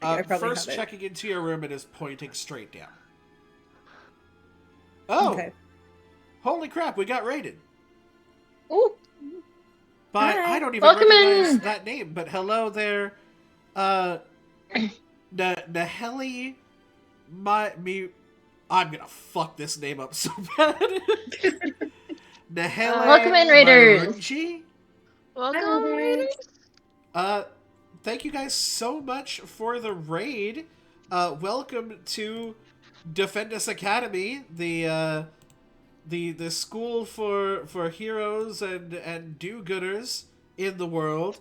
I probably First have it. checking into your room, it is pointing straight down. Oh! Okay. Holy crap, we got raided. Ooh. But Hi. I don't even Welcome recognize in. that name, but hello there. Naheli... I'm gonna fuck this name up so bad. Nahele Welcome in, Raiders. Marunji. Welcome, Raiders. Thank you guys so much for the raid. Welcome to Defendus Academy, the school for heroes and do-gooders in the world,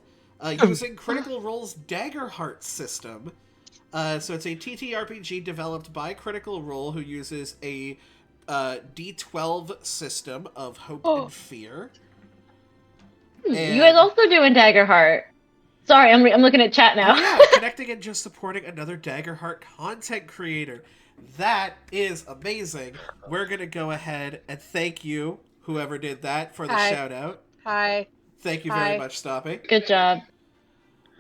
using Critical Role's Daggerheart system. So it's a TTRPG developed by Critical Role, who uses a D12 system of hope and fear. And... You guys also doing Daggerheart. Sorry, I'm looking at chat now. Oh yeah, connecting and just supporting another Daggerheart content creator. That is amazing. We're going to go ahead and thank you, whoever did that, for the shout out. Hi. Thank you very much, Stoppy. Good job.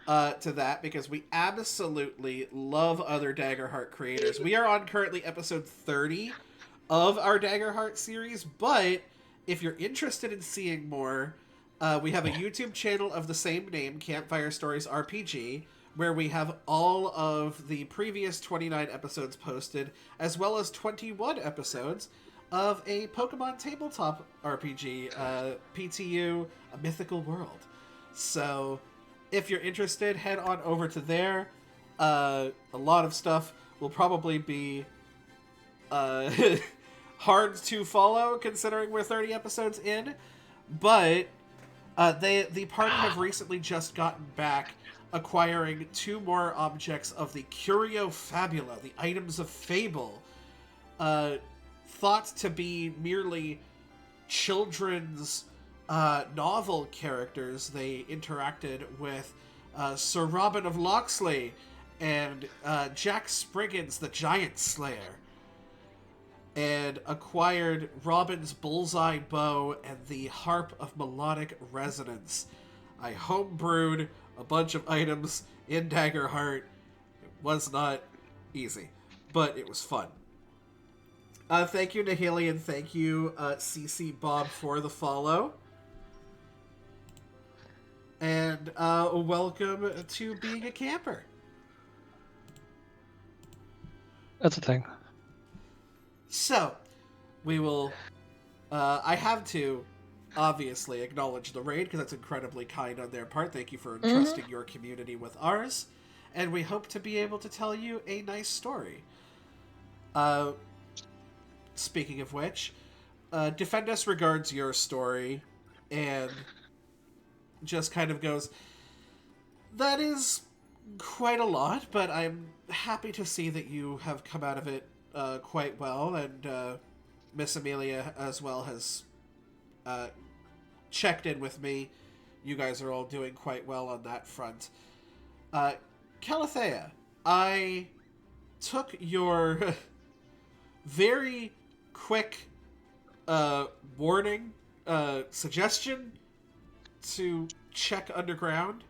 To that, because we absolutely love other Daggerheart creators. We are on currently episode 30 of our Daggerheart series, but if you're interested in seeing more, we have a YouTube channel of the same name, Campfire Stories RPG, where we have all of the previous 29 episodes posted, as well as 21 episodes of a Pokemon tabletop RPG, PTU, A Mythical World. So, if you're interested, head on over to there. A lot of stuff will probably be hard to follow, considering we're 30 episodes in, but the party have recently just gotten back, acquiring 2 more objects of the Curio Fabula, the Items of Fable, thought to be merely children's novel characters. They interacted with Sir Robin of Locksley and Jack Spriggans, the Giant Slayer, and acquired Robin's Bullseye Bow and the Harp of Melodic Resonance. I homebrewed a bunch of items in Daggerheart. It was not easy, but it was fun. Thank you, Nahili, and thank you, CC Bob, for the follow. And welcome to being a camper. That's a thing. So, we will... I have to, obviously, acknowledge the raid, because that's incredibly kind on their part. Thank you for entrusting your community with ours. And we hope to be able to tell you a nice story. Speaking of which, Defendus regards your story and just kind of goes, that is quite a lot, but I'm happy to see that you have come out of it quite well, and Miss Amelia as well has checked in with me. You guys are all doing quite well on that front. Calathea, I took your very quick warning, suggestion to check underground.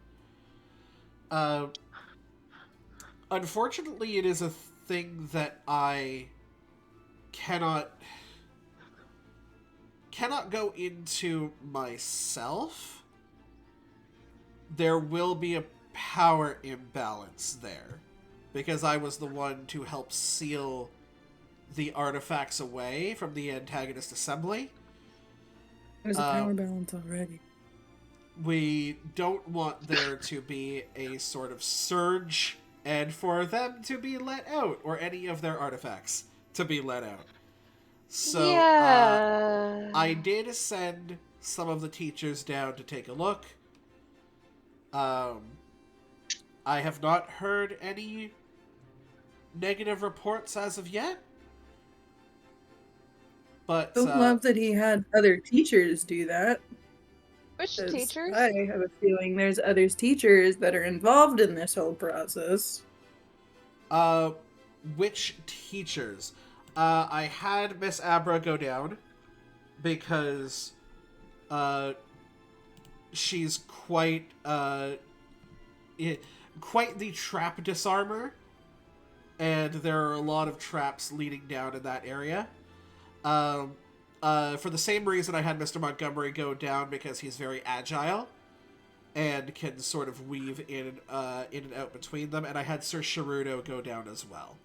Unfortunately, it is a thing that I cannot go into myself. There will be a power imbalance there, because I was the one to help seal the artifacts away from the antagonist assembly. There's a power balance already. We don't want there to be a sort of surge, and for them to be let out, or any of their artifacts to be let out. So, Yeah. I did send some of the teachers down to take a look. I have not heard any negative reports as of yet. But Don't love that he had other teachers do that. Which teachers? I have a feeling there's other teachers that are involved in this whole process. Which teachers? I had Miss Abra go down because she's quite the trap disarmer, and there are a lot of traps leading down in that area. For the same reason I had Mr. Montgomery go down, because he's very agile and can sort of weave in and out between them, and I had Sir Sharudo go down as well.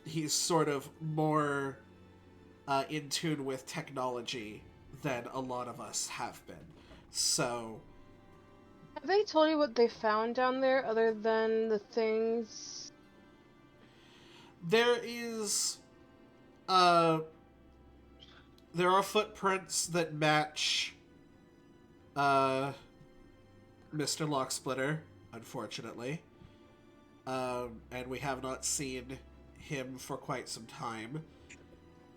he's sort of more in tune with technology than a lot of us have been. So, Have they told you what they found down there other than the things? there is there are footprints that match Mr. Locksplitter, unfortunately. And we have not seen him for quite some time.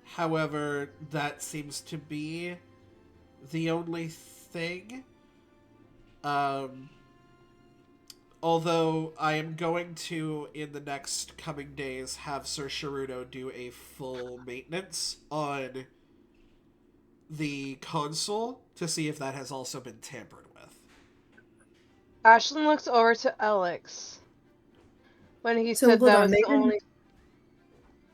However, that seems to be the only thing. Although I am going to, in the next coming days, have Sir Sharudo do a full maintenance on the console to see if that has also been tampered with. Ashlyn looks over to Alex when he So said hold that on, was they the didn't,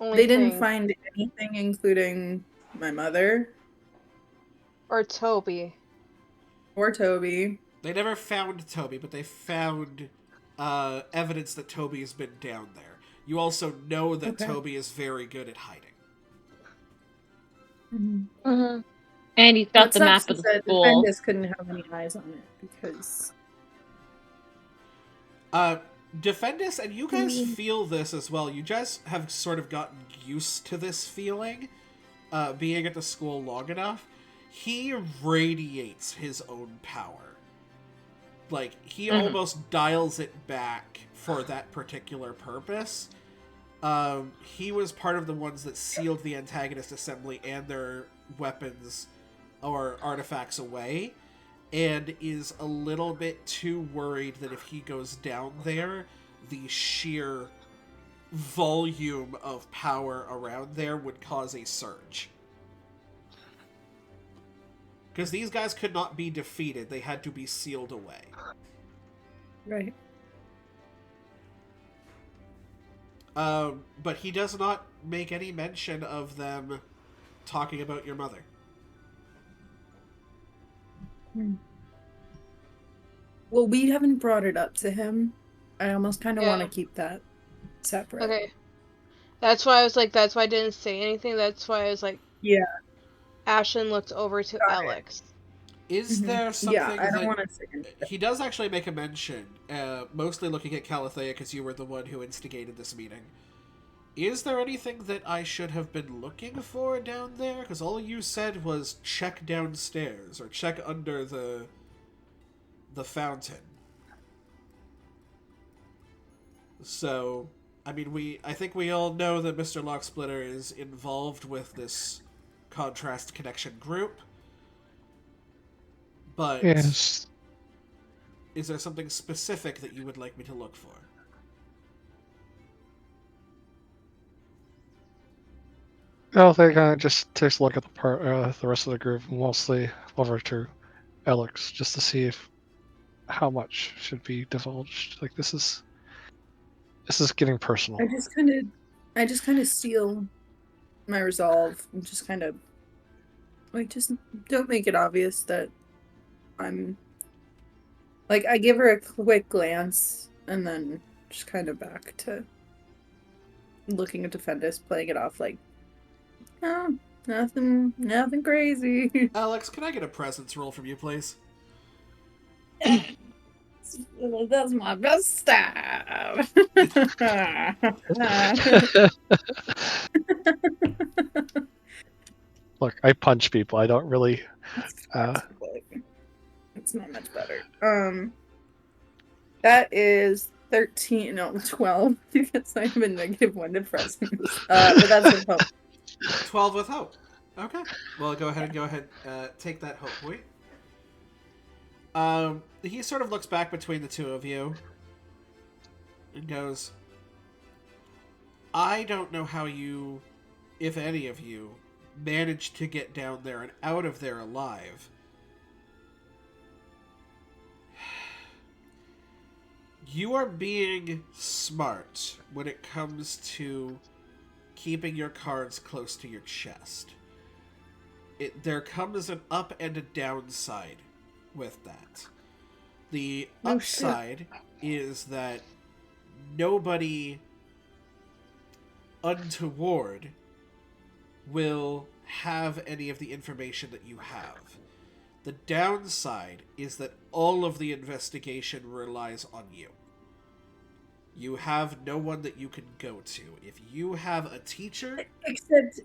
only they didn't thing. find anything, including my mother Or Toby. or Toby. They never found Toby, but they found evidence that Toby has been down there. You also know that Okay. Toby is very good at hiding. Mm-hmm. And he's got What the sucks map of is the that school. Defendus couldn't have any eyes on it because Defendus, and you guys feel this as well. You guys have sort of gotten used to this feeling, being at the school long enough. He radiates his own power. Like, he almost dials it back for that particular purpose. He was part of the ones that sealed the antagonist assembly and their weapons or artifacts away, and is a little bit too worried that if he goes down there, the sheer volume of power around there would cause a surge. Because these guys could not be defeated, they had to be sealed away. right. But he does not make any mention of them talking about your mother. Well, we haven't brought it up to him. I almost kind of want to keep that separate. Okay. That's why I was like, that's why I didn't say anything. That's why I was like, Yeah. Ashlyn looked over to Got it. Alex. Is there something Yeah, I don't that... want to say anything. He does actually make a mention, mostly looking at Calathea because you were the one who instigated this meeting. Is there anything that I should have been looking for down there? Because all you said was check downstairs, or check under the fountain. So, I mean, I think we all know that Mr. Locksplitter is involved with this Contrast Connection group. But Yes. is there something specific that you would like me to look for? I think I just takes a look at the rest of the group, mostly over to Alex, just to see if how much should be divulged. Like this is getting personal. I just kind of seal my resolve and just kind of like just don't make it obvious that I'm like I give her a quick glance and then just kind of back to looking at Defendus, playing it off like, oh, nothing crazy. Alex, can I get a presence roll from you, please? That's my best stab. Look, I punch people. I don't really. It's not much better. That is 13, no, 12. Because I have a -1 to presence. But that's with hope. 12 with hope. Okay. Well, go ahead. Take that hope point. He sort of looks back between the two of you and goes, I don't know how you, if any of you, managed to get down there and out of there alive. You are being smart when it comes to keeping your cards close to your chest. There comes an up and a downside with that. The upside is that nobody untoward will have any of the information that you have. The downside is that all of the investigation relies on you. You have no one that you can go to. If you have a teacher... Except...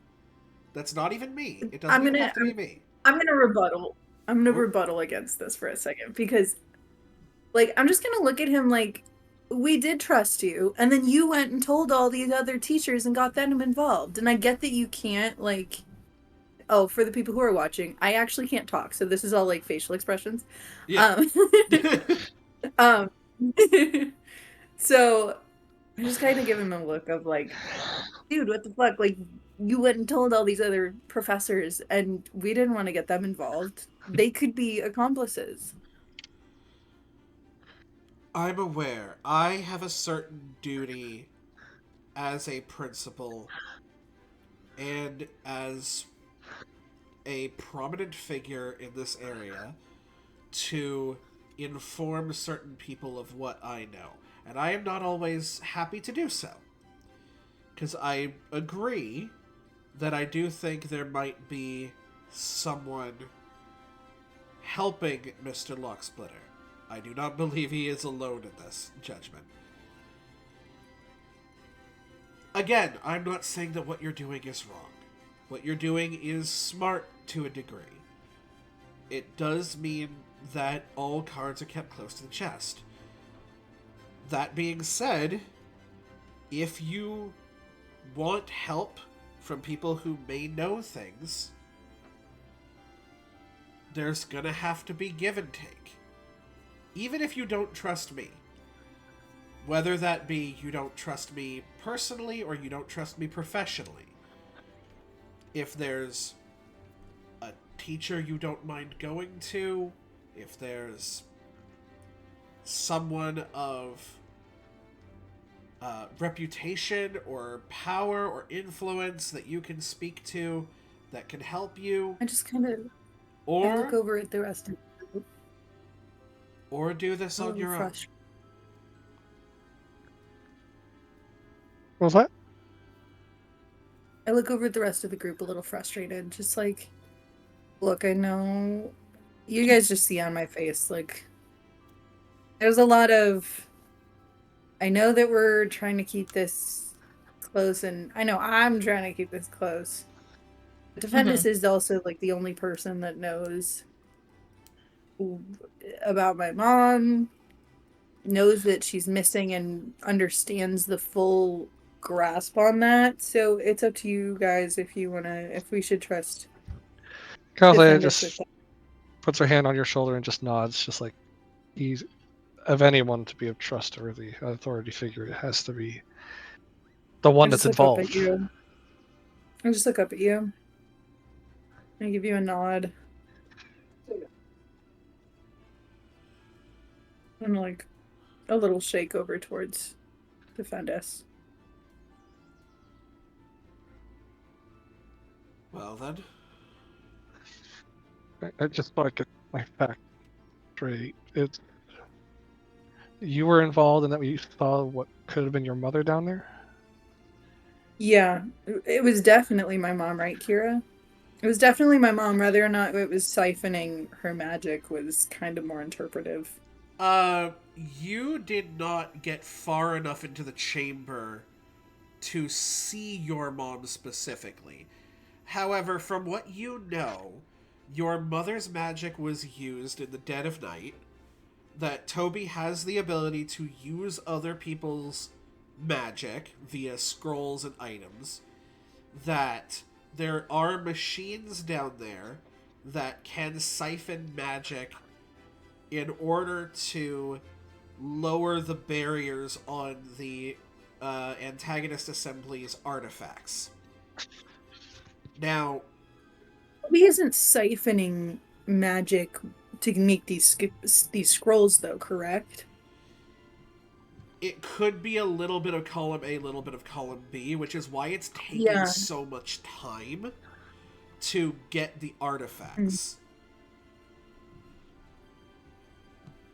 That's not even me. It doesn't even have to be me. I'm gonna rebuttal. I'm gonna rebuttal against this for a second, because, like, I'm just gonna look at him like, we did trust you, and then you went and told all these other teachers and got them involved. And I get that you can't, like... Oh, for the people who are watching, I actually can't talk, so this is all, like, facial expressions. Yeah. So I just kind of give him a look of, like, dude, what the fuck? Like, you went and told all these other professors, and we didn't want to get them involved. They could be accomplices. I'm aware. I have a certain duty as a principal and as a prominent figure in this area to inform certain people of what I know. And I am not always happy to do so. Because I agree that I do think there might be someone helping Mr. Locksplitter. I do not believe he is alone in this judgment. Again, I'm not saying that what you're doing is wrong. What you're doing is smart to a degree. It does mean that all cards are kept close to the chest. That being said, if you want help from people who may know things, there's gonna have to be give and take. Even if you don't trust me. Whether that be you don't trust me personally or you don't trust me professionally. If there's a teacher you don't mind going to, if there's someone of reputation or power or influence that you can speak to that can help you. I just kind of look over at the rest of the group. Or do this on your own. What was that? I look over at the rest of the group a little frustrated, just like, look, I know you guys just see on my face, like, there's a lot of, I know that we're trying to keep this close, and I know I'm trying to keep this close. Defendus is also, like, the only person that knows about my mom, knows that she's missing, and understands the full grasp on that. So it's up to you guys if you want to, if we should trust. Carla just puts her hand on your shoulder and just nods, just like, he's, of anyone to be a trustworthy authority figure, it has to be the one that's involved. I just look up at you. I give you a nod. And like a little shake over towards Defendus. Well then. I just want to get my fact straight. It's you were involved in that we saw what could have been your mother down there? Yeah. It was definitely my mom, right, Kira? It was definitely my mom. Whether or not it was siphoning her magic was kind of more interpretive. You did not get far enough into the chamber to see your mom specifically. However, from what you know, your mother's magic was used in the dead of night, that Toby has the ability to use other people's magic via scrolls and items, that there are machines down there that can siphon magic in order to lower the barriers on the antagonist assembly's artifacts. Now, He isn't siphoning magic to make these scrolls, though, correct? It could be a little bit of column A, a little bit of column B, which is why it's taking so much time to get the artifacts.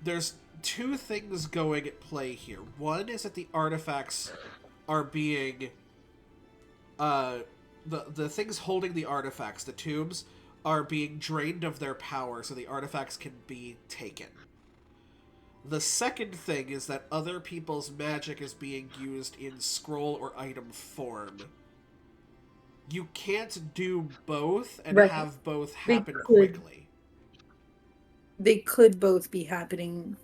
There's two things going at play here. One is that the artifacts are being the things holding the artifacts, the tubes, are being drained of their power so the artifacts can be taken. The second thing is that other people's magic is being used in scroll or item form. You can't do both and have both happen quickly. They could both be happening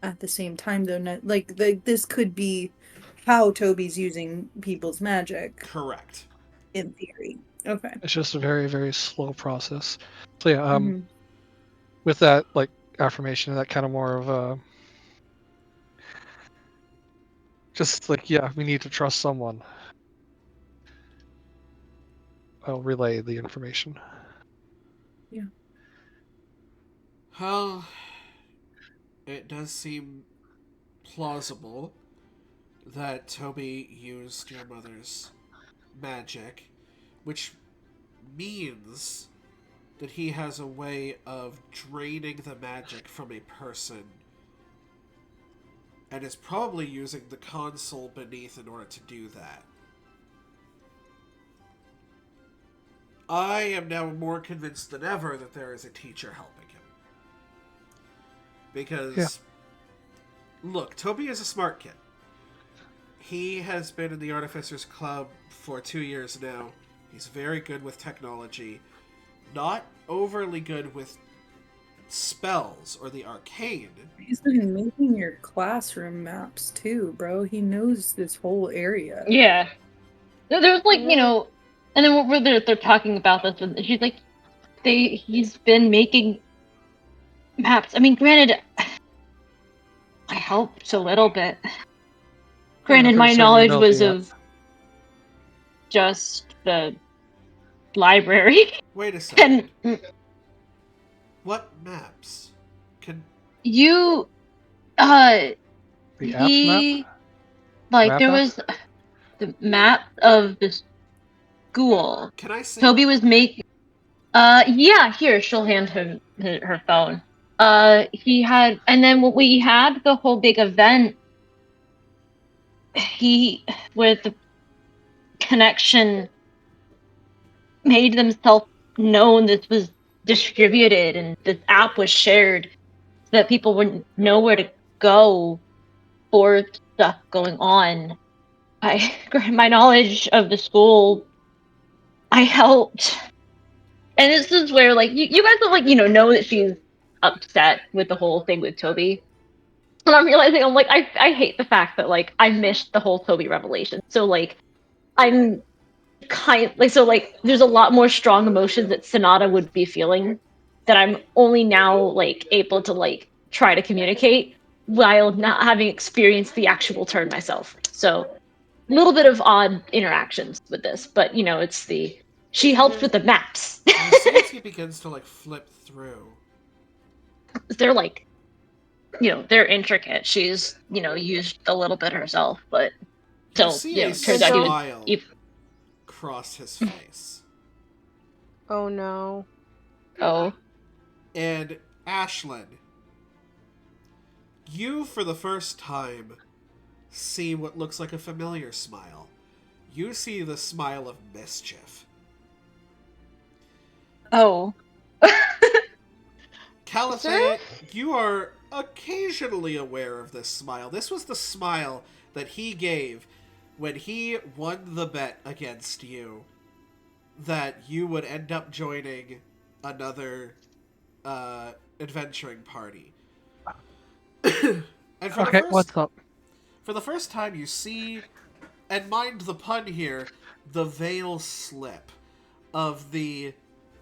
at the same time, though. Not like this could be how Toby's using people's magic. Correct. In theory. Okay. It's just a very, very slow process. So yeah, with that like affirmation, that kind of more of a just like, yeah, we need to trust someone. I'll relay the information. Yeah. Well, it does seem plausible that Toby used your mother's magic, which means that he has a way of draining the magic from a person and is probably using the console beneath in order to do that. I am now more convinced than ever that there is a teacher helping him. Because, look, Toby is a smart kid. He has been in the Artificers Club for 2 years now. He's very good with technology. Not overly good with spells or the arcane. He's been making your classroom maps too, bro. He knows this whole area. Yeah. There's like, you know, and then when they're talking about this, and she's like, he's been making maps. I mean, granted, I helped a little bit. Granted, my knowledge was of just the library. Wait a second. What maps? You, the app map? like, map there app? was the map of the school. Can I see? Toby was making, yeah, here, she'll hand him her phone. He had, and then when we had the whole big event, he, with the connection, made himself known this was distributed and this app was shared so that people wouldn't know where to go for stuff going on. My knowledge of the school, I helped. And this is where, like, you guys don't, like, you know that she's upset with the whole thing with Toby. And I'm realizing, I'm like, I hate the fact that, like, I missed the whole Toby revelation. So, like, I'm so, like, there's a lot more strong emotions that Sonata would be feeling that I'm only now, like, able to, like, try to communicate while not having experienced the actual turn myself. So, a little bit of odd interactions with this, but, you know, she helped with the maps. As soon as he begins to, like, flip through. They're, like, you know, they're intricate. She's, you know, used a little bit herself, but still, you know, turns out he was... cross his face. Oh no. Oh. And Ashlyn, you for the first time see what looks like a familiar smile. You see the smile of mischief. Oh. Calithay, you are occasionally aware of this smile. This was the smile that he gave when he won the bet against you that you would end up joining another adventuring party. And for what's up? For the first time you see, and mind the pun here, the veil slip of the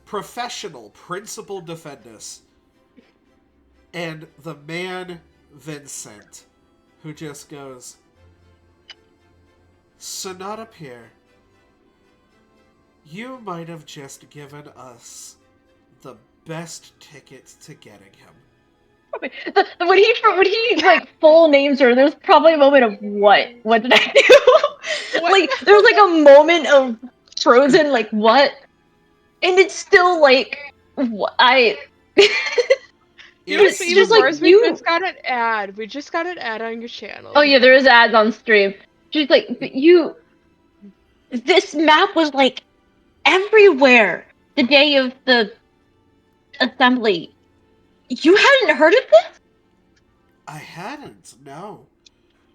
professional principal Defendus and the man Vincent, who just goes, Sonata Pierre, you might have just given us the best ticket to getting him. When he like full names her, there's probably a moment of what did I do? Like there's like a moment of frozen, like what? And it's still like what It's just like we just got an ad. We just got an ad on your channel. Oh yeah, there is ads on stream. She's like, but you this map was like everywhere the day of the assembly. You hadn't heard of this? I hadn't. No.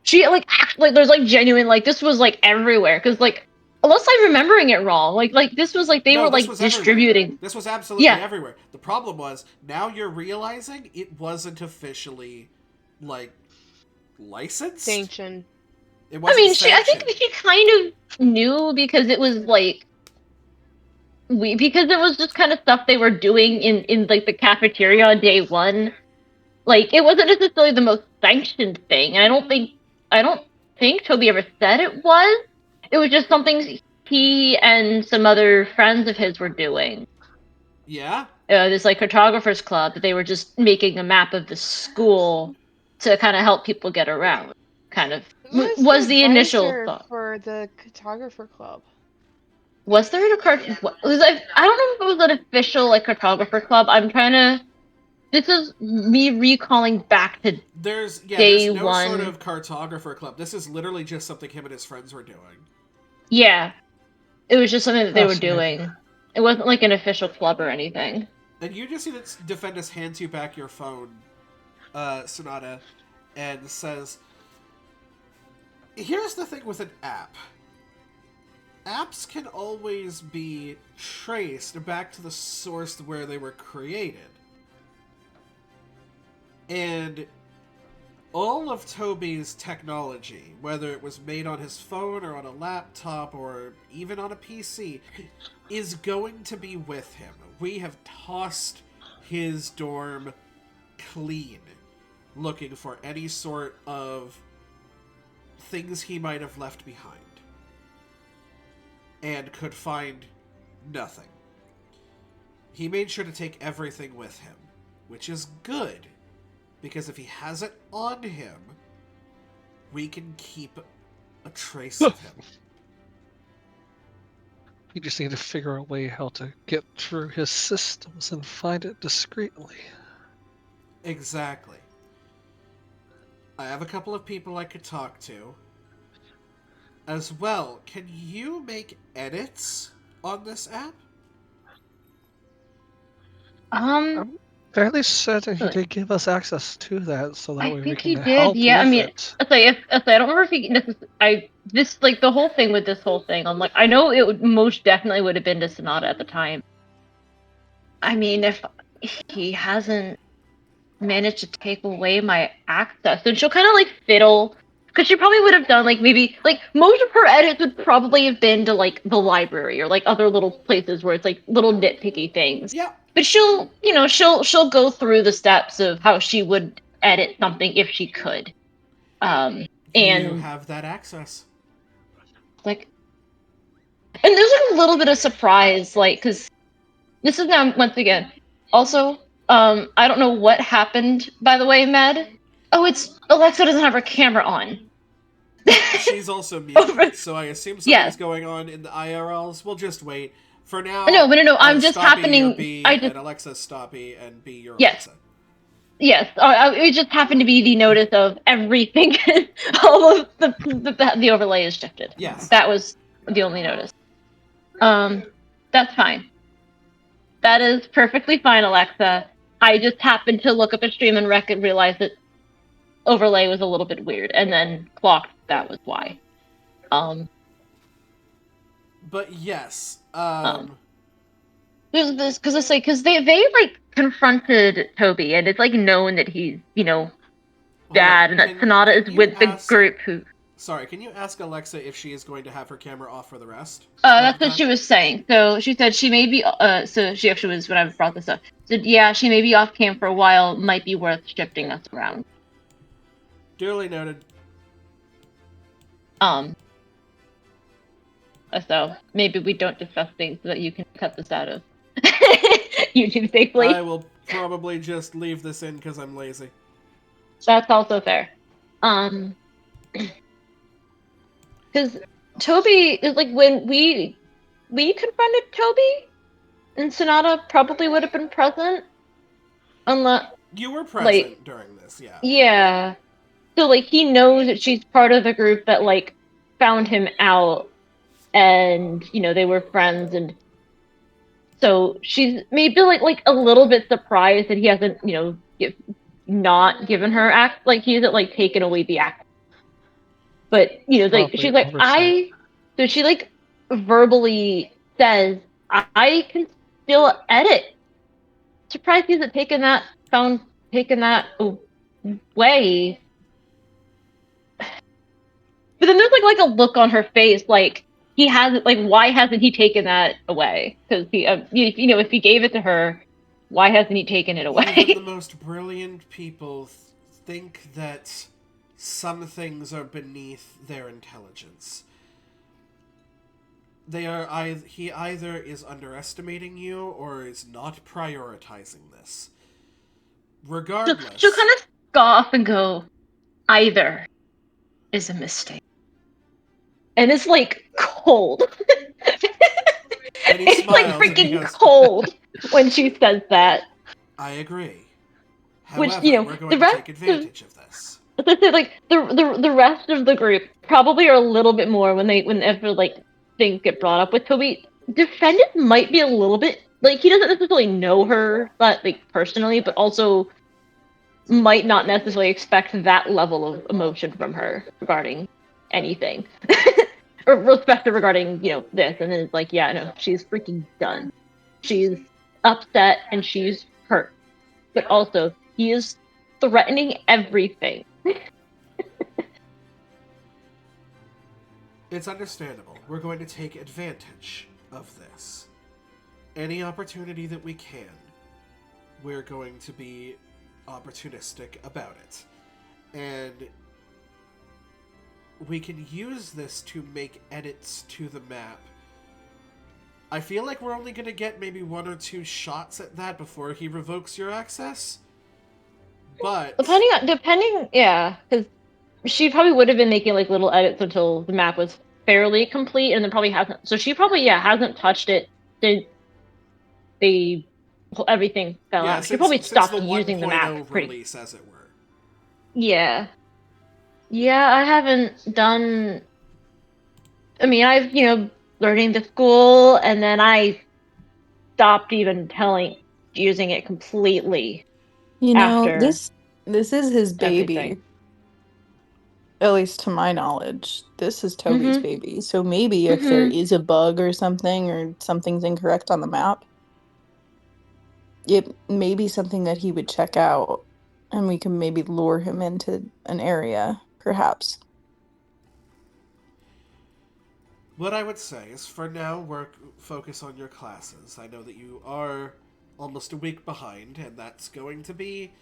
She like actually there's like genuine like this was like everywhere because like unless I'm remembering it wrong like this was like they No, were this like was distributing. everywhere. This was absolutely Yeah. everywhere. The problem was now you're realizing it wasn't officially like licensed. Sanctioned. It I wasn't mean, sanctioned. I think she kind of knew because it was like because it was just kind of stuff they were doing in like the cafeteria on day one. Like it wasn't necessarily the most sanctioned thing, and I don't think Toby ever said it was. It was just something he and some other friends of his were doing. Yeah. This like cartographers club that they were just making a map of the school to kind of help people get around. Kind of Who was the initial advisor thought. for the cartographer club? Was there a was I don't know if it was an official like cartographer club. I'm trying to. This is me recalling back to There's day no one. sort of cartographer club. This is literally just something him and his friends were doing. Yeah, it was just something that they were Fascinating. doing. It wasn't like an official club or anything. And you just see that Defendus hands you back your phone, Sonata, and says, here's the thing with an app. Apps can always be traced back to the source where they were created. And all of Toby's technology, whether it was made on his phone or on a laptop or even on a PC, is going to be with him. We have tossed his dorm clean, looking for any sort of things he might have left behind. And could find nothing. He made sure to take everything with him, which is good. Because if he has it on him, we can keep a trace of him. We just need to figure a way how to get through his systems and find it discreetly. Exactly. I have a couple of people I could talk to. As well, can you make edits on this app? Um, Fairly certain he did give us access to that, so that I way we think can he did. help Yeah, I with mean, it. I don't remember if he. This like the whole thing with this whole thing. I'm like, I know it would most definitely would have been to Sonata at the time. I mean, if he hasn't managed to take away my access, then she'll kind of like fiddle. Because she probably would have done like maybe like most of her edits would probably have been to like the library or like other little places where it's like little nitpicky things. Yeah. But she'll she'll go through the steps of how she would edit something if she could. And you have that access. like, and there's like a little bit of surprise, like, because this is now once again. Also, I don't know what happened. By the way, Med. Oh, it's Alexa doesn't have her camera on. She's also muted, so I assume something's going on in the IRLs. We'll just wait. For now, No. I'm just Stoppy, happening. Your B, and Alexa Stoppy, and B your Yes. Alexa. Yes, it just happened to be the notice of everything. All of the overlay is shifted. Yes. That was the only notice. That's fine. That is perfectly fine, Alexa. I just happened to look up a stream and realize that overlay was a little bit weird, and then clocked that was why. But yes, there's this because they like confronted Toby, and it's like known that he's bad, and that Sonata is with the group who. Sorry, can you ask Alexa if she is going to have her camera off for the rest? That's what she was saying. So she said she may be. So she actually was when I brought this up. Said yeah, she may be off cam for a while. Might be worth shifting us around. Duly noted. So maybe we don't discuss things so that you can cut this out of YouTube safely. I will probably just leave this in because I'm lazy. That's also fair. Because Toby is like when we confronted Toby, and Sonata probably would have been present. Unless you were present during this, yeah. Yeah. So like he knows that she's part of the group that like found him out. and they were friends, and so she's maybe like a little bit surprised that he hasn't not given her act, like he hasn't like taken away the act, but like Probably she's like oversight. so she like verbally says I can still edit. Surprised he hasn't taken that away. But then there's like a look on her face, like he hasn't, like why hasn't he taken that away? Because he, if he gave it to her, why hasn't he taken it away? Even the most brilliant people think that some things are beneath their intelligence. He either is underestimating you or is not prioritizing this. Regardless, She'll kind of scoff and go, either is a mistake. And it's like cold. and he It's like smiles and he freaking goes, cold when she says that. I agree. Which, However, we're going to take advantage of this. As I said, like the rest of the group probably are a little bit more whenever like things get brought up with Toby. Defendus might be a little bit like he doesn't necessarily know her that like personally, but also might not necessarily expect that level of emotion from her regarding anything. Or respect regarding, this, and then it's like, yeah, no, she's freaking done. She's upset and she's hurt. But also, he is threatening everything. It's understandable. We're going to take advantage of this. Any opportunity that we can, we're going to be opportunistic about it. And we can use this to make edits to the map. I feel like we're only going to get maybe 1 or 2 shots at that before he revokes your access. But depending, yeah, because she probably would have been making like little edits until the map was fairly complete, and then probably hasn't. So she probably hasn't touched it since everything fell out. She probably stopped using the map release, as it were. Yeah. Yeah, I haven't done. I mean, I've learning the school, and then I stopped even using it completely. This is his baby. Everything. At least to my knowledge, this is Toby's Mhm. baby. So maybe if there is a bug or something's incorrect on the map, it may be something that he would check out, and we can maybe lure him into an area, perhaps. What I would say is, for now, focus on your classes. I know that you are almost a week behind, and that's going to be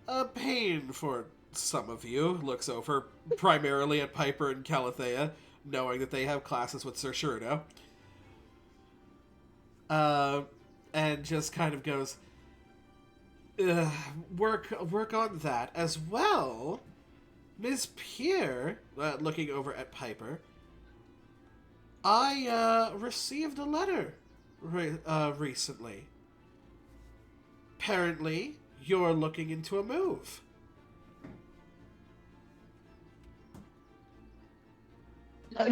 a pain for some of you. Looks over primarily at Piper and Calathea, knowing that they have classes with Sir Sherdo. And just kind of goes, work on that as well. Ms. Pierre, looking over at Piper, I received a letter recently. Apparently, you're looking into a move.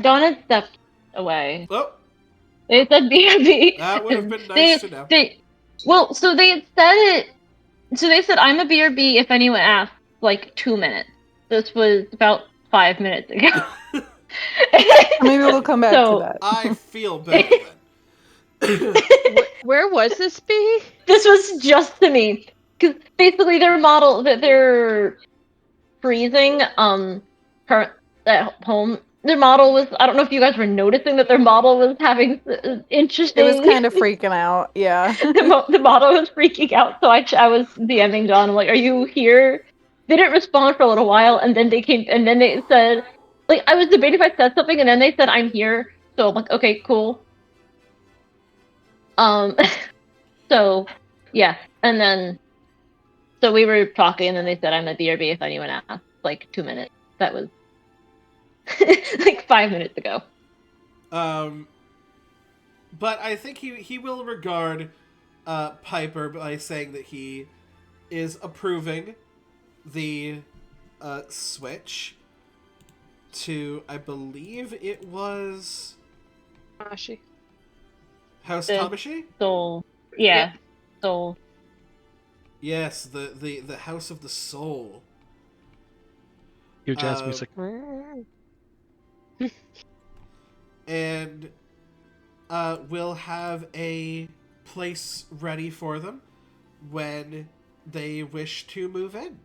Donna stepped away. Oh. They said BRB. That would have been nice to know. So they had said it. So they said, I'm a BRB if anyone asks, like 2 minutes. This was about 5 minutes ago. Maybe we'll come back to that. I feel better then. Where was this be? This was just to me. Because basically they're freezing at home. Their model was, I don't know if you guys were noticing that their model was having interesting... It was kind of freaking out, yeah. The model was freaking out, so I was DMing John, I'm like, are you here? They didn't respond for a little while, and then they said, like, I was debating if I said something, and then they said, I'm here, so I'm like, okay, cool. So, yeah, and then, so we were talking, and then they said, I'm a BRB if anyone asks, like, 2 minutes. That was like 5 minutes ago. But I think he will regard Piper by saying that he is approving the switch to, I believe it was Ashi. House The- Tamashi? Soul. Yeah. Soul. Yes, the House of the Soul. Your jazz music. And we'll have a place ready for them when they wish to move in.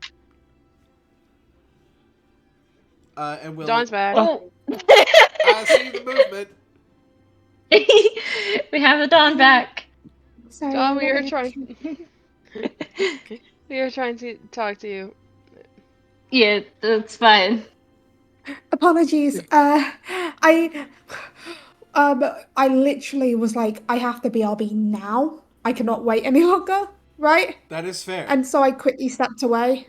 And we'll Dawn's back. Oh. see the movement. We have the Dawn back. Sorry, Dawn, we what were is- trying. We were trying to talk to you. Yeah, that's fine. Apologies. I literally was like, I have to BRB now. I cannot wait any longer, right? That is fair. And so I quickly stepped away.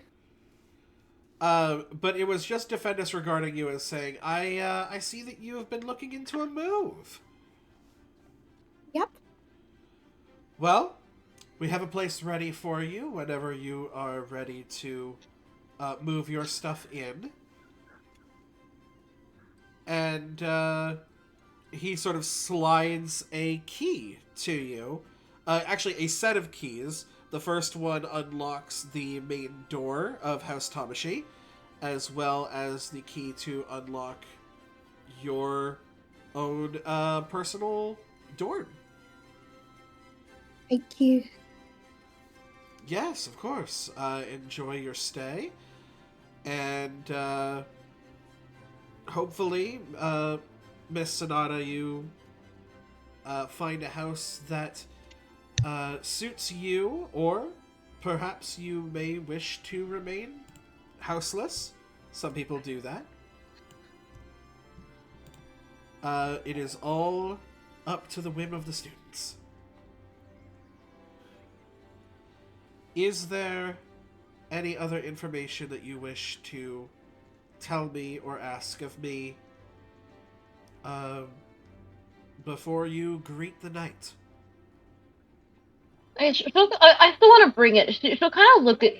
But it was just Defendus regarding you as saying, I see that you have been looking into a move. Yep. Well, we have a place ready for you whenever you are ready to move your stuff in. And he sort of slides a key to you. Actually, a set of keys. The first one unlocks the main door of House Tamashi, as well as the key to unlock your own personal dorm. Thank you. Yes, of course. Enjoy your stay. And hopefully, Miss Sonata, you find a house that suits you, or perhaps you may wish to remain houseless. Some people do that. It is all up to the whim of the students. Is there any other information that you wish to tell me or ask of me before you greet the night? I still want to bring it. She'll kind of look at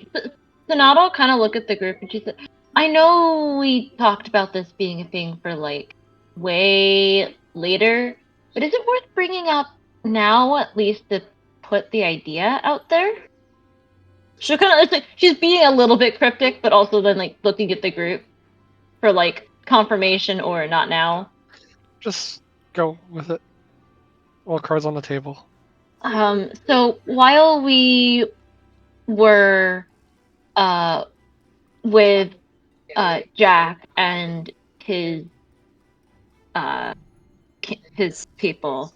Sonata. Will kind of look at the group, and she said, "I know we talked about this being a thing for like way later, but is it worth bringing up now, at least to put the idea out there?" She'll kind of, it's like she's being a little bit cryptic, but also then like looking at the group for like confirmation or not now. Just go with it. All cards on the table. So while we were with Jack and his people,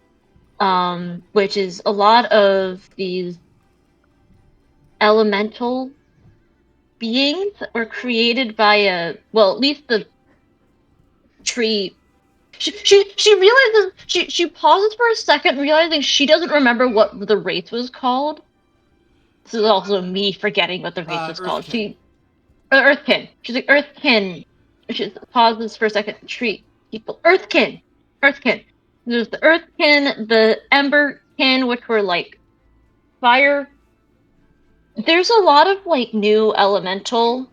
which is a lot of these elemental beings that were created by at least the tree. She realizes she pauses for a second, realizing she doesn't remember what the race was called. This is also me forgetting what the race was called. Earthkin. She's like, Earthkin. She pauses for a second. Tree people. Earthkin. Earthkin. There's the Earthkin, the Emberkin, which were like fire. There's a lot of like new elemental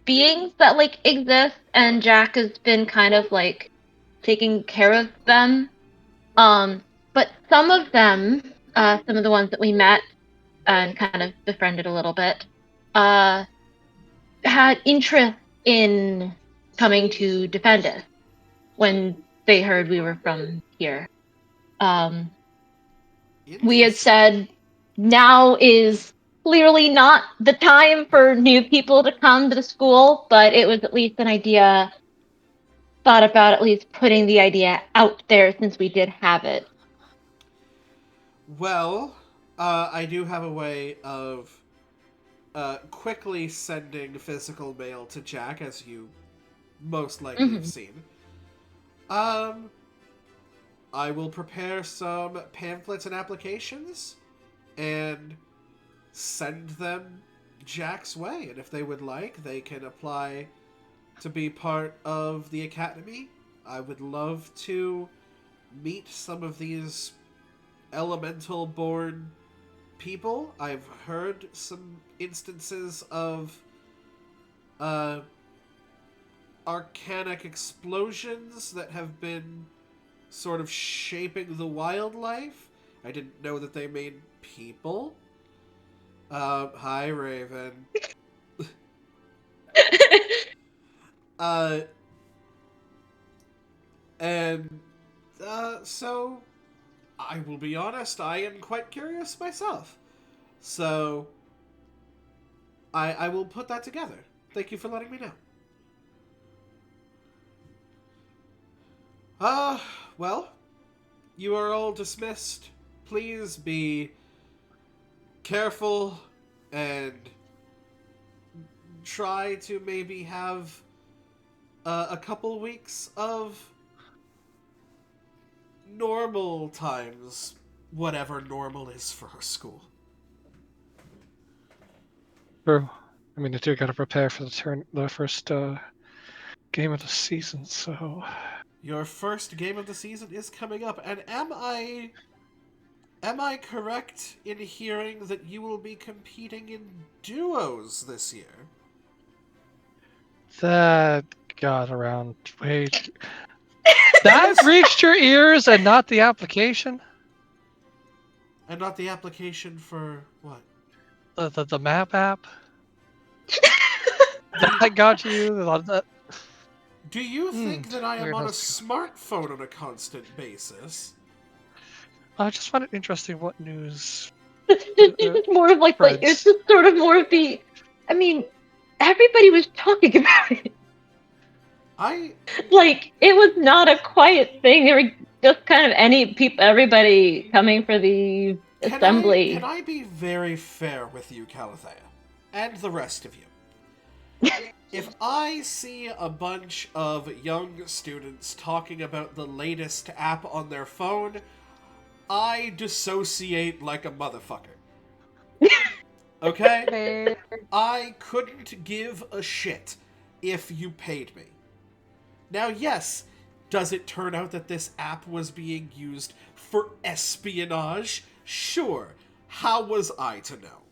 beings that like exist, and Jack has been kind of like taking care of them. But some of them, some of the ones that we met and kind of befriended a little bit, had interest in coming to Defendus when they heard we were from here. We had said now is clearly not the time for new people to come to the school, but it was at least an idea. Thought about at least putting the idea out there since we did have it. Well, I do have a way of quickly sending physical mail to Jack, as you most likely have seen. I will prepare some pamphlets and applications and send them Jack's way. And if they would like, they can apply to be part of the academy. I would love to meet some of these elemental-born people. I've heard some instances of arcanic explosions that have been sort of shaping the wildlife. I didn't know that they made people. Hi, Raven. And so I will be honest, I am quite curious myself. So I will put that together. Thank you for letting me know. Well, you are all dismissed. Please be careful and try to maybe have a couple weeks of normal times, whatever normal is for her school. True. I mean, I do got to prepare for the first game of the season, so... Your first game of the season is coming up, and am I correct in hearing that you will be competing in duos this year? That got around... Wait... That reached your ears and not the application? And not the application for what? The map app? That got you? Do you think that I am weird. on a smartphone on a constant basis? I just find it interesting what news... It's just more of like it's just sort of more of the... I mean, everybody was talking about it. Like, it was not a quiet thing. There were just kind of everybody coming for the assembly. Can I be very fair with you, Calathea? And the rest of you? If I see a bunch of young students talking about the latest app on their phone, I dissociate like a motherfucker. Okay? I couldn't give a shit if you paid me. Now, yes, does it turn out that this app was being used for espionage? Sure. How was I to know?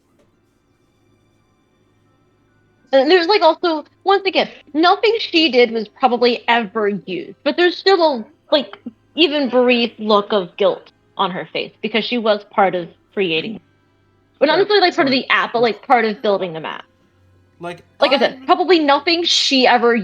And there's like also, once again, nothing she did was probably ever used, but there's still a like even brief look of guilt on her face because she was part of creating, but not necessarily like part of the app, but like part of building the map. Like I said, probably nothing she ever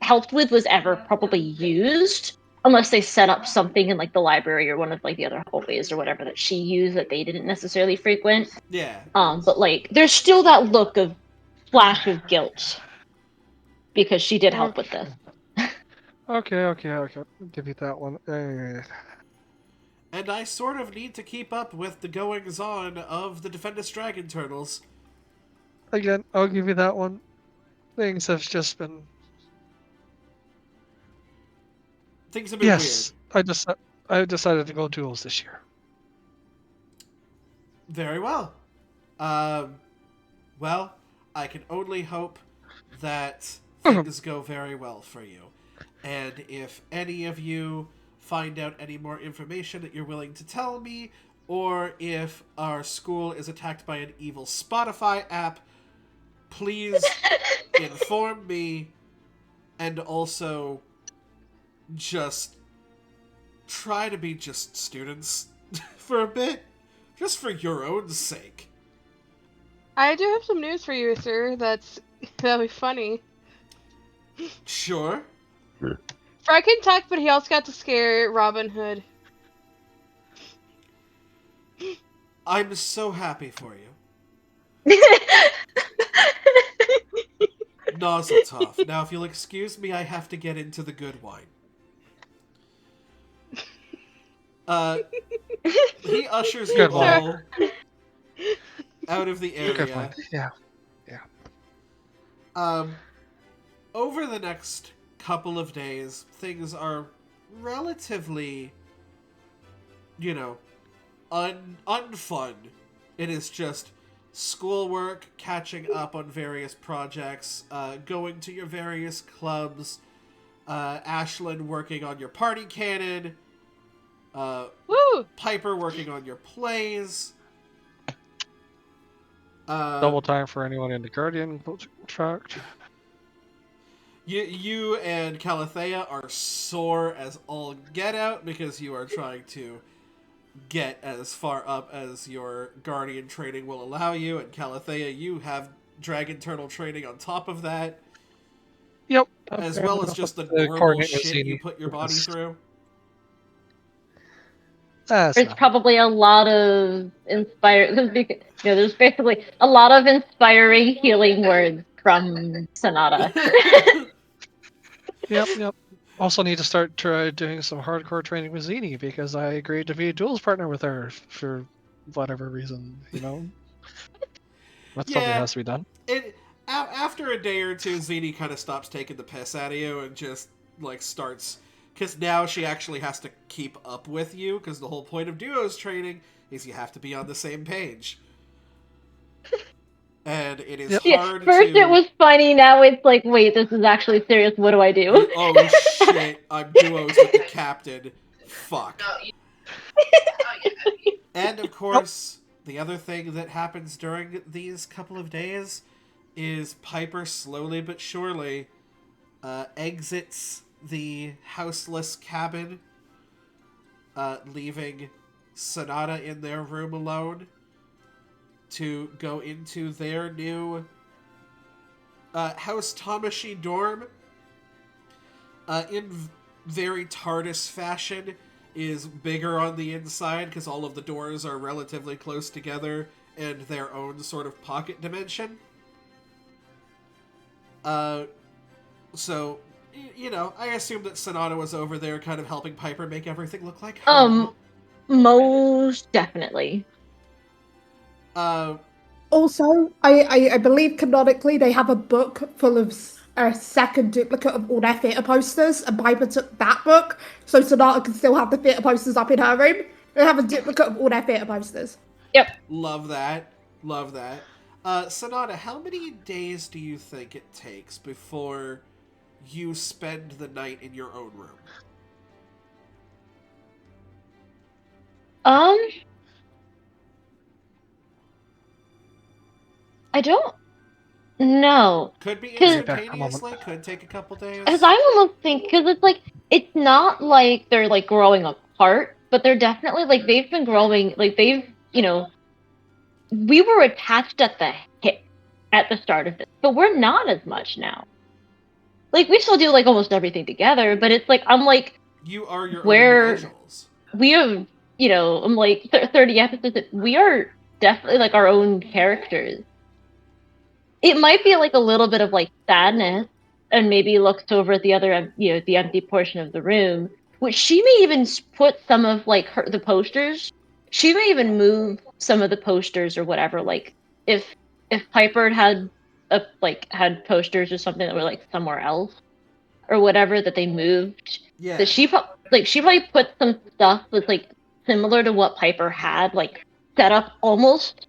helped with was ever probably used, unless they set up something in like the library or one of like the other hallways or whatever that she used that they didn't necessarily frequent. Yeah. But like there's still that look of flash of guilt because she did help with this. Okay. I'll give you that one. And I sort of need to keep up with the goings-on of the Defendus Dragon Turtles. Again, I'll give you that one. Things have just been... Things have been weird. Yes, I decided to go duels this year. Very well. Well, I can only hope that things go very well for you. And if any of you find out any more information that you're willing to tell me, or if our school is attacked by an evil Spotify app, please inform me, and also just try to be just students for a bit, just for your own sake. I do have some news for you, sir. That'll be funny. Sure. Fred can talk, but he also got to scare Robin Hood. I'm so happy for you. Nozzletop. Now, if you'll excuse me, I have to get into the good wine. He ushers you all out of the area. Yeah. Over the next couple of days, things are relatively, unfun. It is just schoolwork, catching up on various projects, going to your various clubs, Ashlyn working on your party cannon, Piper working on your plays. Double time for anyone in the Guardian contract. You and Calathea are sore as all get out because you are trying to get as far up as your guardian training will allow you, and Calathea, you have dragon turtle training on top of that. Yep. As well as just the normal coordinate shit you Mazzini put your with body this. through. There's probably a lot of there's basically a lot of inspiring healing words from Sonata. Yep. Also need to start doing some hardcore training with Zini because I agreed to be a duels partner with her for whatever reason, That's something that has to be done. After a day or two, Zini kind of stops taking the piss out of you and just, starts... Because now she actually has to keep up with you, because the whole point of duos training is you have to be on the same page. And it is hard First it was funny, now it's like, wait, this is actually serious, what do I do? Oh shit, I'm duos with the captain. Fuck. And of course, the other thing that happens during these couple of days is Piper slowly but surely exits the houseless cabin, leaving Sonata in their room alone to go into their new House Tamashi dorm. In very TARDIS fashion, is bigger on the inside because all of the doors are relatively close together and their own sort of pocket dimension. So, I assume that Sonata was over there kind of helping Piper make everything look like home. Most definitely. Also, I believe canonically they have a book full of a second duplicate of all their theatre posters, and Piper took that book, so Sonata can still have the theatre posters up in her room. They have a duplicate of all their theatre posters. Yep. Love that. Sonata, how many days do you think it takes before you spend the night in your own room? I don't know. Could be instantaneously, could take a couple days. Because I almost think, because it's like, it's not like they're like growing apart, but they're definitely like, they've been growing, like they've, we were attached at the hip at the start of this, but we're not as much now. Like, we still do like almost everything together, but it's like, I'm like, you are your own individuals. We have, I'm like 30 episodes. We are definitely like our own characters. It might be like a little bit of like sadness, and maybe looks over at the other, the empty portion of the room, which she may even put some of like the posters. She may even move some of the posters or whatever. Like if Piper had had posters or something that were like somewhere else or whatever that they moved. Yeah. That she probably put some stuff that's like similar to what Piper had, like set up almost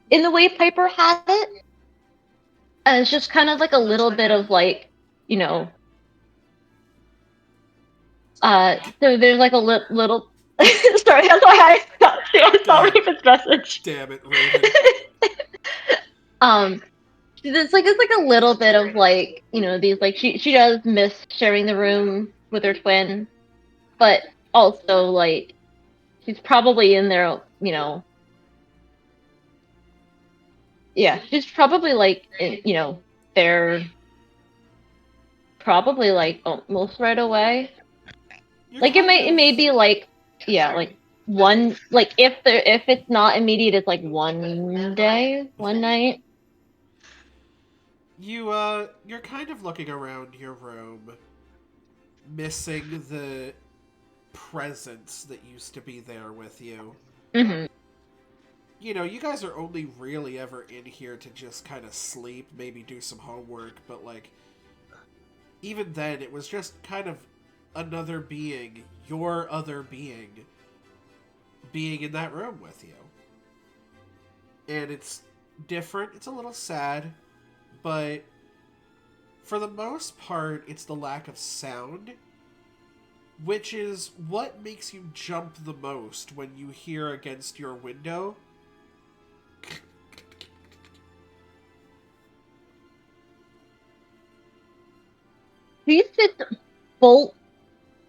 in the way Piper had it. And it's just kind of like a little bit of like, so there's like a little sorry, that's why I saw Raven's message. Damn it, Raven. It's like a little bit of like, these like she does miss sharing the room with her twin, but also like she's probably in there, yeah, she's probably like, they're probably like almost right away. Like it may be like, yeah, like one, like if it's not immediate, it's like one day, one night. You're kind of looking around your room, missing the presence that used to be there with you. Mm-hmm. You guys are only really ever in here to just kind of sleep, maybe do some homework, but like, even then, it was just kind of another being, your other being in that room with you. And it's different, it's a little sad, but for the most part, it's the lack of sound, which is what makes you jump the most when you hear against your window. she sits bolt,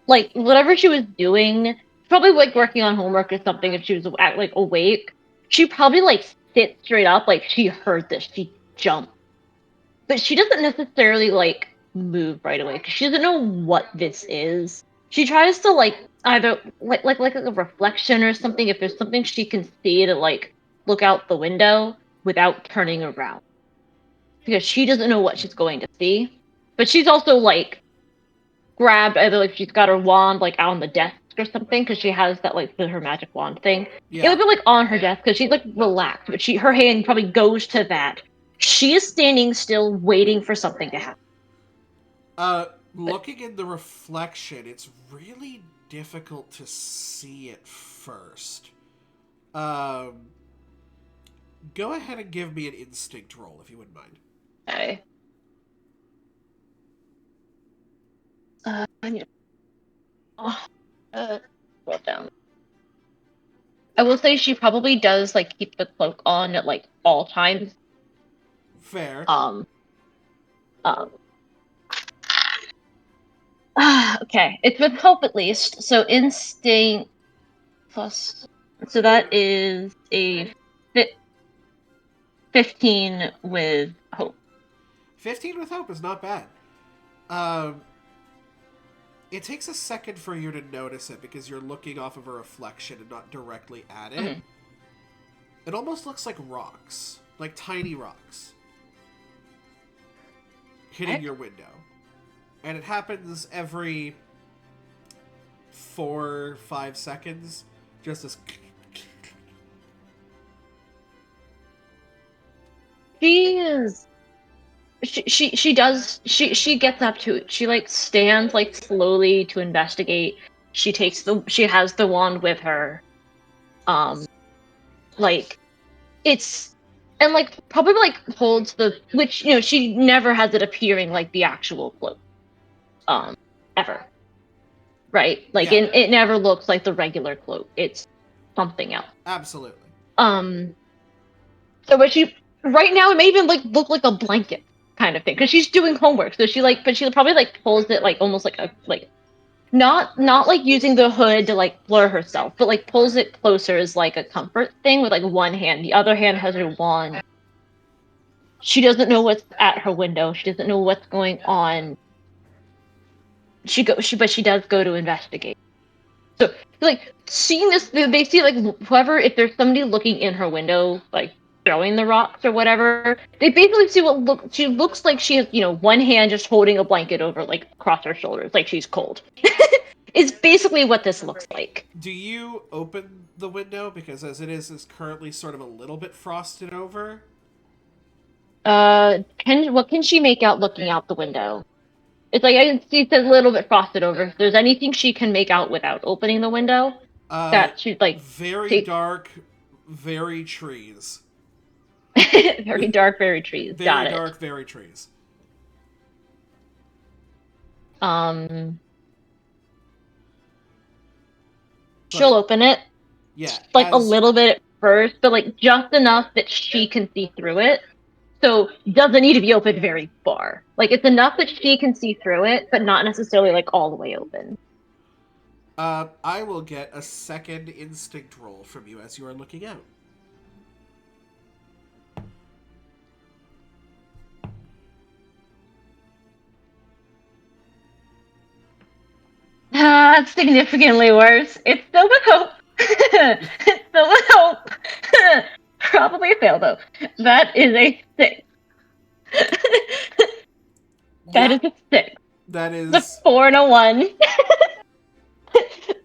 like, whatever she was doing, probably, like, working on homework or something if she was, like, awake. She probably, like, sits straight up, like, she heard this. She jumped. But she doesn't necessarily, like, move right away, because she doesn't know what this is. She tries to, like, either, like a reflection or something, if there's something she can see to, like, look out the window without turning around. Because she doesn't know what she's going to see. But she's also, like, grabbed, either, like, she's got her wand, like, out on the desk or something, because she has that, like, her magic wand thing. Yeah. It would be, like, on her desk, because she's, like, relaxed, but her hand probably goes to that. She is standing still, waiting for something to happen. Looking in the reflection, it's really difficult to see at first. Go ahead and give me an instinct roll, if you wouldn't mind. Okay. I need to scroll down. I will say she probably does, like, keep the cloak on at, like, all times. Fair. Okay, it's with hope at least. So instinct plus. So that is a 15 with hope. 15 with hope is not bad. It takes a second for you to notice it because you're looking off of a reflection and not directly at it. Mm-hmm. It almost looks like rocks, like tiny rocks, hitting your window. And it happens every 4-5 seconds. Just this. She gets up to it. She, like, stands, like, slowly to investigate. She has the wand with her. Like, it's, and, like, probably, like, holds which, she never has it appearing like the actual cloak. Ever. Right? Like, Yeah. it never looks like the regular cloak. It's something else. Absolutely. So, but right now, it may even, like, look like a blanket kind of thing, because she's doing homework, so but she probably, like, pulls it, like, almost like not like using the hood to, like, blur herself, but, like, pulls it closer as, like, a comfort thing with, like, one hand. The other hand has her wand. She doesn't know what's at her window. She doesn't know what's going on. But she does go to investigate. So, like, seeing this, they see, like, if there's somebody looking in her window, like, throwing the rocks or whatever, they basically see she looks like she has, one hand just holding a blanket over, like, across her shoulders, like she's cold. Is basically what this looks like. Do you open the window? Because as it is currently sort of a little bit frosted over. What can she make out looking out the window? It's like, I can see it's a little bit frosted over. If there's anything she can make out without opening the window, that she's, like, very dark, very trees. very dark, very trees. Very dark, very trees. She'll open it. Yeah. Like, a little bit at first, but, like, just enough that she can see through it. So, it doesn't need to be opened very far. Like, it's enough that she can see through it, but not necessarily, like, all the way open. I will get a second instinct roll from you as you are looking out. That's significantly worse. It's still with hope. It's still with hope. Probably a fail, though. That is a 6. That is a 6. That is a 4 and a 1.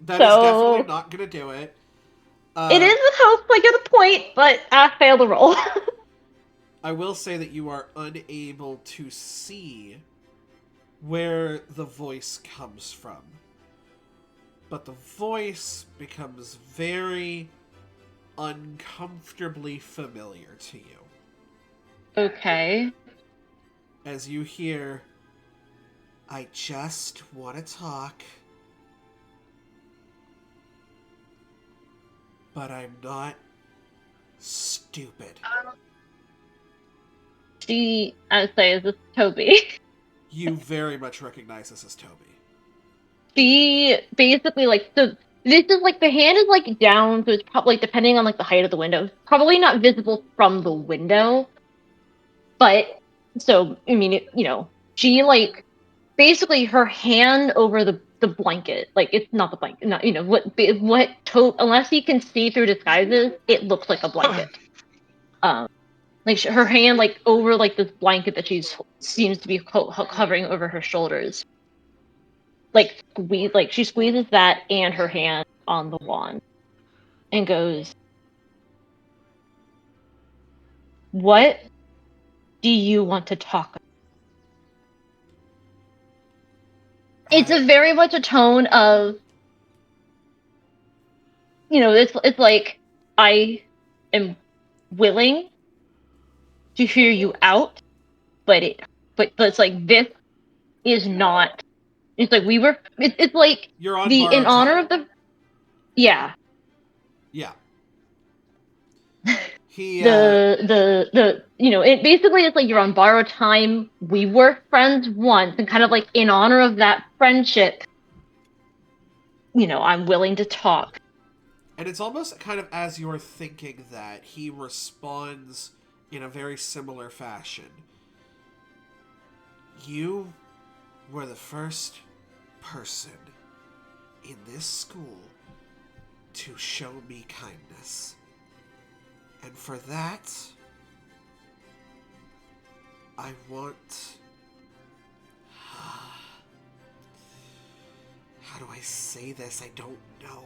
That is definitely not going to do it. It is with hope, like, at a point, but I failed the roll. I will say that you are unable to see where the voice comes from. But the voice becomes very uncomfortably familiar to you. Okay. As you hear, I just want to talk, but I'm not stupid. I would say, is this Toby? You very much recognize this as Toby. She basically, like, so this is, like, the hand is, like, down, so it's probably, depending on, like, the height of the window, probably not visible from the window. But, so, I mean, she, like, basically her hand over the blanket, like, it's not the blanket, not, unless you can see through disguises, it looks like a blanket. Like, her hand, like, over, like, this blanket that seems to be covering over her shoulders. Like, she squeezes that and her hand on the wand and goes, "What do you want to talk about?" It's a very much a tone of, it's like, I am willing to hear you out, but it's like, this is not. It's like it's like You're on in honor time. of the. Yeah. Yeah. He it basically, it's like, you're on borrowed time. We were friends once, and kind of like in honor of that friendship, I'm willing to talk. And it's almost kind of as you're thinking that, he responds in a very similar fashion. You were the first person in this school to show me kindness. And for that, I want... How do I say this? I don't know.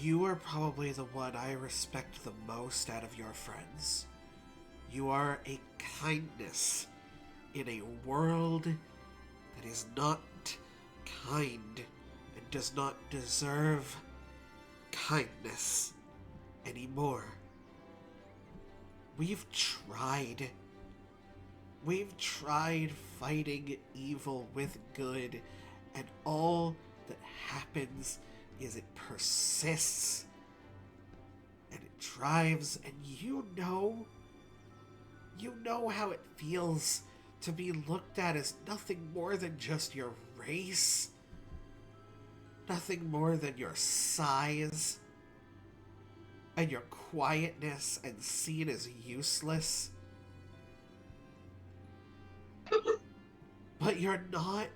You are probably the one I respect the most out of your friends. You are a kindness in a world that is not kind and does not deserve kindness anymore. We've tried fighting evil with good, and all that happens is it persists and it drives, and you know how it feels to be looked at as nothing more than just your race, nothing more than your size and your quietness, and seen as useless. But you're not.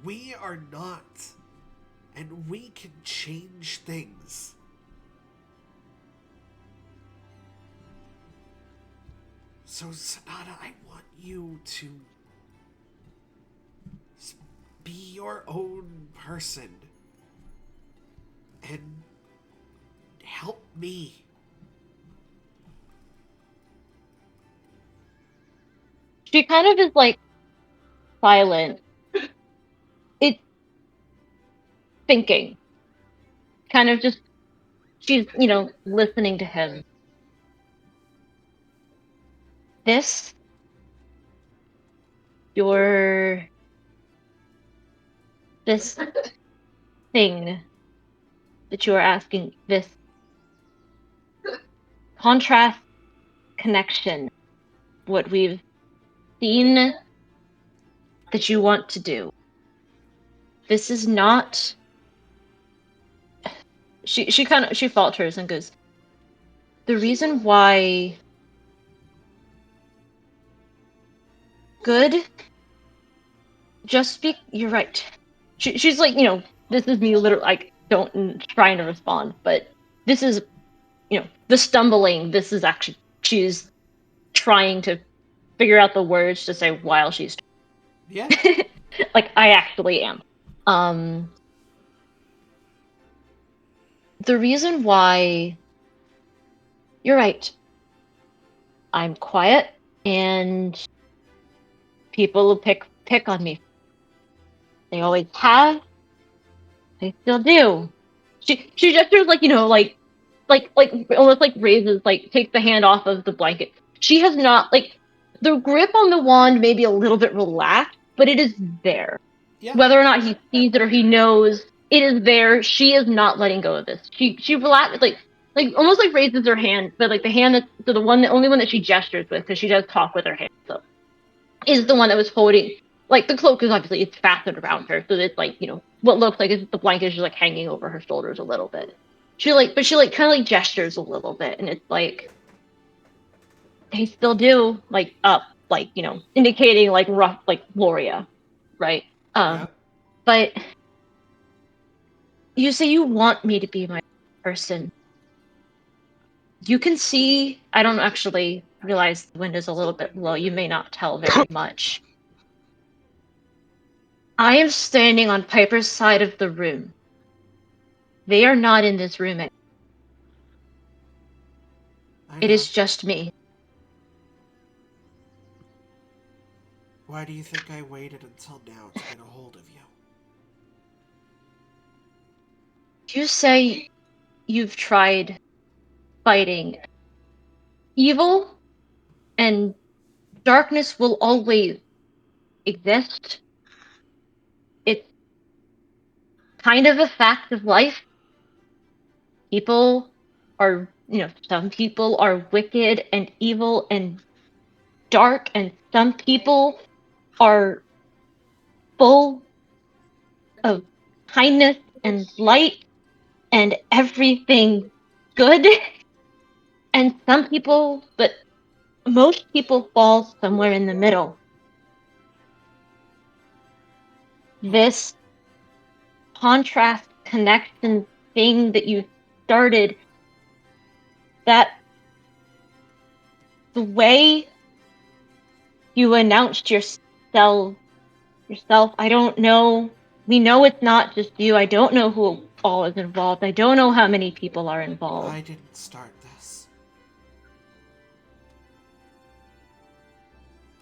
We are not. And we can change things. So, Sonata, I want you to be your own person and help me. She kind of is, like, silent. It's thinking. Kind of just, she's, listening to him. This thing that you are asking, this contrast connection, what we've seen that you want to do. This is not. She falters and goes, the reason why good, you're right. She's like, this is me literally, like, trying to respond, but this is, the stumbling, this is actually, she's trying to figure out the words to say while she's. Yeah. Like, I actually am. The reason why, you're right, I'm quiet and people will pick on me. They always have. They still do. She gestures, like, like almost like raises, like, takes the hand off of the blanket. She has not, like, the grip on the wand may be a little bit relaxed, but it is there. Yeah. Whether or not he sees it or he knows, it is there. She is not letting go of this. She relaxes, like almost raises her hand, but like the hand the only one that she gestures with, because she does talk with her hand. So is the one that was holding, like, the cloak is obviously, it's fastened around her, so it's like, what looks like the blanket is just like hanging over her shoulders a little bit. She kind of like gestures a little bit, and it's like, they still do, like, up, like, indicating like rough, like Gloria, right? Yeah. But you say you want me to be my person. You can see, I don't actually realize the window's a little bit low. You may not tell very much. I am standing on Piper's side of the room. They are not in this room. It is just me. Why do you think I waited until now to get a hold of you? You say you've tried fighting evil, and darkness will always exist. It's kind of a fact of life. People are, some people are wicked and evil and dark, and some people are full of kindness and light and everything good. And some people, but most people fall somewhere in the middle. This contrast connection thing that you started, that the way you announced yourself, I don't know. We know it's not just you. I don't know who all is involved. I don't know how many people are involved. I didn't start this.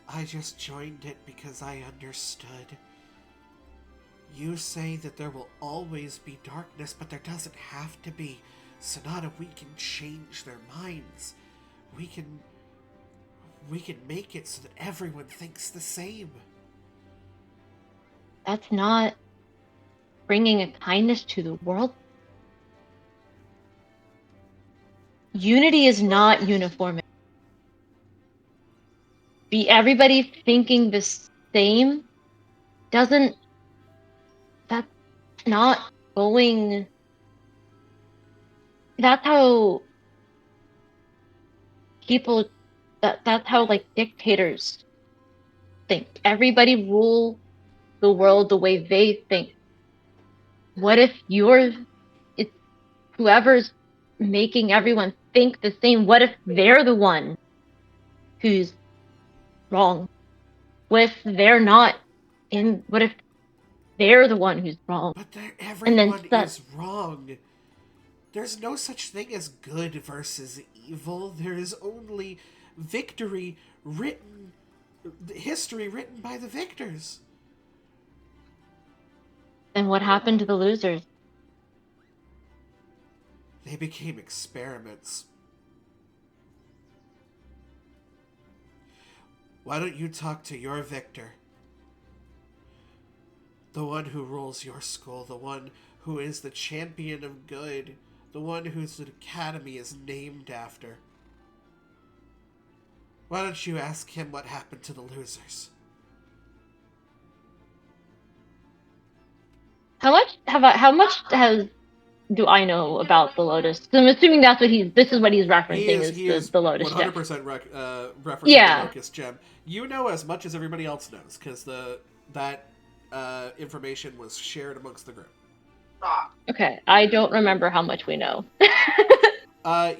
I just joined it because I understood. You say that there will always be darkness, but there doesn't have to be. Sonata, we can change their minds. We can make it so that everyone thinks the same. That's not bringing a kindness to the world. Unity is not uniformity. Be everybody thinking the same doesn't, that's not going, that's how people, that's how like dictators think. Everybody rule the world the way they think. What if it's whoever's making everyone think the same? What if they're the one who's wrong? What if they're not what if they're the one who's wrong? But everyone is wrong. There's no such thing as good versus evil. There is only victory written, history written by the victors. And what happened to the losers? They became experiments. Why don't you talk to your victor? The one who rules your school, the one who is the champion of good, the one whose academy is named after. Why don't you ask him what happened to the losers? How much do I know about the Lotus? I'm assuming this is what he's referencing, He is the Lotus 100% gem. Referencing Yeah. the Locust Gem. You know as much as everybody else knows, because that information was shared amongst the group. Okay, I don't remember how much we know.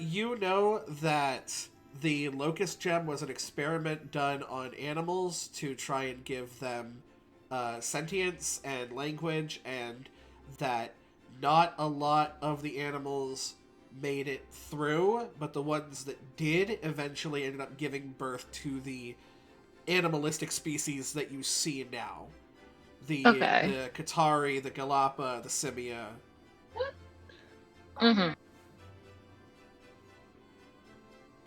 You know that the Locust Gem was an experiment done on animals to try and give them sentience and language, and that not a lot of the animals made it through, but the ones that did eventually ended up giving birth to the animalistic species that you see now. The Qatari, the Galapa, the Simia. Mm-hmm.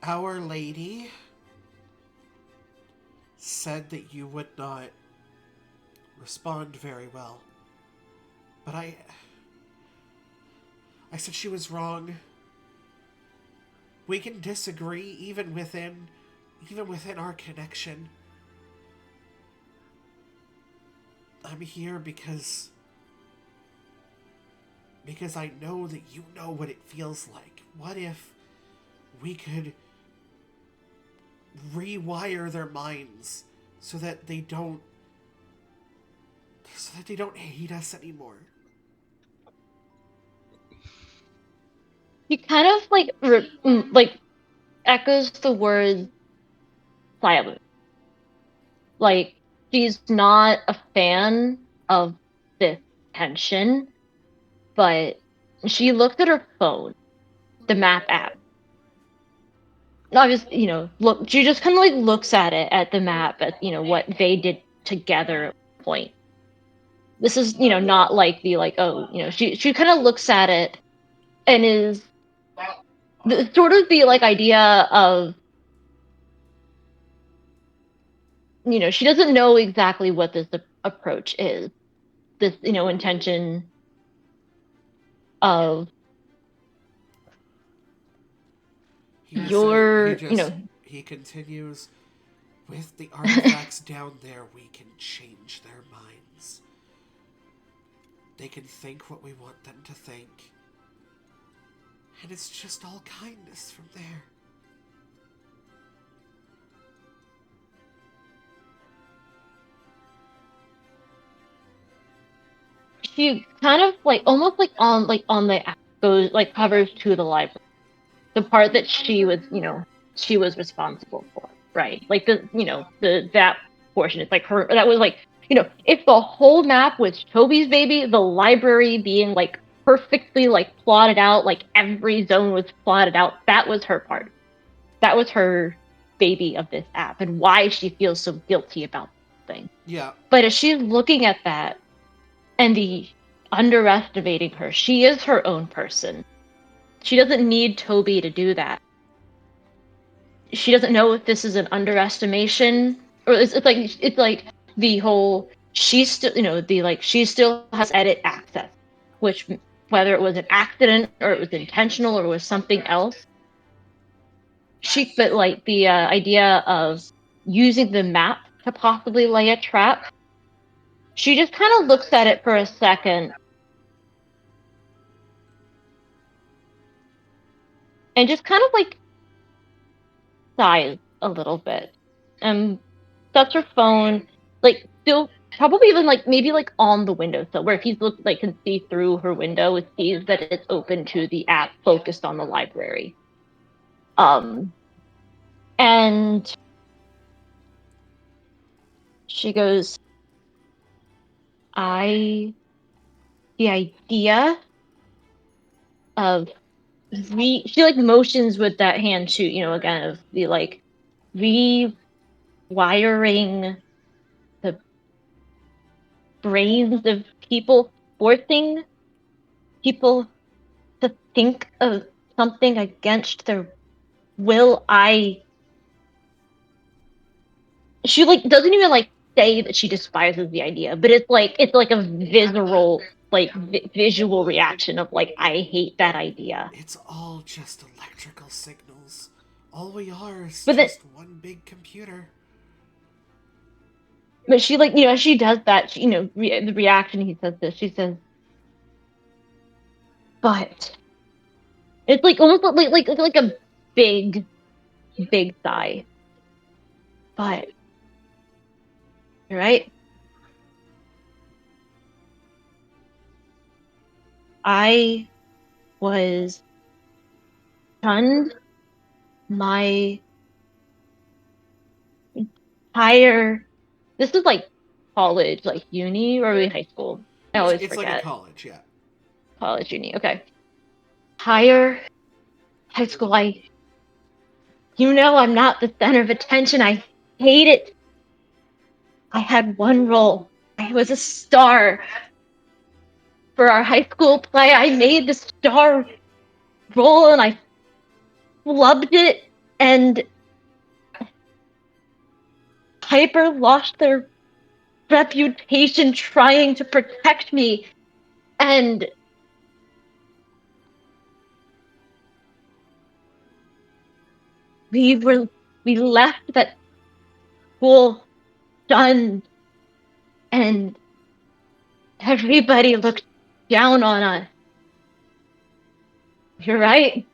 Our Lady said that you would not respond very well. But I said she was wrong. We can disagree even within our connection. I'm here because I know that you know what it feels like. What if we could rewire their minds so that they don't hate us anymore? He kind of like echoes the word silent. Like, she's not a fan of this tension, but she looked at her phone, the map app. Obviously, look, she just kind of like looks at it, at the map, at what they did together at one point. This is not like the like, oh, she kind of looks at it and is sort of the like idea of, she doesn't know exactly what this approach is, this intention of he continues, with the artifacts down there, we can change their minds. They can think what we want them to think. And it's just all kindness from there. She kind of like almost like on the goes like covers to the library, the part that she was responsible for, right? Like that portion. It's like her, that was like, if the whole map was Toby's baby, the library being like perfectly like plotted out, like every zone was plotted out, that was her part. That was her baby of this app, and why she feels so guilty about the thing. Yeah. But as she's looking at that and the underestimating her, she is her own person. She doesn't need Toby to do that. She doesn't know if this is an underestimation, or it's like the whole, she still she still has edit access, which whether it was an accident or it was intentional or it was something else, but like the idea of using the map to possibly lay a trap, she just kind of looks at it for a second and just kind of like sighs a little bit and sets her phone, like still probably even like maybe like on the windowsill, where if he's like can see through her window, it sees that it's open to the app focused on the library. And she goes, the idea of she like motions with that hand too, again, of the like rewiring the brains of people, forcing people to think of something against their will. She like doesn't even like say that she despises the idea, but it's like a visceral, like visual reaction of like, I hate that idea. It's all just electrical signals. All we are is but just one big computer. But she like, as she does that, the reaction, he says this, she says, but it's like almost like a big sigh. But you're right. I was shunned my entire. This is like college, like uni, or high school. I always forget. It's like a college, yeah. College, uni, okay. Higher high school, I'm not the center of attention. I hate it. I had one role. I was a star. For our high school play, I made the star role and I flubbed it, and Piper lost their reputation trying to protect me, and we left that school stunned, and Everybody looked down on us. You're right.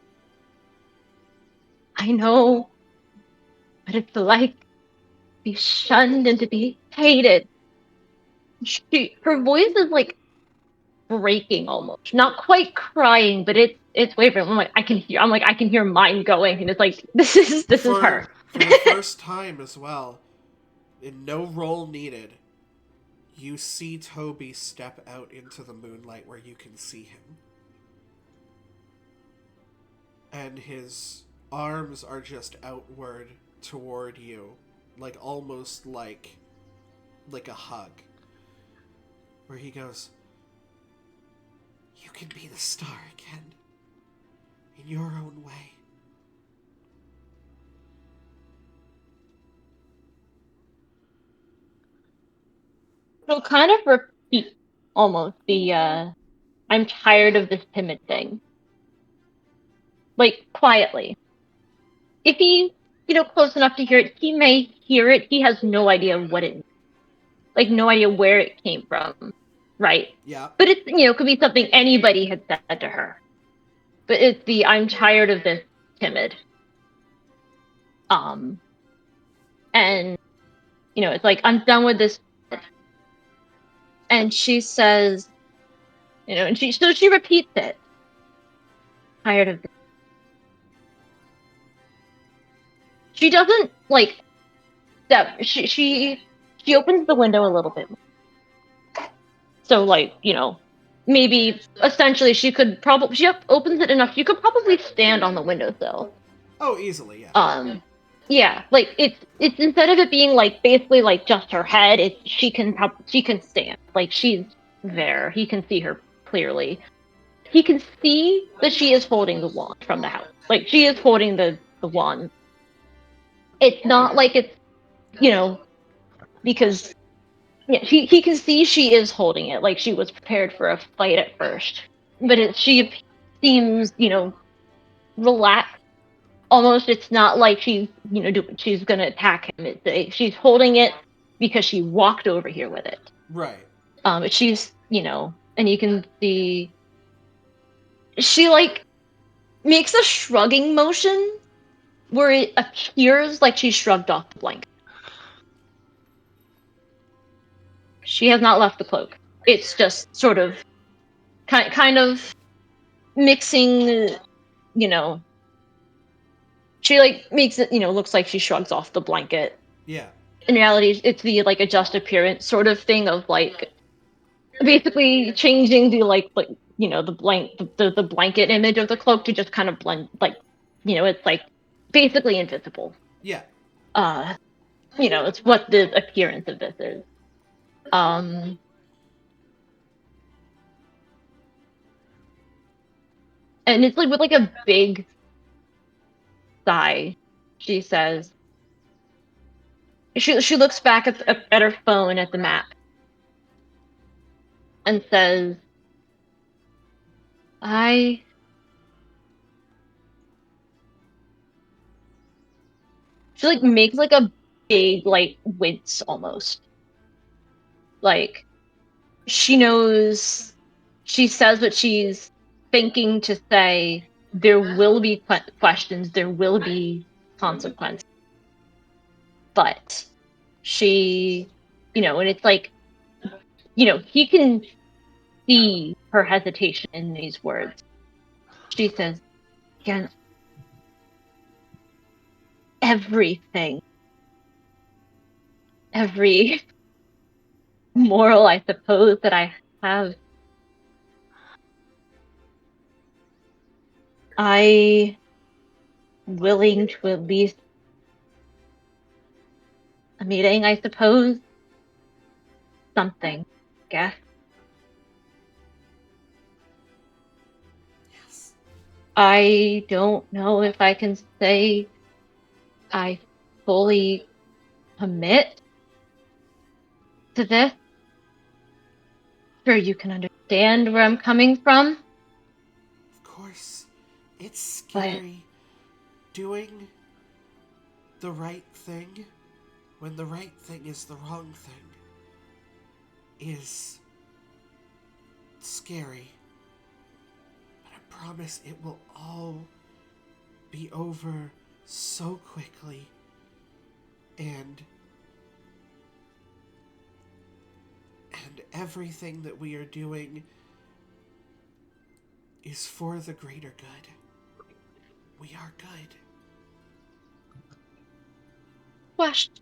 I know. But it's like to be shunned and to be hated. Her voice is like breaking almost. Not quite crying, but it's wavering. I can hear mine going, and it's like this is her. For the first time as well, in no role needed, you see Toby step out into the moonlight where you can see him. And his arms are just outward toward you, like almost like a hug. Where he goes, "You can be the star again, in your own way." It'll kind of repeat almost the I'm tired of this timid thing. Like quietly. If he, close enough to hear it, he may hear it. He has no idea what it, like, no idea where it came from, right? Yeah. But it's, could be something anybody had said to her. But it's the I'm tired of this timid. And, it's like, I'm done with this. And she says, and she repeats it. Tired of this. She doesn't, like, step, she opens the window a little bit more. So, like, maybe essentially she opens it enough. You could probably stand on the windowsill. Oh, easily, yeah. Yeah, like it's instead of it being like basically like just her head, she can stand. Like she's there. He can see her clearly. He can see that she is holding the wand from the house. Like she is holding the wand. It's not like it's because he can see she is holding it, like she was prepared for a fight at first. But she seems, relaxed. Almost, it's not like she's, she's gonna attack him. She's holding it because she walked over here with it. Right. She's, and you can see she like makes a shrugging motion where it appears like she shrugged off the blanket. She has not left the cloak. It's just sort of kind of mixing, she like makes it, looks like she shrugs off the blanket. Yeah. In reality, it's the like adjust appearance sort of thing of like basically changing the the blanket image of the cloak to just kind of blend, like, it's like basically invisible. Yeah. It's what the appearance of this is. And it's like with like a big sigh, she says, she looks back at her phone at the map and says, she like makes like a big like wince almost. Like she knows, she says what she's thinking to say. There will be questions, there will be consequences. But she, and it's like, he can see her hesitation in these words. She says, against everything, every moral, I suppose, that I have, I willing to at least a meeting, I suppose. Something, I guess. Yes. I don't know if I can say I fully commit to this. Sure, you can understand where I'm coming from. Of course. It's scary doing the right thing when the right thing is the wrong thing. Is scary. But I promise it will all be over so quickly. And everything that we are doing is for the greater good. We are good.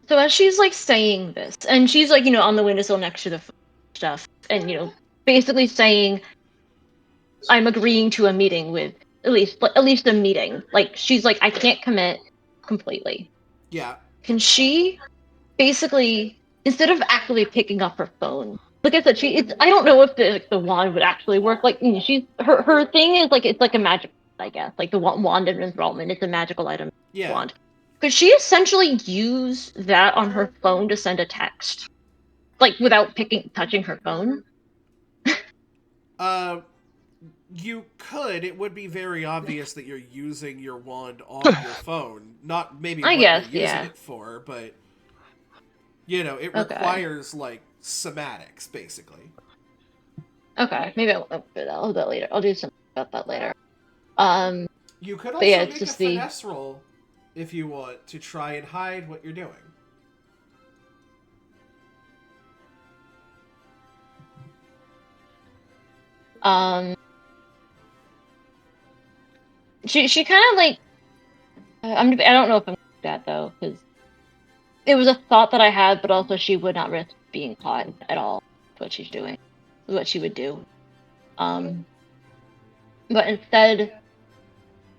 So as she's like saying this, and she's like, on the windowsill next to the stuff, and basically saying, I'm agreeing to a meeting with at least a meeting. Like she's like, I can't commit completely. Yeah. Can she basically, instead of actively picking up her phone, like I said, I don't know if the wand would actually work. Like she's her thing is like it's like a magic, I guess, like the wand of enthrallment. It's a magical item. Yeah. Wand. Could she essentially use that on her phone to send a text, like without touching her phone? You could. It would be very obvious that you're using your wand on your phone. Not maybe I what guess, you're using yeah. it for, but it requires like somatics, basically. Okay, maybe I'll do that a little bit later. I'll do something about that later. You could But yeah, also it's make a just finesse roll if you want to try and hide what you're doing. She kind of like I don't know if I'm like that though, because it was a thought that I had, but also she would not risk being caught at all. What she's doing, what she would do. But instead,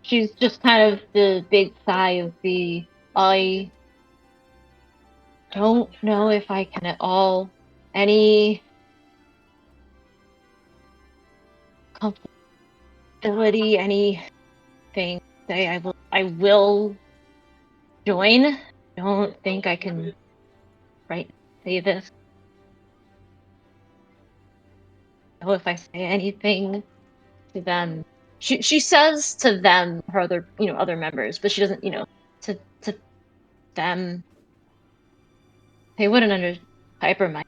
she's just kind of the big sigh of the I don't know if I can at all any comfortability, anything say I will join. Don't think I can say this. Know if I say anything to them. She says to them, her other members, but she doesn't, to them. They wouldn't understand. Piper might.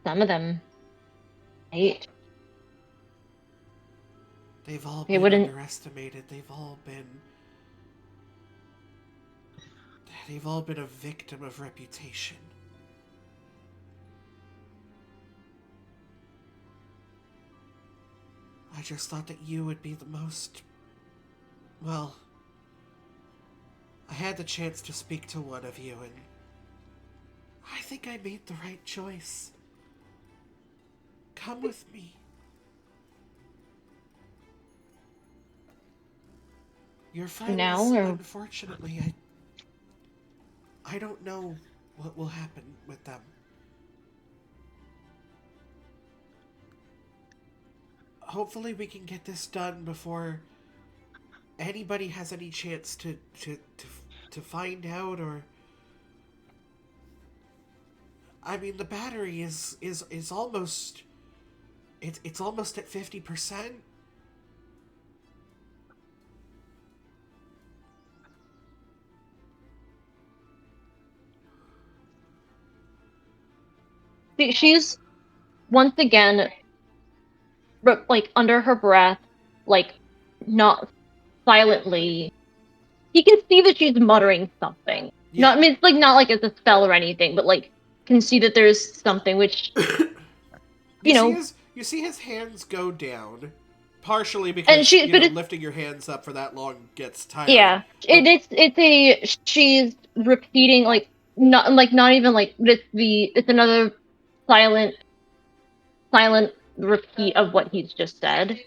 Some of them might. They've all They been wouldn't. underestimated. They've all been a victim of reputation. I just thought that you would be the most... Well, I had the chance to speak to one of you, and I think I made the right choice. Come with me. Your friends, Now, or... unfortunately, I don't know what will happen with them. Hopefully we can get this done before anybody has any chance to find out, or... I mean, the battery is almost... It's almost at 50%. She's once again, like under her breath, like not silently. You can see that she's muttering something. Yeah. I mean, it's like not like it's a spell or anything, but like can see that there's something which you see his hands go down, partially because lifting your hands up for that long gets tiring. Yeah, she's repeating not even like it's another silent repeat of what he's just said,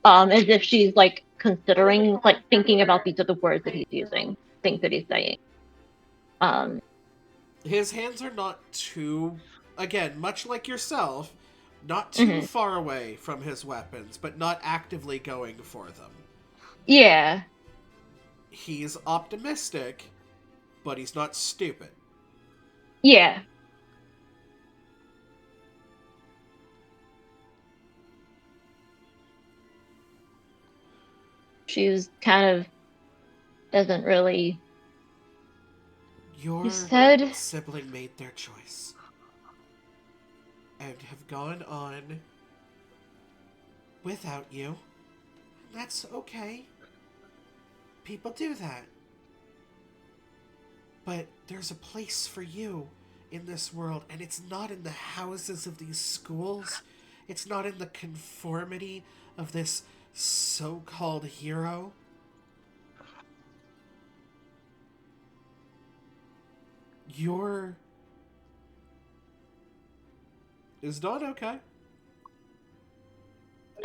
as if she's like considering, like thinking about these other words that he's using, things that he's saying. His hands are not too, again, much like yourself, not too far away from his weapons, but not actively going for them. Yeah. He's optimistic, but he's not stupid. Yeah. She's kind of doesn't really... Your sibling made their choice. and have gone on without you. That's okay. People do that. But there's a place for you in this world, and it's not in the houses of these schools. It's not in the conformity of this so-called hero. Is Dawn okay?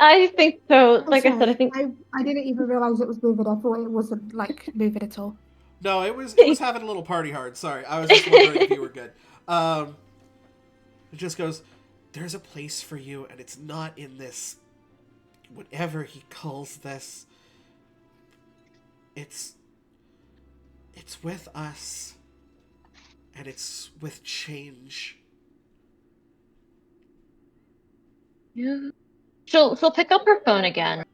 I think so. I'm Like I sorry, said, I think I didn't even realize it was moving. I thought it wasn't like moving at all. No, it was having a little party hard. Sorry, I was just wondering if you were good. It just goes, there's a place for you, and it's not in this, whatever he calls this. It's with us, and it's with change. yeah. She'll pick up her phone again.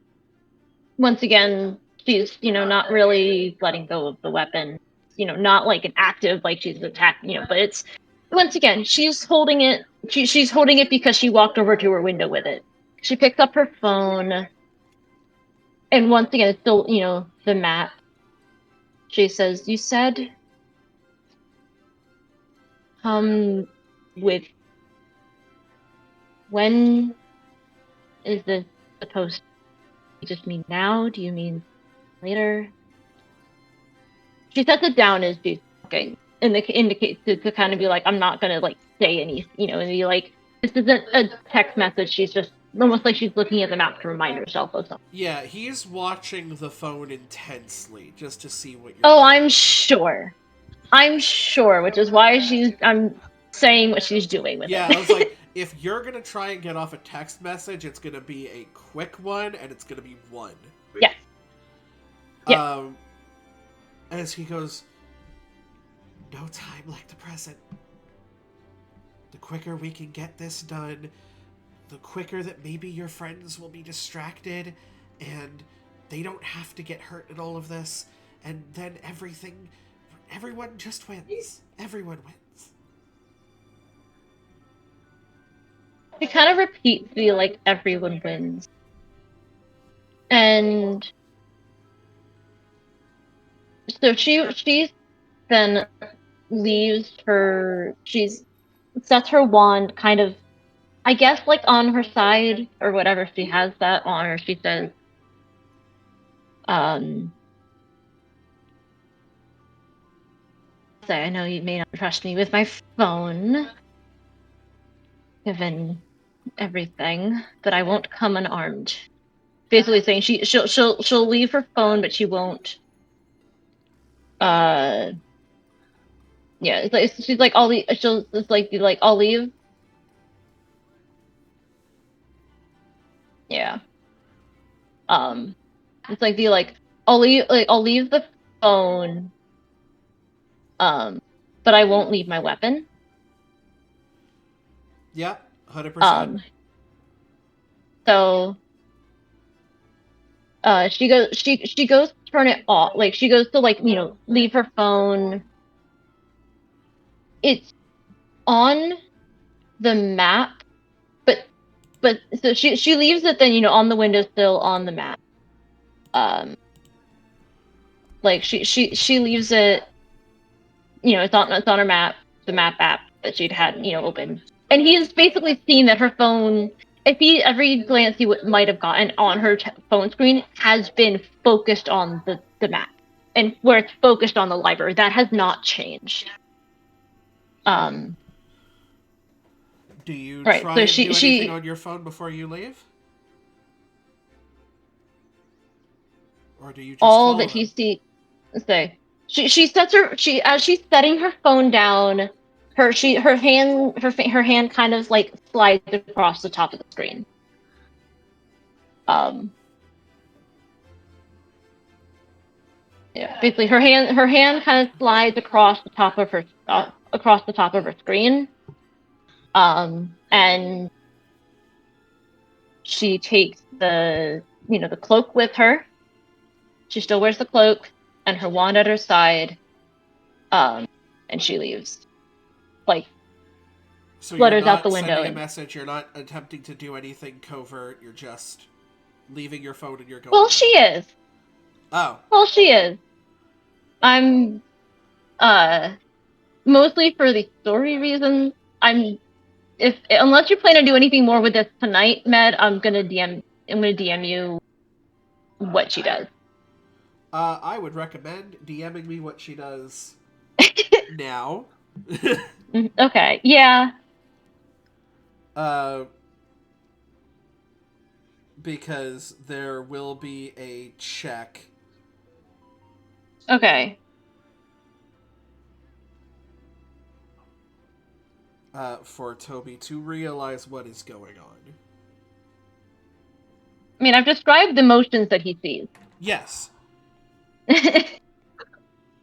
Once again, she's not really letting go of the weapon. Not like an active like she's attacking. But it's once again she's holding it. She's holding it because she walked over to her window with it. She picks up her phone, and once again it's still the map. She says, "You said with when is this supposed to? You just mean now? Do you mean later?" She sets it down as she's talking, and indicates to kind of be like, I'm not gonna like say any, and be like, this isn't a text message. She's just almost like she's looking at the map to remind herself of something. Yeah, he's watching the phone intensely just to see what you're Oh, doing. I'm sure, which is why I'm saying what she's doing with it. Yeah, I was like, if you're gonna try and get off a text message, it's gonna be a quick one, and it's gonna be one. Yes. Yeah. As he goes, no time like the present. The quicker we can get this done, the quicker that maybe your friends will be distracted, and they don't have to get hurt in all of this, and then everyone just wins. Everyone wins. She kind of repeats the like everyone wins. And so she then leaves her, sets her wand kind of, I guess, like on her side or whatever. She has that on her. She says, I know you may not trust me with my phone, given everything, but I won't come unarmed. Basically saying she'll leave her phone, but she won't. Yeah, it's like she's like I'll leave. It's like I'll leave. Yeah. It's like I'll leave the phone. But I won't leave my weapon. Yeah, 100%. So she goes to turn it off. Like she goes to leave her phone. It's on the map, but so she leaves it then on the windowsill on the map. Like she leaves it. It's on her map, the map app that she'd had open, and he's basically seen that her phone. If every glance he might have gotten on her phone screen has been focused on the map, and where it's focused on the library, that has not changed. Do you right, try so and do anything on your phone before you leave? Or do you just all that them? he sees say she sets her as she's setting her phone down, her hand kind of like slides across the top of the screen. Yeah, basically her hand kind of slides across the top of her screen. And she takes the cloak with her. She still wears the cloak and her wand at her side. And she leaves. Like So flutters you're out the not window. sending a message, you're not attempting to do anything covert, you're just leaving your phone and you're going. Well, she is. Oh. Well, she is. I'm, mostly for the story reasons. Unless you plan to do anything more with this tonight, Med, I'm gonna DM you what she does. I would recommend DMing me what she does now. Okay, yeah. Because there will be a check. Okay. For Toby to realize what is going on. I mean, I've described the motions that he sees. Yes.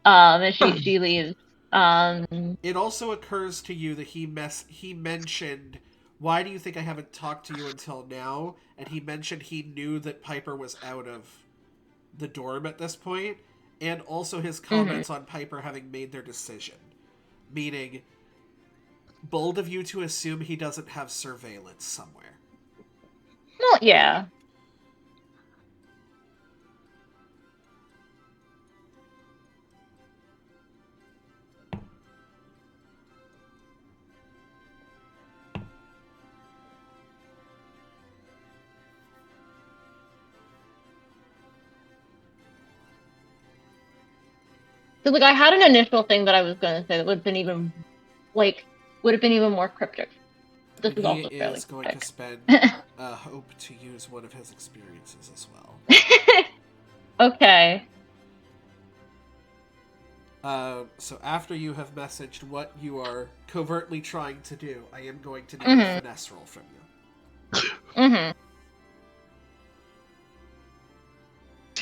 And she leaves. It also occurs to you that he mentioned, why do you think I haven't talked to you until now? And he mentioned he knew that Piper was out of the dorm at this point, and also his comments on Piper having made their decision. Meaning, bold of you to assume he doesn't have surveillance somewhere. Well, yeah. So, like, I had an initial thing that I was going to say that would have been even more cryptic. This is also fairly is going quick. to spend hope to use one of his experiences as well. Okay. So after you have messaged what you are covertly trying to do, I am going to need a finesse roll from you. Mm-hmm.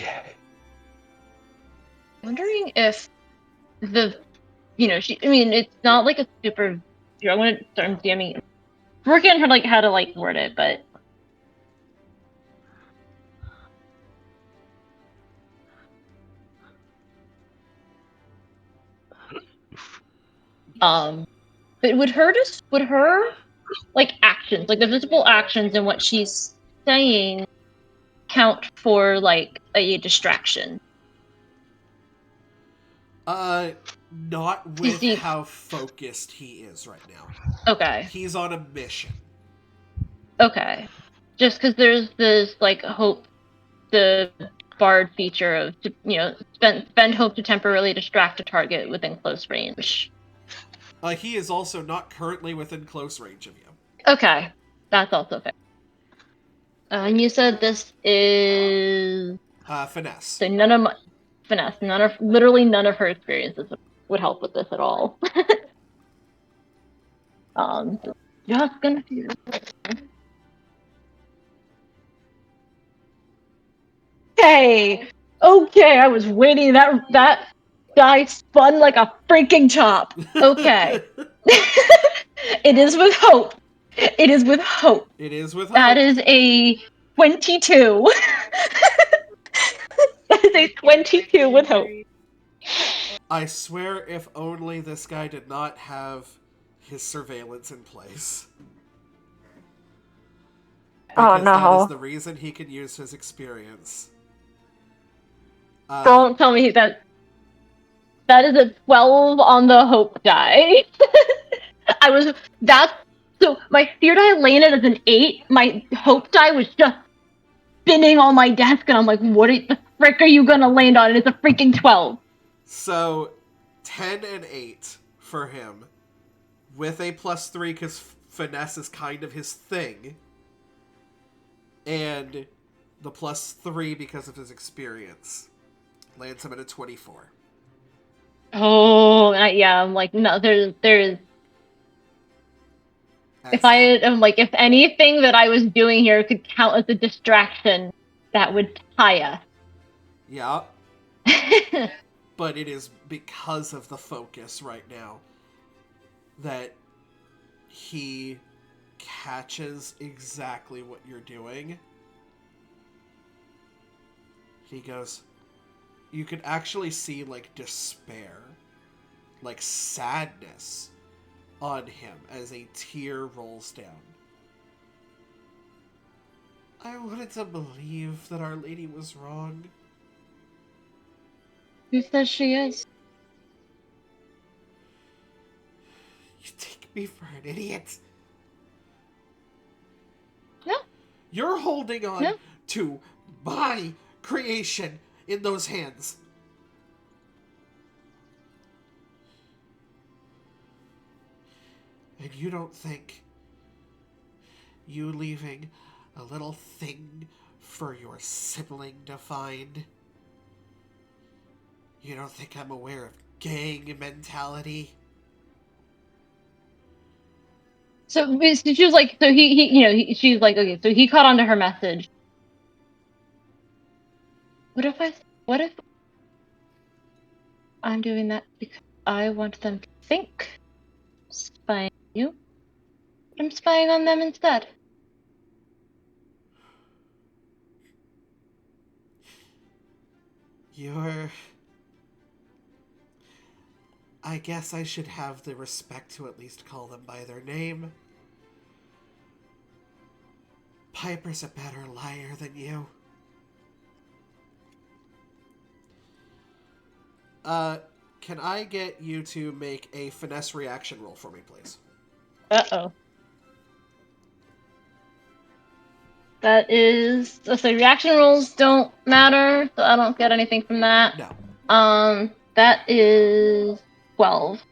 Yeah. Wondering if it's not like a super. I want to start DMing. Working on how to word it, but but would her actions, like the visible actions and what she's saying, count for like a distraction? Not with how focused he is right now. Okay. He's on a mission. Okay. Just because there's this hope, the bard feature of spend hope to temporarily distract a target within close range. He is also not currently within close range of you. Okay, that's also fair. And you said this is finesse. So none of my finesse, literally none of her experiences would help with this at all. Just gonna do. Okay, I was waiting. That guy spun like a freaking top. Okay. It is with hope. It is with hope. It is with hope. That is a 22. That is a 22 with hope. I swear if only this guy did not have his surveillance in place. Because that is the reason he can use his experience. Don't tell me that is a 12 on the hope die. So my fear die landed as an 8. My hope die was just spinning on my desk, and I'm like, what the frick are you gonna land on? And it's a freaking 12. So 10 and 8 for him, with a +3 because finesse is kind of his thing, and the +3 because of his experience lands him at a 24. Oh, yeah. I'm like, no, there's. If anything that I was doing here could count as a distraction, that would tie us. Yeah. But it is because of the focus right now that he catches exactly what you're doing. He goes, you could actually see despair, sadness on him as a tear rolls down. I wanted to believe that Our Lady was wrong. Who says she is? You take me for an idiot. No. You're holding on No. to my creation in those hands. And you don't think you leaving a little thing for your sibling to find? You don't think I'm aware of gang mentality? So she was like, so she's like, okay, so he caught on to her message. What if I'm doing that because I want them to think I'm spying on you, but I'm spying on them instead? I guess I should have the respect to at least call them by their name. Piper's a better liar than you. Can I get you to make a finesse reaction roll for me, please? Uh-oh. That is... So reaction rolls don't matter, so I don't get anything from that. No. That is 12.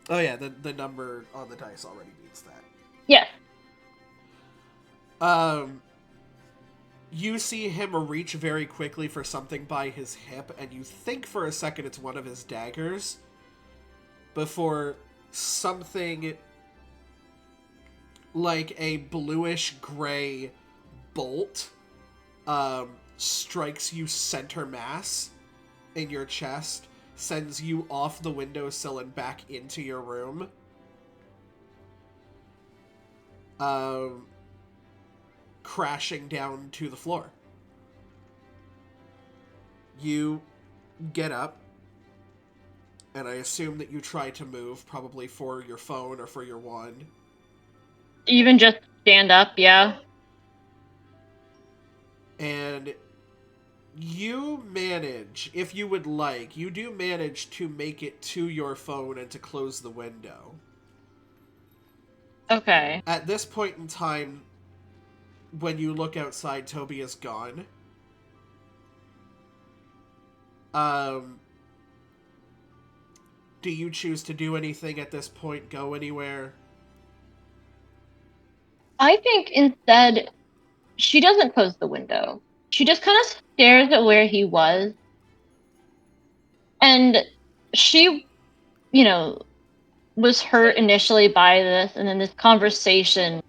Oh yeah, the number on the dice already beats that. Yes. You see him reach very quickly for something by his hip, and you think for a second it's one of his daggers, before something like a bluish-gray bolt strikes you center mass in your chest, sends you off the windowsill and back into your room. Crashing down to the floor. You get up, and I assume that you try to move, probably for your phone or for your wand. Even just stand up, yeah. And you manage, if you would like, you do manage to make it to your phone and to close the window. Okay. At this point in time, when you look outside, Toby is gone. Do you choose to do anything at this point? Go anywhere? I think instead, she doesn't close the window. She just kind of stares at where he was. And she, was hurt initially by this, and then this conversation.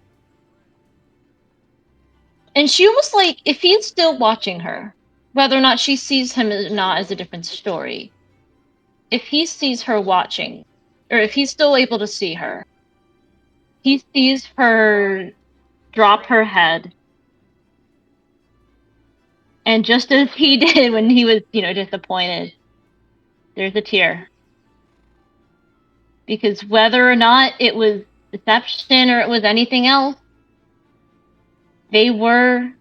And she almost like, if he's still watching her, whether or not she sees him or not is a different story. If he sees her watching, or if he's still able to see her, he sees her drop her head. And just as he did when he was, disappointed, there's a tear. Because whether or not it was deception or it was anything else, they were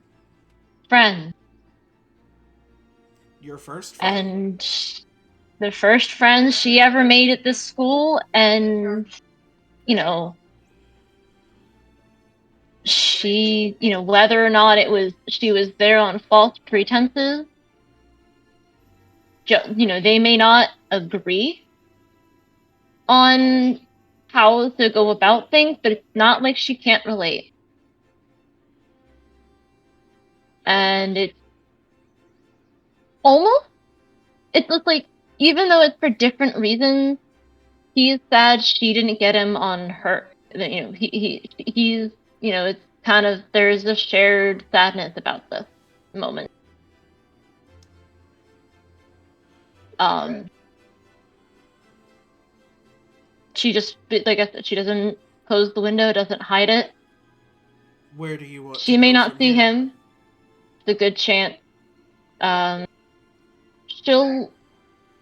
friends. Your first friend? And the first friends she ever made at this school, and, she, whether or not she was there on false pretenses, they may not agree on how to go about things, but it's not like she can't relate. And it's like, even though it's for different reasons, he's sad she didn't get him on her. He's, it's kind of, there's a shared sadness about this moment. She just, like I said, she doesn't close the window, doesn't hide it. Where do you want She to may go not from see here? him. It's a good chance. She'll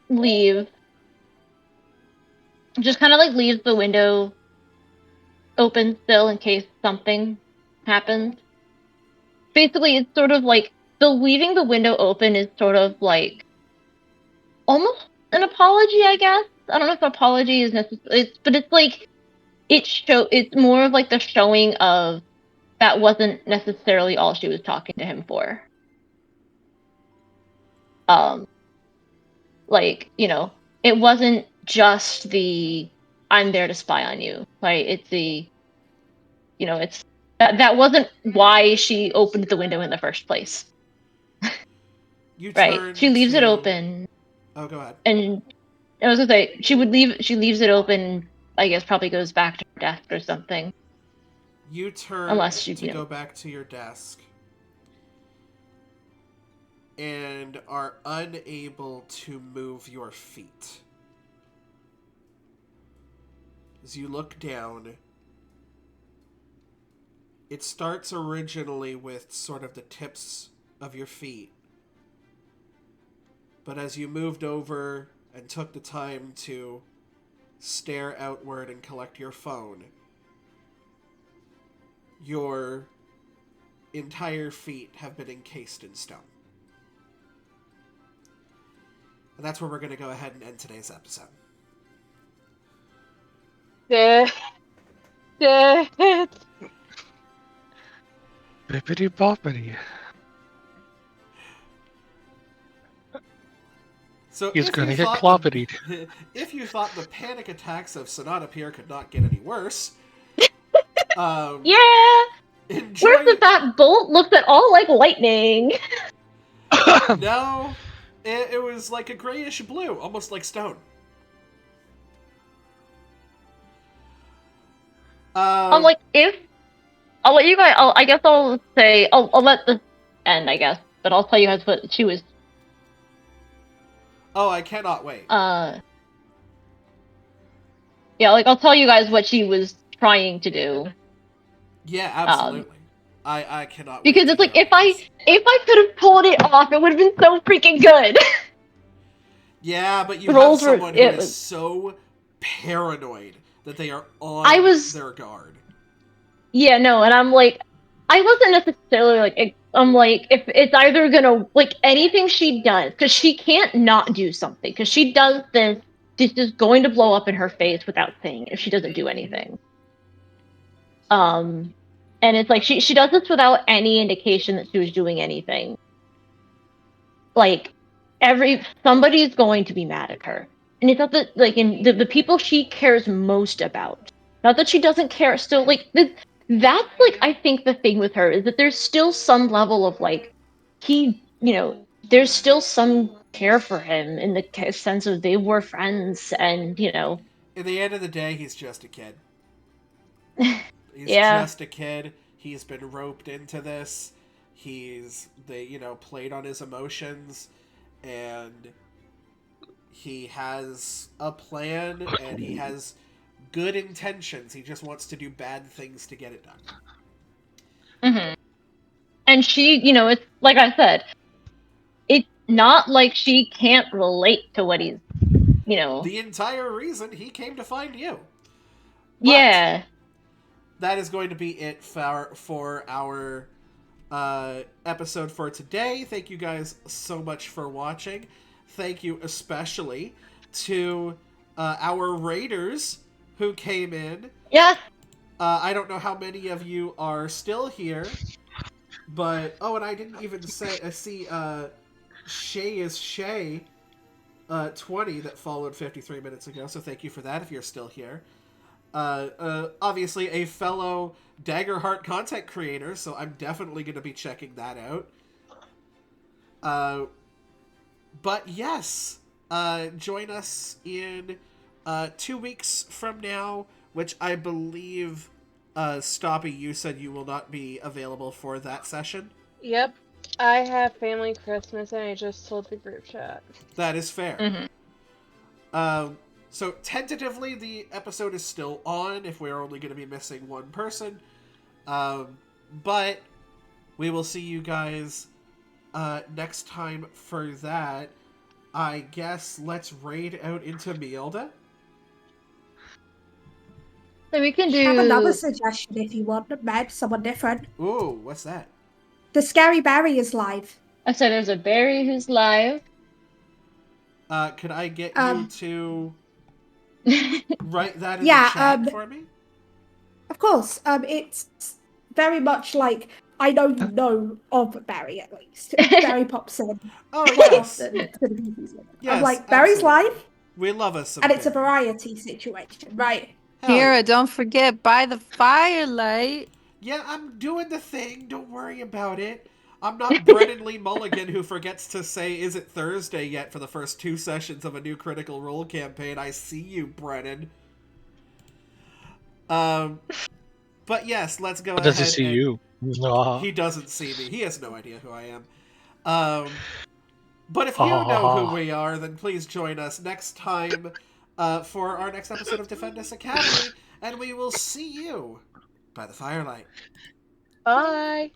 leave. just kind of like leaves the window open still in case something happens. Basically, it's sort of like the leaving the window open is sort of like almost an apology, I guess. I don't know if apology is necessary, but it's like it's more of like the showing of that wasn't necessarily all she was talking to him for. Like, it wasn't just the I'm there to spy on you, right? It's the, it's that wasn't why she opened the window in the first place. You right? turn She leaves it to- open. Oh, go ahead. And I was gonna say she leaves it open, I guess probably goes back to her desk or something. You turn Unless you, to go back to your desk and are unable to move your feet. As you look down, it starts originally with sort of the tips of your feet. But as you moved over and took the time to stare outward and collect your phone, your entire feet have been encased in stone. And that's where we're going to go ahead and end today's episode. Bippity boppity. So He's gonna get cloppity. If you thought the panic attacks of Sonata Pier could not get any worse, yeah. Where's that bolt looks at all like lightning? No, it was like a grayish blue, almost like stone. I'm like, I'll let you guys. I guess I'll say I'll let this end, I guess, but I'll tell you guys what she was. Oh, I cannot wait. Yeah, like I'll tell you guys what she was trying to do. Yeah, absolutely. I cannot because wait it's like if I could have pulled it off, it would have been so freaking good. Yeah, but you have someone who is so paranoid that they are on their guard. Yeah, no, and I'm like, I wasn't necessarily like, I'm like, if it's either gonna, like, anything she does, because she can't not do something, because she does this, she's just going to blow up in her face without saying it if she doesn't do anything. And it's like, she does this without any indication that she was doing anything. Like, somebody's going to be mad at her. And it's not that, like, in the people she cares most about. Not that she doesn't care, still, like, that's, like, I think the thing with her is that there's still some level of, like, there's still some care for him in the sense of they were friends and, In the end of the day, he's just a kid. He's just a kid. He's been roped into this. They played on his emotions, and he has a plan, and he has good intentions. He just wants to do bad things to get it done. Mm-hmm. And she, it's like I said, it's not like she can't relate to what he's, The entire reason he came to find you. But yeah. That is going to be it for our episode for today. Thank you guys so much for watching. Thank you especially to our raiders who came in. Yeah. I don't know how many of you are still here, but and I didn't even see Shay is Shay 20 that followed 53 minutes ago. So thank you for that if you're still here. Obviously a fellow Daggerheart content creator, so I'm definitely going to be checking that out. But yes, join us in 2 weeks from now, which I believe, Stoppy, you said you will not be available for that session? Yep. I have family Christmas, and I just told the group chat. That is fair. Mm-hmm. So tentatively, the episode is still on if we're only going to be missing one person. But we will see you guys next time for that. I guess let's raid out into Mielda. So we can I have another do. suggestion if you want, Med, someone different. Ooh, what's that? The Scary Barry is live. I said there's a Barry who's live. Could I get you to write that in the Yeah, chat for me? of course. It's very much like I know you know of Barry at least. Barry pops in Oh, quite yes. often. To the movies. Yes, I'm like, Barry's absolutely. live, We love us some and it's a Barry. variety situation, right? Hell Kira, yeah. don't forget, by the firelight. Yeah, I'm doing the thing. Don't worry about it. I'm not Brennan Lee Mulligan who forgets to say, is it Thursday yet for the first 2 sessions of a new Critical Role campaign. I see you, Brennan. But yes, let's go ahead. Does he see you? He doesn't see me. He has no idea who I am. But if you know who we are, then please join us next time for our next episode of Defendus Academy, and we will see you by the firelight. Bye.